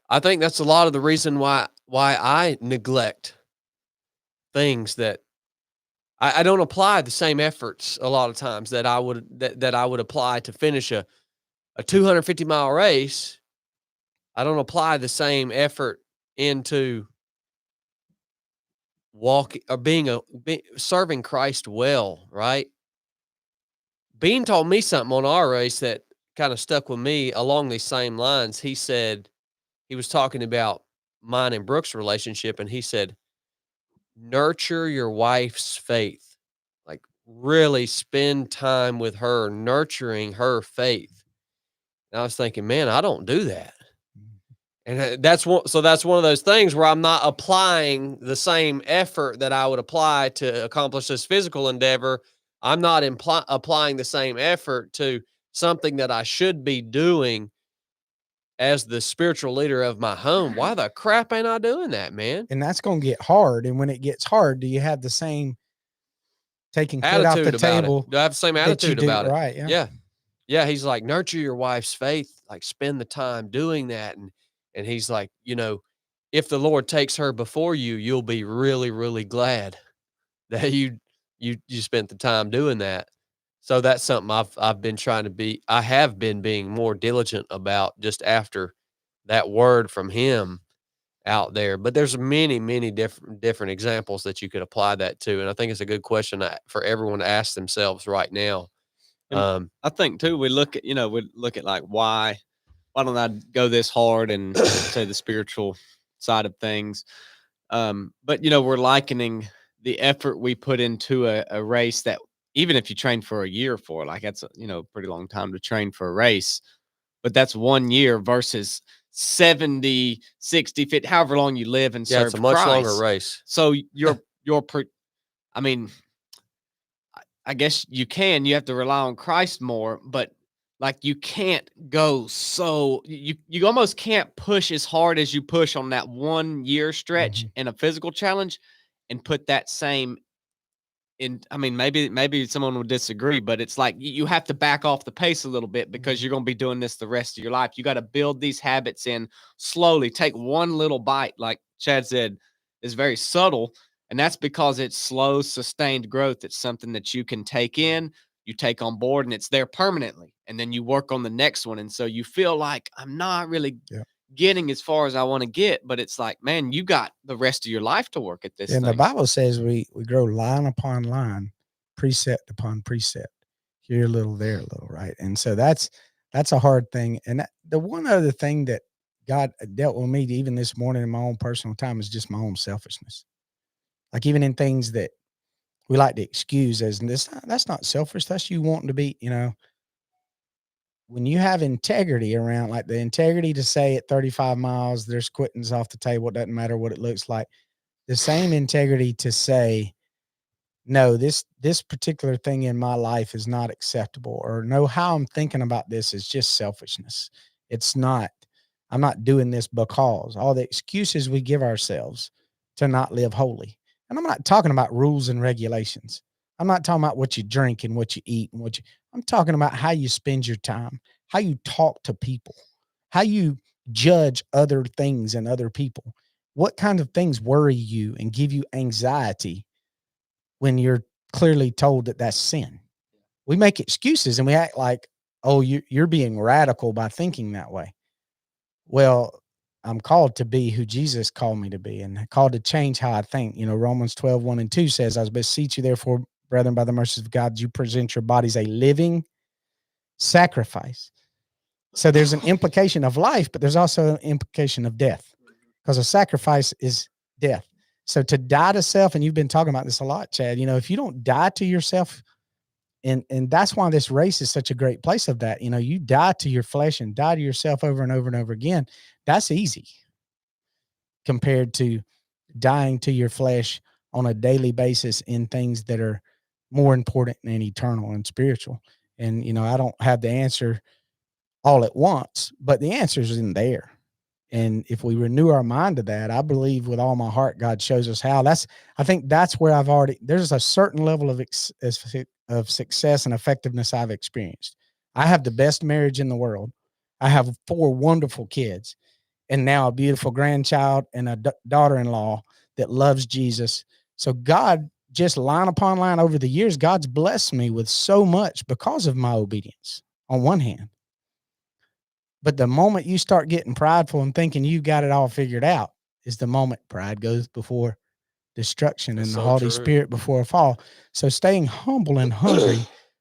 I think that's a lot of the reason why I neglect things that I don't apply the same efforts a lot of times that I would apply to finish a 250-mile race. I don't apply the same effort into walking or serving Christ well, right? Bean told me something on our race that kind of stuck with me along these same lines. He said, he was talking about mine and Brooke's relationship, and he said, nurture your wife's faith. Like, really spend time with her, nurturing her faith. And I was thinking, man, I don't do that. And that's one of those things where I'm not applying the same effort that I would apply to accomplish this physical endeavor. I'm not applying the same effort to something that I should be doing as the spiritual leader of my home. Why the crap ain't I doing that, man? And that's going to get hard. And when it gets hard, do you have the same taking foot off the Attitude about table? it. Do I have the same that you attitude do? about it? Right. Yeah. Yeah. Yeah. He's like, nurture your wife's faith, like spend the time doing that. And he's like, if the Lord takes her before you, you'll be really, really glad that you spent the time doing that. So that's something I've been trying to be. I have been being more diligent about just after that word from him out there. But there's many, many different examples that you could apply that to, and I think it's a good question for everyone to ask themselves right now. And I think too, we look at like why don't I go this hard and say the spiritual side of things. But we're likening the effort we put into a race that even if you train for a year for, like, that's a pretty long time to train for a race, but that's 1 year versus 70, 60, 50, however long you live and serve it's a much Christ. longer race. So I mean, I guess you have to rely on Christ more, but like you can't go you almost can't push as hard as you push on that 1 year stretch in a physical challenge and put that same in. I mean, maybe someone would disagree, but it's like you have to back off the pace a little bit because you're going to be doing this the rest of your life. You got to build these habits in slowly. Take one little bite, like Chad said, is very subtle. And that's because it's slow, sustained growth. It's something that you can take in, you take on board, and it's there permanently. And then you work on the next one. And so you feel like I'm not really getting as far as I want to get, but it's like, man, you got the rest of your life to work at this. And the Bible says we grow line upon line, precept upon precept, here a little, there a little, right? And so that's a hard thing. And the one other thing that God dealt with me even this morning in my own personal time is just my own selfishness. Like even in things that we like to excuse as this, that's not selfish. That's you wanting to be, when you have integrity around, like the integrity to say at 35 miles, there's quittings off the table. It doesn't matter what it looks like. The same integrity to say, no, this particular thing in my life is not acceptable, or no, how I'm thinking about this is just selfishness. It's not, I'm not doing this because all the excuses we give ourselves to not live holy. And I'm not talking about rules and regulations. I'm not talking about what you drink and what you eat and I'm talking about how you spend your time, how you talk to people, how you judge other things and other people. What kind of things worry you and give you anxiety when you're clearly told that that's sin? We make excuses and we act like, oh, you're being radical by thinking that way. Well, I'm called to be who Jesus called me to be and called to change how I think. Romans 12:1-2 says, I beseech you, therefore, brethren, by the mercies of God, you present your bodies a living sacrifice. So there's an implication of life, but there's also an implication of death, because a sacrifice is death. So to die to self, and you've been talking about this a lot, Chad, if you don't die to yourself, and that's why this race is such a great place of that. You die to your flesh and die to yourself over and over and over again. That's easy compared to dying to your flesh on a daily basis in things that are more important and eternal and spiritual. And, I don't have the answer all at once, but the answer is in there. And if we renew our mind to that, I believe with all my heart, God shows us how. I think that's where there's a certain level of success and effectiveness I've experienced. I have the best marriage in the world. I have 4 wonderful kids. and now a beautiful grandchild and a daughter-in-law that loves Jesus. So God, just line upon line over the years, God's blessed me with so much because of my obedience on one hand. But the moment you start getting prideful and thinking you got it all figured out is the moment pride goes before destruction That's and the so haughty true. spirit before a fall. So staying humble and hungry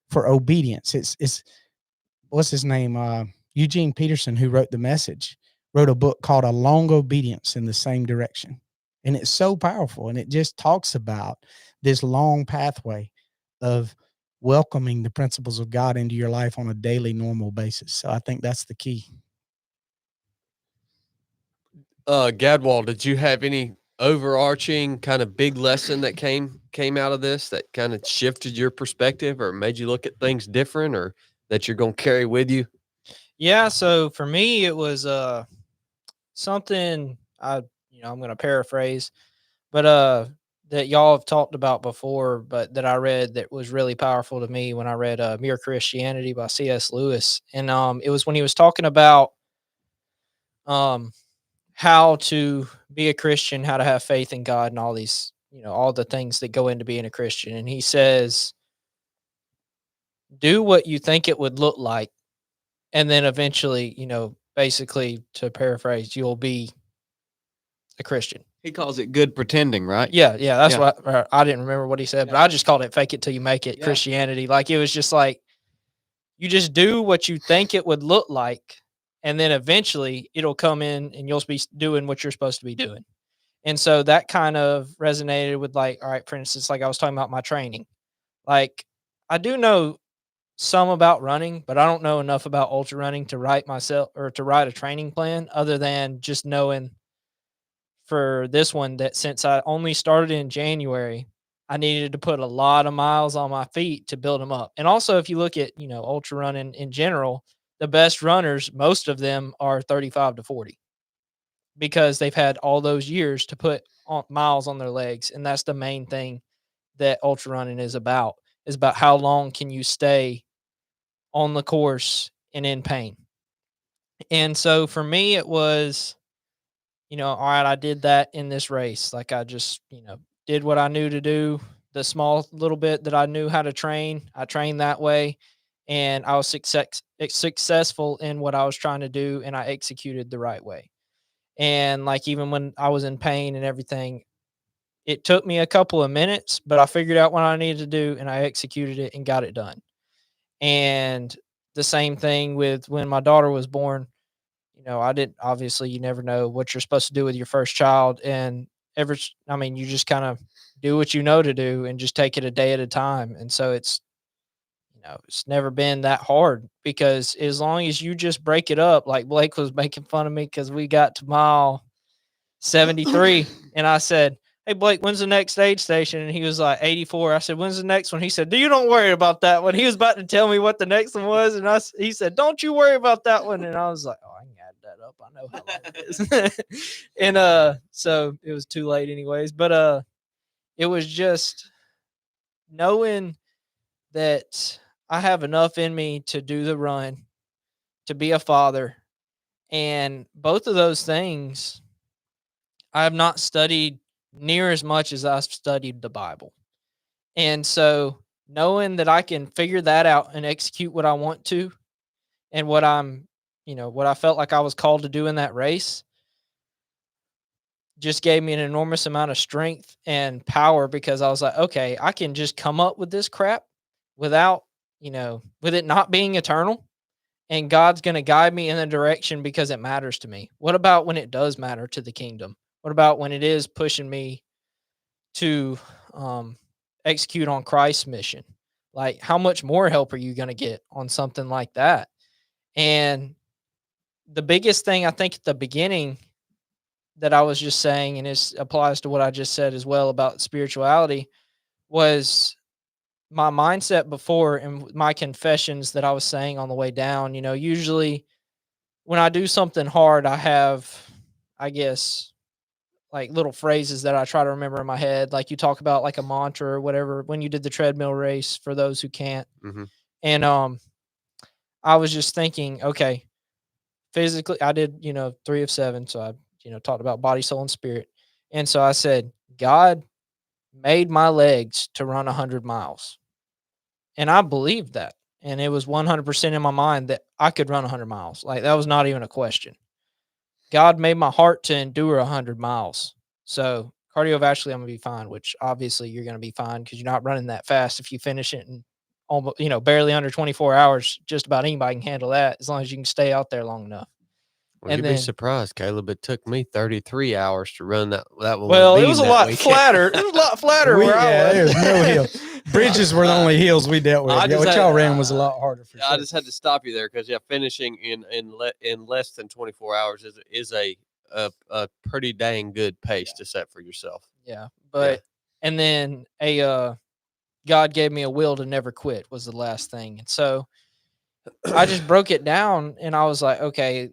for obedience. It's what's his name? Eugene Peterson, who wrote The Message, wrote a book called A Long Obedience in the Same Direction. And it's so powerful. And it just talks about this long pathway of welcoming the principles of God into your life on a daily, normal basis. So I think that's the key. Gadwall, did you have any overarching kind of big lesson that came out of this that kind of shifted your perspective or made you look at things different, or that you're going to carry with you? Yeah, so for me it was something I'm going to paraphrase, but that y'all have talked about before, but that I read that was really powerful to me when I read Mere Christianity by C.S. Lewis. And it was when he was talking about how to be a Christian, how to have faith in God, and all these, all the things that go into being a Christian. And he says, do what you think it would look like, and then eventually, basically to paraphrase, you'll be a Christian. He calls it good pretending, right? Yeah, that's Yeah. what I didn't remember what he said, but I just called it fake it till you make it, Yeah. Christianity. Like, it was just like, you just do what you think it would look like, and then eventually it'll come in and you'll be doing what you're supposed to be doing. And so that kind of resonated with, like, all right, for instance, like I was talking about my training. Like, I do know some about running, but I don't know enough about ultra running to write myself or to write a training plan, other than just knowing for this one that since I only started in January, I needed to put a lot of miles on my feet to build them up. And also, if you look at, ultra running in general, the best runners, most of them are 35 to 40, because they've had all those years to put miles on their legs. And that's the main thing that ultra running is about how long can you stay on the course and in pain. And so for me, it was, all right, I did that in this race. Like, I just, did what I knew to do, the small little bit that I knew how to train. I trained that way, and I was successful in what I was trying to do, and I executed the right way. And like, even when I was in pain and everything, it took me a couple of minutes, but I figured out what I needed to do and I executed it and got it done. And the same thing with when my daughter was born. I didn't, obviously, you never know what you're supposed to do with your first child. And you just kind of do what you know to do and just take it a day at a time. And so it's never been that hard, because as long as you just break it up, like Blake was making fun of me because we got to mile 73 and I said, "Hey Blake, when's the next aid station?" And he was like, 84. I said, "When's the next one?" He said, "You don't worry about that one." He was about to tell me what the next one was, and he said, "Don't you worry about that one." And I was like, "Oh, I can add that up. I know how long it is." And so it was too late anyways. But it was just knowing that I have enough in me to do the run, to be a father, and both of those things I have not studied near as much as I've studied the Bible. And so knowing that I can figure that out and execute what I want to, and what what I felt like I was called to do in that race, just gave me an enormous amount of strength and power, because I was like, okay, I can just come up with this crap without, with it not being eternal, and God's going to guide me in the direction because it matters to me. What about when it does matter to the kingdom? What about when it is pushing me to execute on Christ's mission? Like, how much more help are you going to get on something like that? And the biggest thing I think at the beginning that I was just saying, and this applies to what I just said as well about spirituality, was my mindset before and my confessions that I was saying on the way down. Usually when I do something hard, I have, I guess, like little phrases that I try to remember in my head. Like, you talk about like a mantra or whatever when you did the treadmill race, for those who can't. Mhm. And I was just thinking, okay, physically, I did, 3 of 7. So I, talked about body, soul, and spirit. And so I said, God made my legs to run 100 miles. And I believed that. And it was 100% in my mind that I could run 100 miles. Like, that was not even a question. God made my heart to endure 100 miles. So cardiovascularly, I'm going to be fine, which obviously you're going to be fine because you're not running that fast. If you finish it in almost, barely under 24 hours, just about anybody can handle that as long as you can stay out there long enough. Well, And you'd be surprised, Caleb. It took me 33 hours to run that Well, it was a lot weekend. flatter. It was a lot flatter where I was. There was no hill. Bridges were the only hills we dealt with. I Yeah, just what had- y'all ran was a lot harder for I sure. just had to stop you there because finishing in less than 24 hours is a pretty dang good pace to set for yourself. Yeah, but and then God gave me a will to never quit was the last thing. And so I just broke it down and I was like, okay,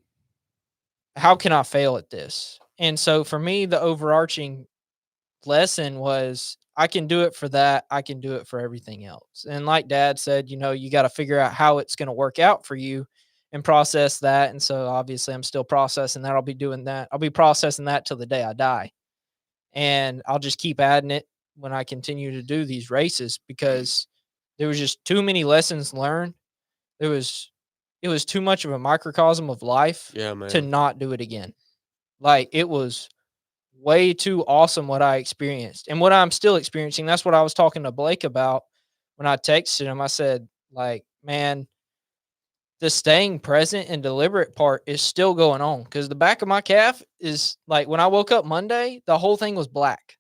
how can I fail at this? And so for me, the overarching lesson was I can do it for that. I can do it for everything else. And like Dad said, you got to figure out how it's going to work out for you and process that. And so obviously I'm still processing that. I'll be doing that. I'll be processing that till the day I die. And I'll just keep adding it when I continue to do these races because there was just too many lessons learned. It was too much of a microcosm of life Yeah, man. to not do it again. Like, it was way too awesome what I experienced and what I'm still experiencing. That's what I was talking to Blake about when I texted him. I said, like, man, the staying present and deliberate part is still going on because the back of my calf is like when I woke up Monday, the whole thing was black.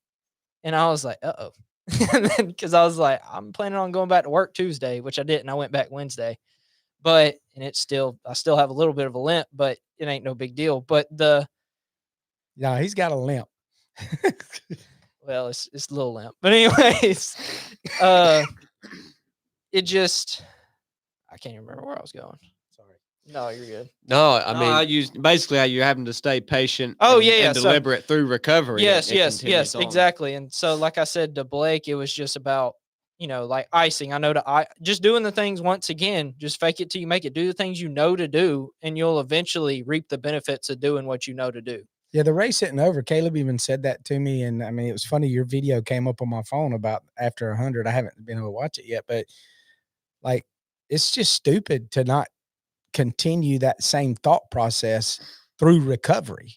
And I was like, uh-oh. And then because I was like, I'm planning on going back to work Tuesday, which I didn't. I went back Wednesday. But and I still have a little bit of a limp, but it ain't no big deal. But No, he's got a limp. well, it's a little limp. But anyways, it just I can't even remember where I was going. Sorry. No, you're good. No, I mean, I used basically how you're having to stay patient. Oh, and, yeah, and so- deliberate through recovery. Yes, It continues on. exactly. And so, like I said to Blake, it was just about like icing. I know just doing the things once again. Just fake it till you make it. Do the things you know to do, and you'll eventually reap the benefits of doing what you know to do. Yeah, the race isn't over. Caleb even said that to me, and I mean, it was funny. Your video came up on my phone about after 100. I haven't been able to watch it yet, but like, it's just stupid to not continue that same thought process through recovery,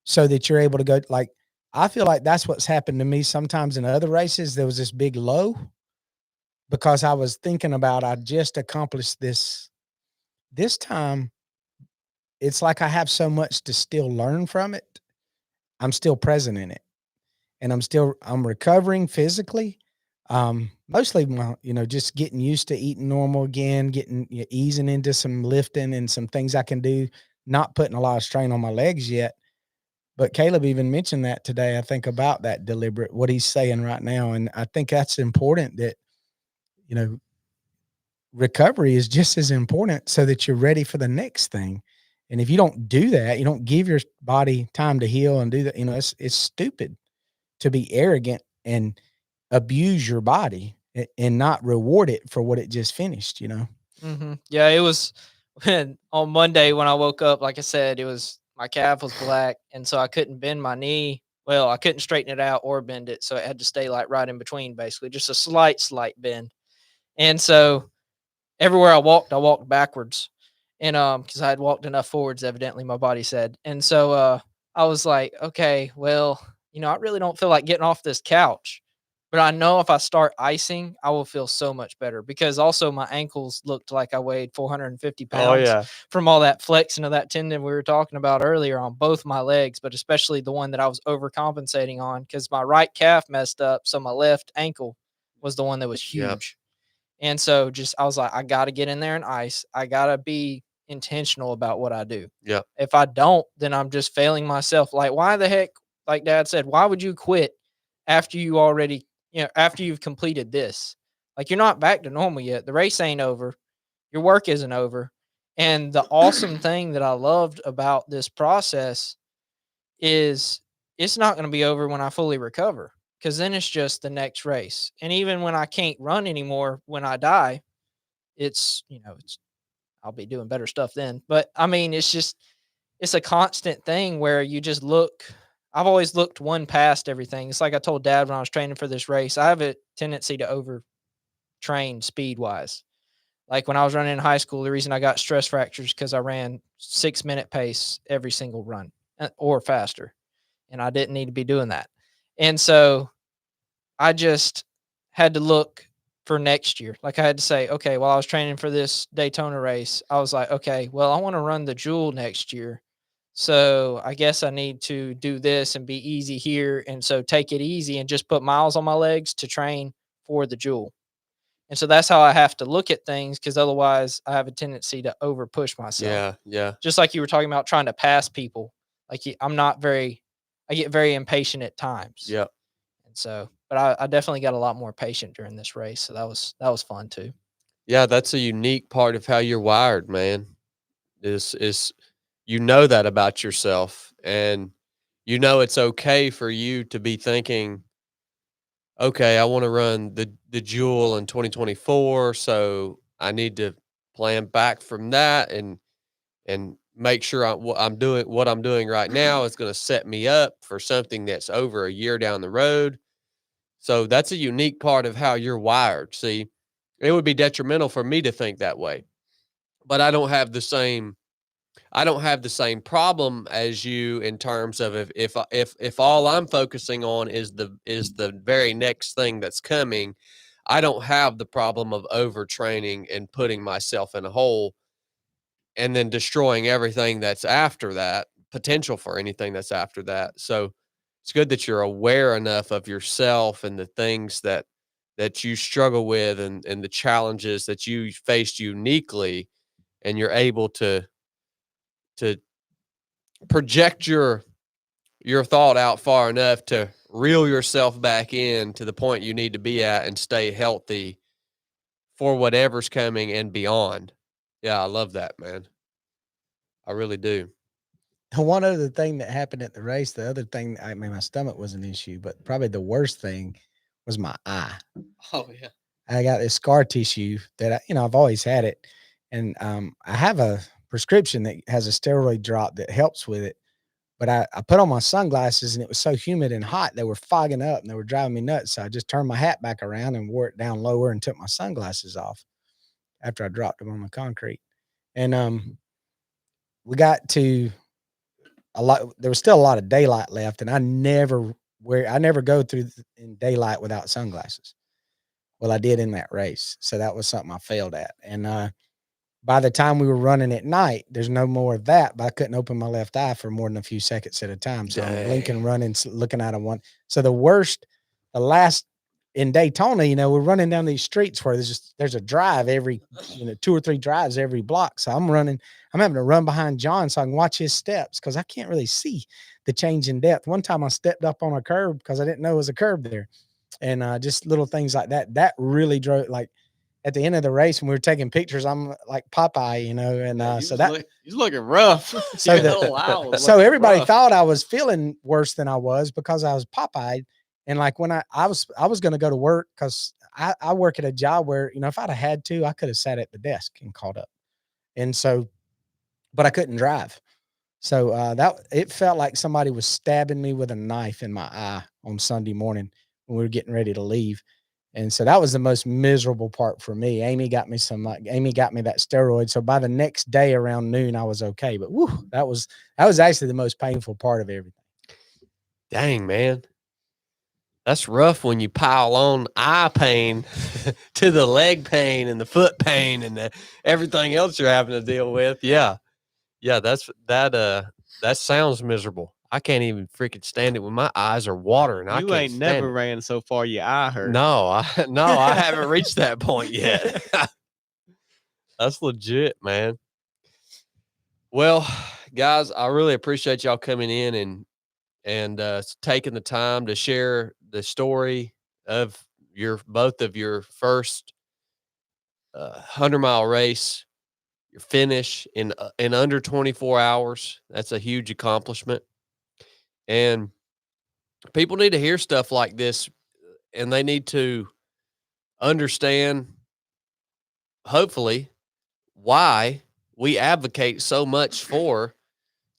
so that you're able to go. Like, I feel like that's what's happened to me sometimes in other races. There was this big low because I was thinking about I just accomplished this. This time, it's like I have so much to still learn from it. I'm still present in it, and I'm recovering physically. Mostly just getting used to eating normal again, easing into some lifting and some things I can do, not putting a lot of strain on my legs yet. But Caleb even mentioned that today. I think about that deliberate, what he's saying right now. And I think that's important that, recovery is just as important so that you're ready for the next thing. And if you don't do that, you don't give your body time to heal and do that, it's stupid to be arrogant and abuse your body and not reward it for what it just finished, Mm-hmm. Yeah, it was on Monday when I woke up, like I said, it was my calf was black. And so I couldn't bend my knee. Well, I couldn't straighten it out or bend it. So it had to stay like right in between, basically, just a slight bend. And so everywhere I walked backwards. And because I had walked enough forwards, evidently, my body said. And so I was like, okay, well, I really don't feel like getting off this couch. But I know if I start icing, I will feel so much better because also my ankles looked like I weighed 450 pounds from all that flexing of that tendon we were talking about earlier on both my legs, but especially the one that I was overcompensating on because my right calf messed up. So my left ankle was the one that was huge. Yep. And so I was like, I got to get in there and ice. I got to be intentional about what I do. Yeah. If I don't, then I'm just failing myself. Like, why the heck, like Dad said, why would you quit after you already, after you've completed this? Like, you're not back to normal yet. The race ain't over. Your work isn't over. And the awesome thing that I loved about this process is it's not going to be over when I fully recover. Because then it's just the next race. And even when I can't run anymore, when I die, it's I'll be doing better stuff then. But I mean, it's a constant thing where you just look. I've always looked one past everything. It's like I told Dad when I was training for this race. I have a tendency to overtrain speed wise. Like when I was running in high school, the reason I got stress fractures because I ran 6-minute pace every single run or faster, and I didn't need to be doing that. And so I just had to look for next year. Like I had to say, okay, while I was training for this Daytona race, I was like, okay, well, I want to run the Jewel next year. So I guess I need to do this and be easy here. And so take it easy and just put miles on my legs to train for the Jewel. And so that's how I have to look at things, because otherwise I have a tendency to over push myself. Yeah. Yeah. Just like you were talking about trying to pass people. Like I get very impatient at times. Yeah. And so, but I definitely got a lot more patient during this race. So that was fun too. Yeah. That's a unique part of how you're wired, man. Is you know that about yourself, and you know it's okay for you to be thinking, okay, I want to run the Jewel in 2024, so I need to plan back from that and make sure what I'm doing right now is going to set me up for something that's over a year down the road. So that's a unique part of how you're wired. See, it would be detrimental for me to think that way, but I don't have the same problem as you in terms of if all I'm focusing on is the very next thing that's coming. I don't have the problem of overtraining and putting myself in a hole and then destroying everything that's after that, potential for anything that's after that. So it's good that you're aware enough of yourself and the things that you struggle with, and the challenges that you faced uniquely, and you're able to project your thought out far enough to reel yourself back in to the point you need to be at and stay healthy for whatever's coming and beyond. Yeah, I love that, man. I really do. One other thing that happened at the race, the other thing, I mean, my stomach was an issue, but probably the worst thing was my eye. Oh yeah. I got this scar tissue that I've always had it, and I have a prescription that has a steroid drop that helps with it. But I put on my sunglasses, and it was so humid and hot, they were fogging up and they were driving me nuts. So I just turned my hat back around and wore it down lower and took my sunglasses off after I dropped them on the concrete. And we got to there was still a lot of daylight left, and I never go through in daylight without sunglasses. Well, I did in that race. So that was something I failed at. And by the time we were running at night, there's no more of that, but I couldn't open my left eye for more than a few seconds at a time. So I'm blinking, running, looking out of one. So the last in Daytona, we're running down these streets where there's a drive every, 2 or 3 drives every block. So I'm having to run behind John so I can watch his steps, because I can't really see the change in depth. One time I stepped up on a curb because I didn't know it was a curb there. And just little things like that really drove, like, at the end of the race when we were taking pictures, I'm like Popeye, and so that he's looking rough. So so everybody thought I was feeling worse than I was because I was Popeye. And like when I was going to go to work, because I work at a job where, if I'd have had to, I could have sat at the desk and caught up. And so, but I couldn't drive. So it felt like somebody was stabbing me with a knife in my eye on Sunday morning when we were getting ready to leave. And so that was the most miserable part for me. Amy got me that steroid. So by the next day around noon, I was okay. But that was actually the most painful part of everything. Dang, man. That's rough when you pile on eye pain to the leg pain and the foot pain and everything else you're having to deal with. Yeah. Yeah, that sounds miserable. I can't even freaking stand it when my eyes are watering. I You can't ain't stand never it. ran so far your eye hurt. No, I haven't reached that point yet. That's legit, man. Well, guys, I really appreciate y'all coming in and taking the time to share the story of both of your first 100-mile race, your finish in under 24 hours. That's a huge accomplishment. And people need to hear stuff like this, and they need to understand, hopefully, why we advocate so much for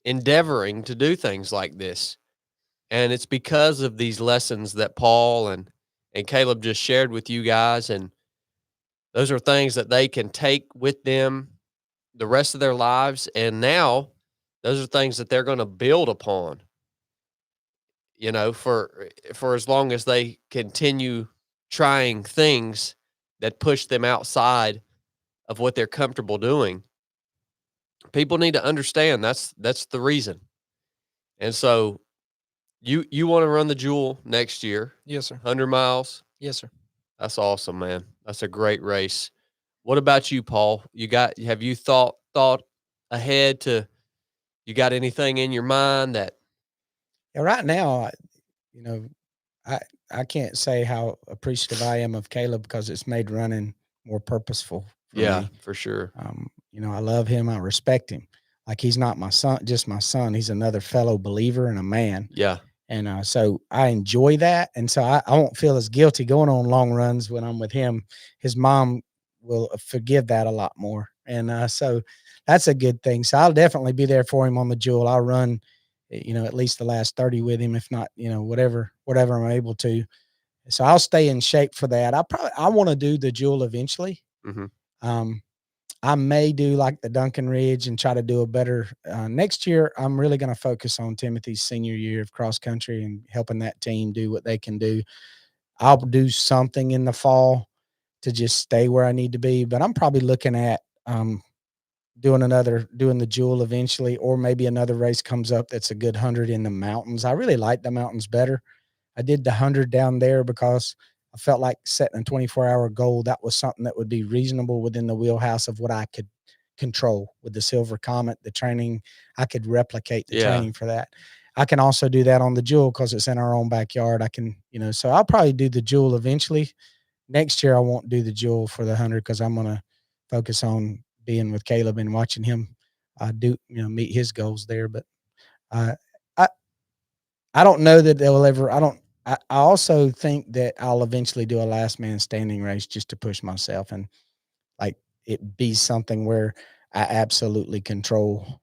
endeavoring to do things like this. And it's because of these lessons that Paul and Caleb just shared with you guys. And those are things that they can take with them the rest of their lives. And now those are things that they're going to build upon, you know, for as long as they continue trying things that push them outside of what they're comfortable doing. People need to understand that's the reason. And so you want to run the Jewel next year, Yes, sir. 100 miles. Yes, sir. That's awesome, man. That's a great race. What about you, Paul? Have you thought ahead to, you got anything in your mind that? Yeah, right now, you know, I can't say how appreciative I am of Caleb because it's made running more purposeful for me. For sure. You know, I love him. I respect him. Like, he's not my son, just my son. He's another fellow believer and a man. Yeah. And so I enjoy that. And so I won't feel as guilty going on long runs when I'm with him. His mom will forgive that a lot more. And so that's a good thing. So I'll definitely be there for him on the Jewel. I'll run, you know, at least the last 30 with him, if not, you know, whatever I'm able to. So I'll stay in shape for that. I want to do the Jewel eventually. Mm-hmm. I may do like the Duncan Ridge and try to do a better next year. I'm really going to focus on Timothy's senior year of cross country and helping that team do what they can do. I'll do something in the fall to just stay where I need to be, but I'm probably looking at doing the Jewel eventually, or maybe another race comes up that's a good 100 in the mountains. I really like the mountains better. I did the 100 down there because I felt like setting a 24-hour goal. That was something that would be reasonable within the wheelhouse of what I could control with the Silver Comet, the training. I could replicate the training for that. I can also do that on the Jewel because it's in our own backyard. I can, you know, so I'll probably do the Jewel eventually. Next year, I won't do the Jewel for the 100 because I'm going to focus on being with Caleb and watching him meet his goals there. But I don't know that they'll ever, I also think that I'll eventually do a last man standing race just to push myself and like it be something where I absolutely control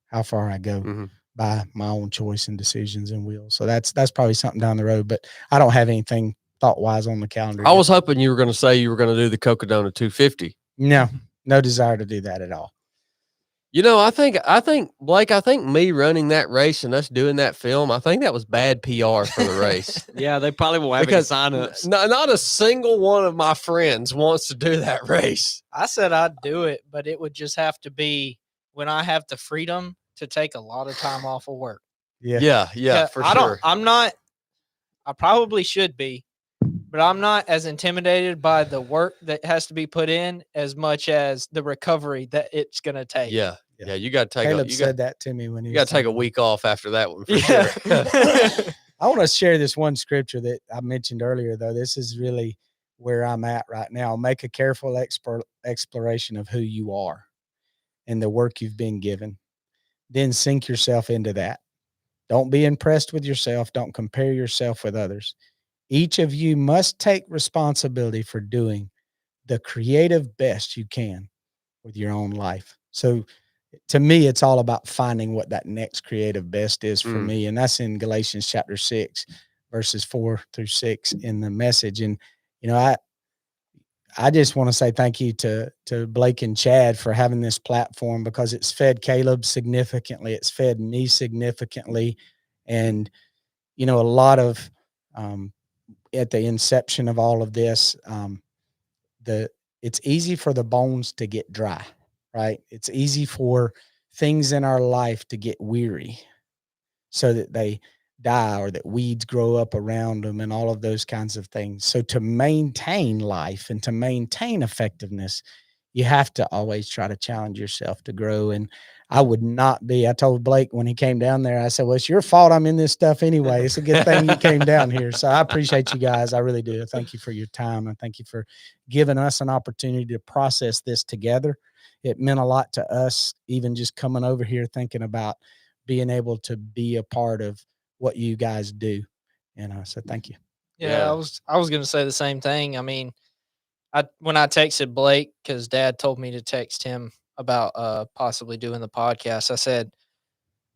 how far I go by my own choice and decisions and will. So that's probably something down the road, but I don't have anything thought wise on the calendar. I was hoping you were going to say you were going to do the Cocodona 250. No desire to do that at all. You know, I think Blake, I think me running that race and us doing that film, I think that was bad PR for the race. Yeah, they probably will have any sign-ups. Not a single one of my friends wants to do that race. I said I'd do it, but it would just have to be when I have the freedom to take a lot of time off of work. Yeah, for sure. I probably should be, but I'm not as intimidated by the work that has to be put in as much as the recovery that it's going to take. Yeah. You got to take. Caleb said that to me when he. You got to take a week off after that one. For sure. I want to share this one scripture that I mentioned earlier, though. This is really where I'm at right now. Make a careful exploration of who you are and the work you've been given. Then sink yourself into that. Don't be impressed with yourself. Don't compare yourself with others. Each of you must take responsibility for doing the creative best you can with your own life. So to me, it's all about finding what that next creative best is for me. And that's in Galatians chapter 6, verses 4-6 in the Message. And, you know, I just want to say thank you to Blake and Chad for having this platform, because it's fed Caleb significantly. It's fed me significantly. And, you know, a lot of, at the inception of all of this, it's easy for the bones to get dry, right? It's easy for things in our life to get weary so that they die or that weeds grow up around them and all of those kinds of things. So to maintain life and to maintain effectiveness, you have to always try to challenge yourself to grow. And I told Blake when he came down there, I said, well, it's your fault I'm in this stuff anyway. It's a good thing you came down here. So I appreciate you guys. I really do. Thank you for your time. And thank you for giving us an opportunity to process this together. It meant a lot to us, even just coming over here, thinking about being able to be a part of what you guys do. And so thank you. Yeah. I was going to say the same thing. I mean, when I texted Blake, because Dad told me to text him, about possibly doing the podcast. I said,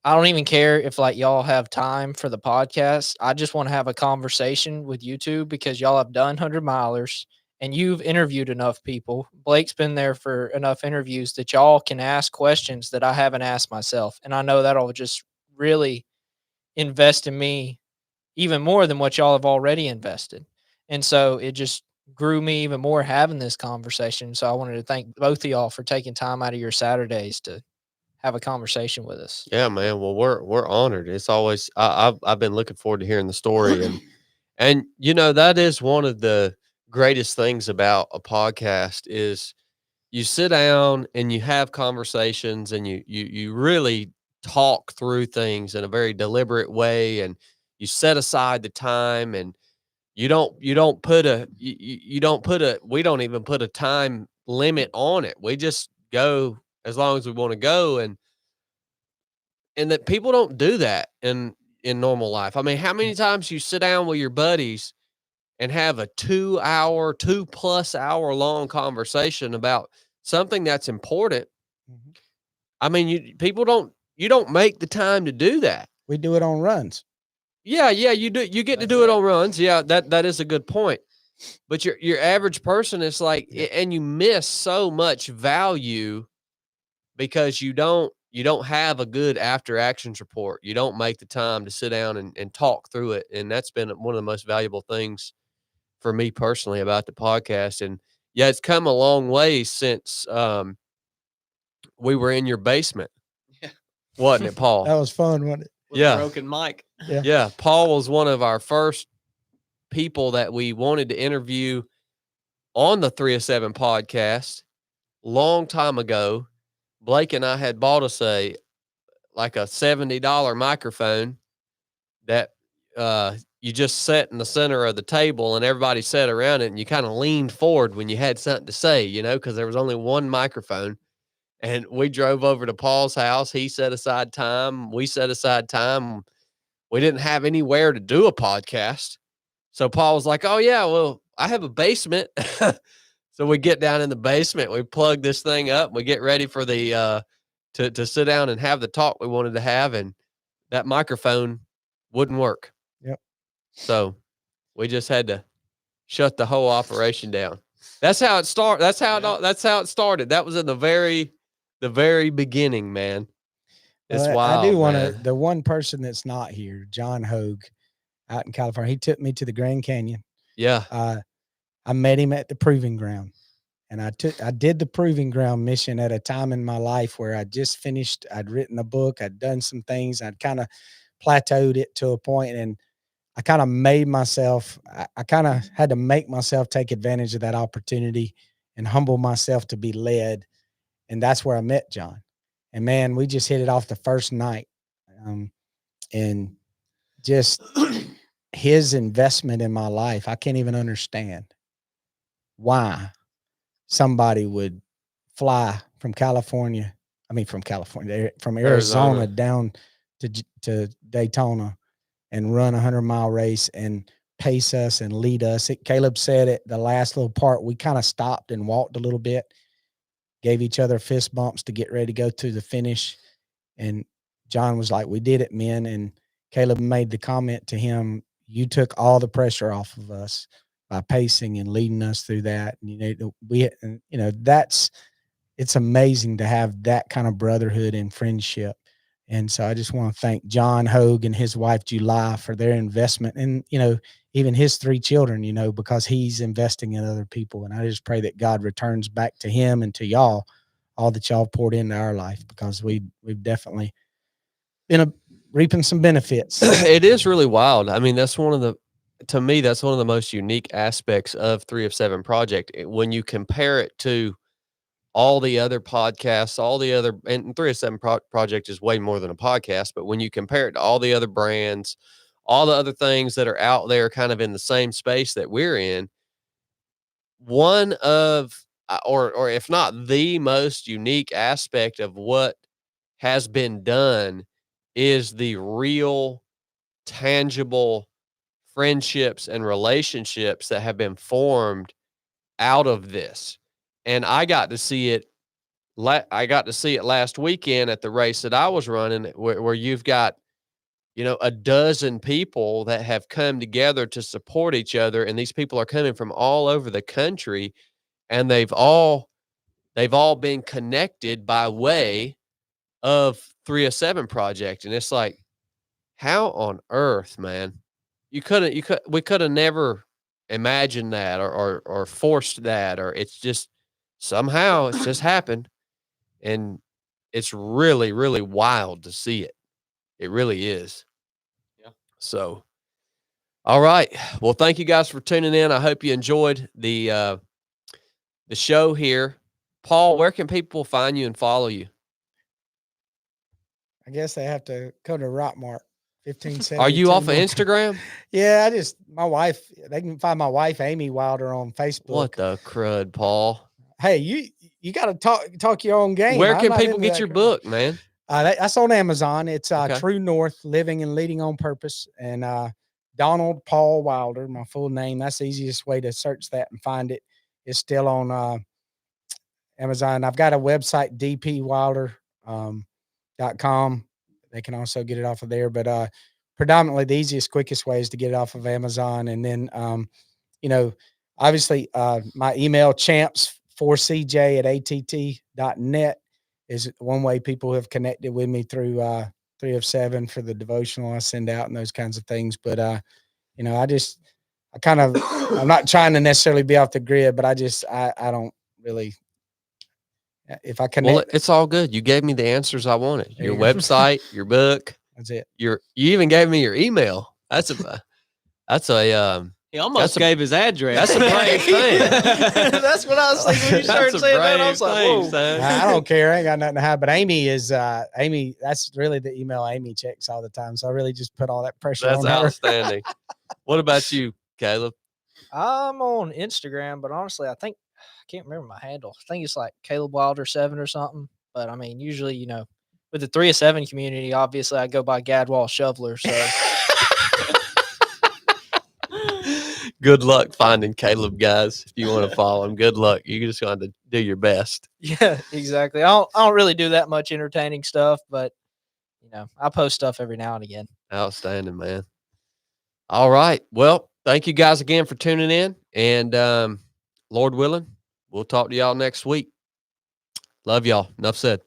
I don't even care if like y'all have time for the podcast. I just want to have a conversation with you two because y'all have done 100 milers and you've interviewed enough people. Blake's been there for enough interviews that y'all can ask questions that I haven't asked myself. And I know that'll just really invest in me even more than what y'all have already invested. And so it just grew me even more having this conversation. So I wanted to thank both of y'all for taking time out of your Saturdays to have a conversation with us. Yeah, man. Well, we're honored. It's always I've been looking forward to hearing the story, and you know that is one of the greatest things about a podcast is you sit down and you have conversations and you really talk through things in a very deliberate way, and you set aside the time, and you don't put a you don't put a we don't even put a time limit on it. We just go as long as we want to go, and that people don't do that in normal life. I mean, how many times you sit down with your buddies and have a 2+ hour long conversation about something that's important? Mhm. I mean, you don't make the time to do that. We do it on runs. Yeah, you do. You get to do it on runs. Yeah, that is a good point. But your average person is like, and you miss so much value because you don't have a good after actions report. You don't make the time to sit down and talk through it. And that's been one of the most valuable things for me personally about the podcast. And yeah, it's come a long way since we were in your basement. Yeah. Wasn't it, Paul? That was fun, wasn't it? With Yeah. a broken mic. Yeah. Paul was one of our first people that we wanted to interview on the 3 of 7 podcast long time ago. Blake and I had bought us a $70 microphone that you just set in the center of the table and everybody sat around it, and you kind of leaned forward when you had something to say, because there was only one microphone. And we drove over to Paul's house. He set aside time. We set aside time. We didn't have anywhere to do a podcast. So Paul was like, oh, yeah, well, I have a basement. So we get down in the basement. We plug this thing up. We get ready for the to sit down and have the talk we wanted to have. And that microphone wouldn't work. Yep. So we just had to shut the whole operation down. That's how it started. That's how it started. That was in the very beginning, man. It's Well, wild. I do want man. to. The one person that's not here, John Hogue, out in California, he took me to the Grand Canyon. Yeah. I met him at the Proving Ground, and I did the Proving Ground mission at a time in my life where I just finished. I'd written a book. I'd done some things. I'd kind of plateaued it to a point, and I kind of made myself. I kind of had to make myself take advantage of that opportunity and humble myself to be led, and that's where I met John. And man, we just hit it off the first night, and just his investment in my life. I can't even understand why somebody would fly from California. From Arizona down to Daytona and run a 100-mile race and pace us and lead us. Caleb said at the last little part, we kind of stopped and walked a little bit, gave each other fist bumps to get ready to go to the finish. And John was like, we did it, men. And Caleb made the comment to him, you took all the pressure off of us by pacing and leading us through that. And, it's amazing to have that kind of brotherhood and friendship. And so I just want to thank John Hogue and his wife, July, for their investment and, even his 3 children, because he's investing in other people. And I just pray that God returns back to him and to y'all, all that y'all poured into our life, because we've definitely been reaping some benefits. It is really wild. I mean, to me, that's one of the most unique aspects of 3 of 7 project. When you compare it to all the other podcasts, and 3 of 7 project is way more than a podcast, but when you compare it to all the other brands, all the other things that are out there kind of in the same space that we're in, one of, or if not the most unique aspect of what has been done is the real tangible friendships and relationships that have been formed out of this. And I got to see it I got to see it last weekend at the race that I was running, where you've got, a dozen people that have come together to support each other, and these people are coming from all over the country, and they've all been connected by way of 307 Project, and it's like, how on earth, man? We could have never imagined that or forced that, or it's just somehow it's just happened, and it's really, really wild to see it. It really is. Yeah. So, all right. Well, thank you guys for tuning in. I hope you enjoyed the show here. Paul, where can people find you and follow you? I guess they have to go to Rockmart 1572. Are you off of Instagram? Yeah, my wife, they can find my wife, Amy Wilder, on Facebook. What the crud, Paul? Hey, you got to talk your own game. Where I'm can not people into get that your crap. book, man? That's on Amazon. It's Okay. True North, Living and Leading on Purpose. And Donald Paul Wilder, my full name. That's the easiest way to search that and find it. It's still on Amazon. I've got a website, dpwilder.com. They can also get it off of there. But predominantly the easiest, quickest way is to get it off of Amazon. And then, obviously my email, champs4cj@att.net, is one way people have connected with me through 3 of 7 for the devotional I send out and those kinds of things. But I'm not trying to necessarily be off the grid, but I don't really, if I connect. Well, it's all good. You gave me the answers I wanted. There Your you go. website, your book. That's it. You even gave me your email. That's a He almost That's a- gave his address. that's a brave thing. That's what I was thinking when you started That's a saying that. I brave was like, thing, whoa. son. I don't care. I ain't got nothing to hide. But Amy is Amy. That's really the email Amy checks all the time. So I really just put all that pressure That's on her. outstanding. What about you, Caleb? I'm on Instagram, but honestly, I can't remember my handle. I think it's like Caleb Wilder 7 or something. But I mean, usually, with the 3 of 7 community, obviously I go by Gadwall Shoveler. So Good luck finding Caleb, guys. If you want to follow him, good luck. You just got to do your best. yeah, exactly. I don't really do that much entertaining stuff, but I post stuff every now and again. Outstanding, man. All right. Well, thank you guys again for tuning in. And Lord willing, we'll talk to y'all next week. Love y'all. Enough said.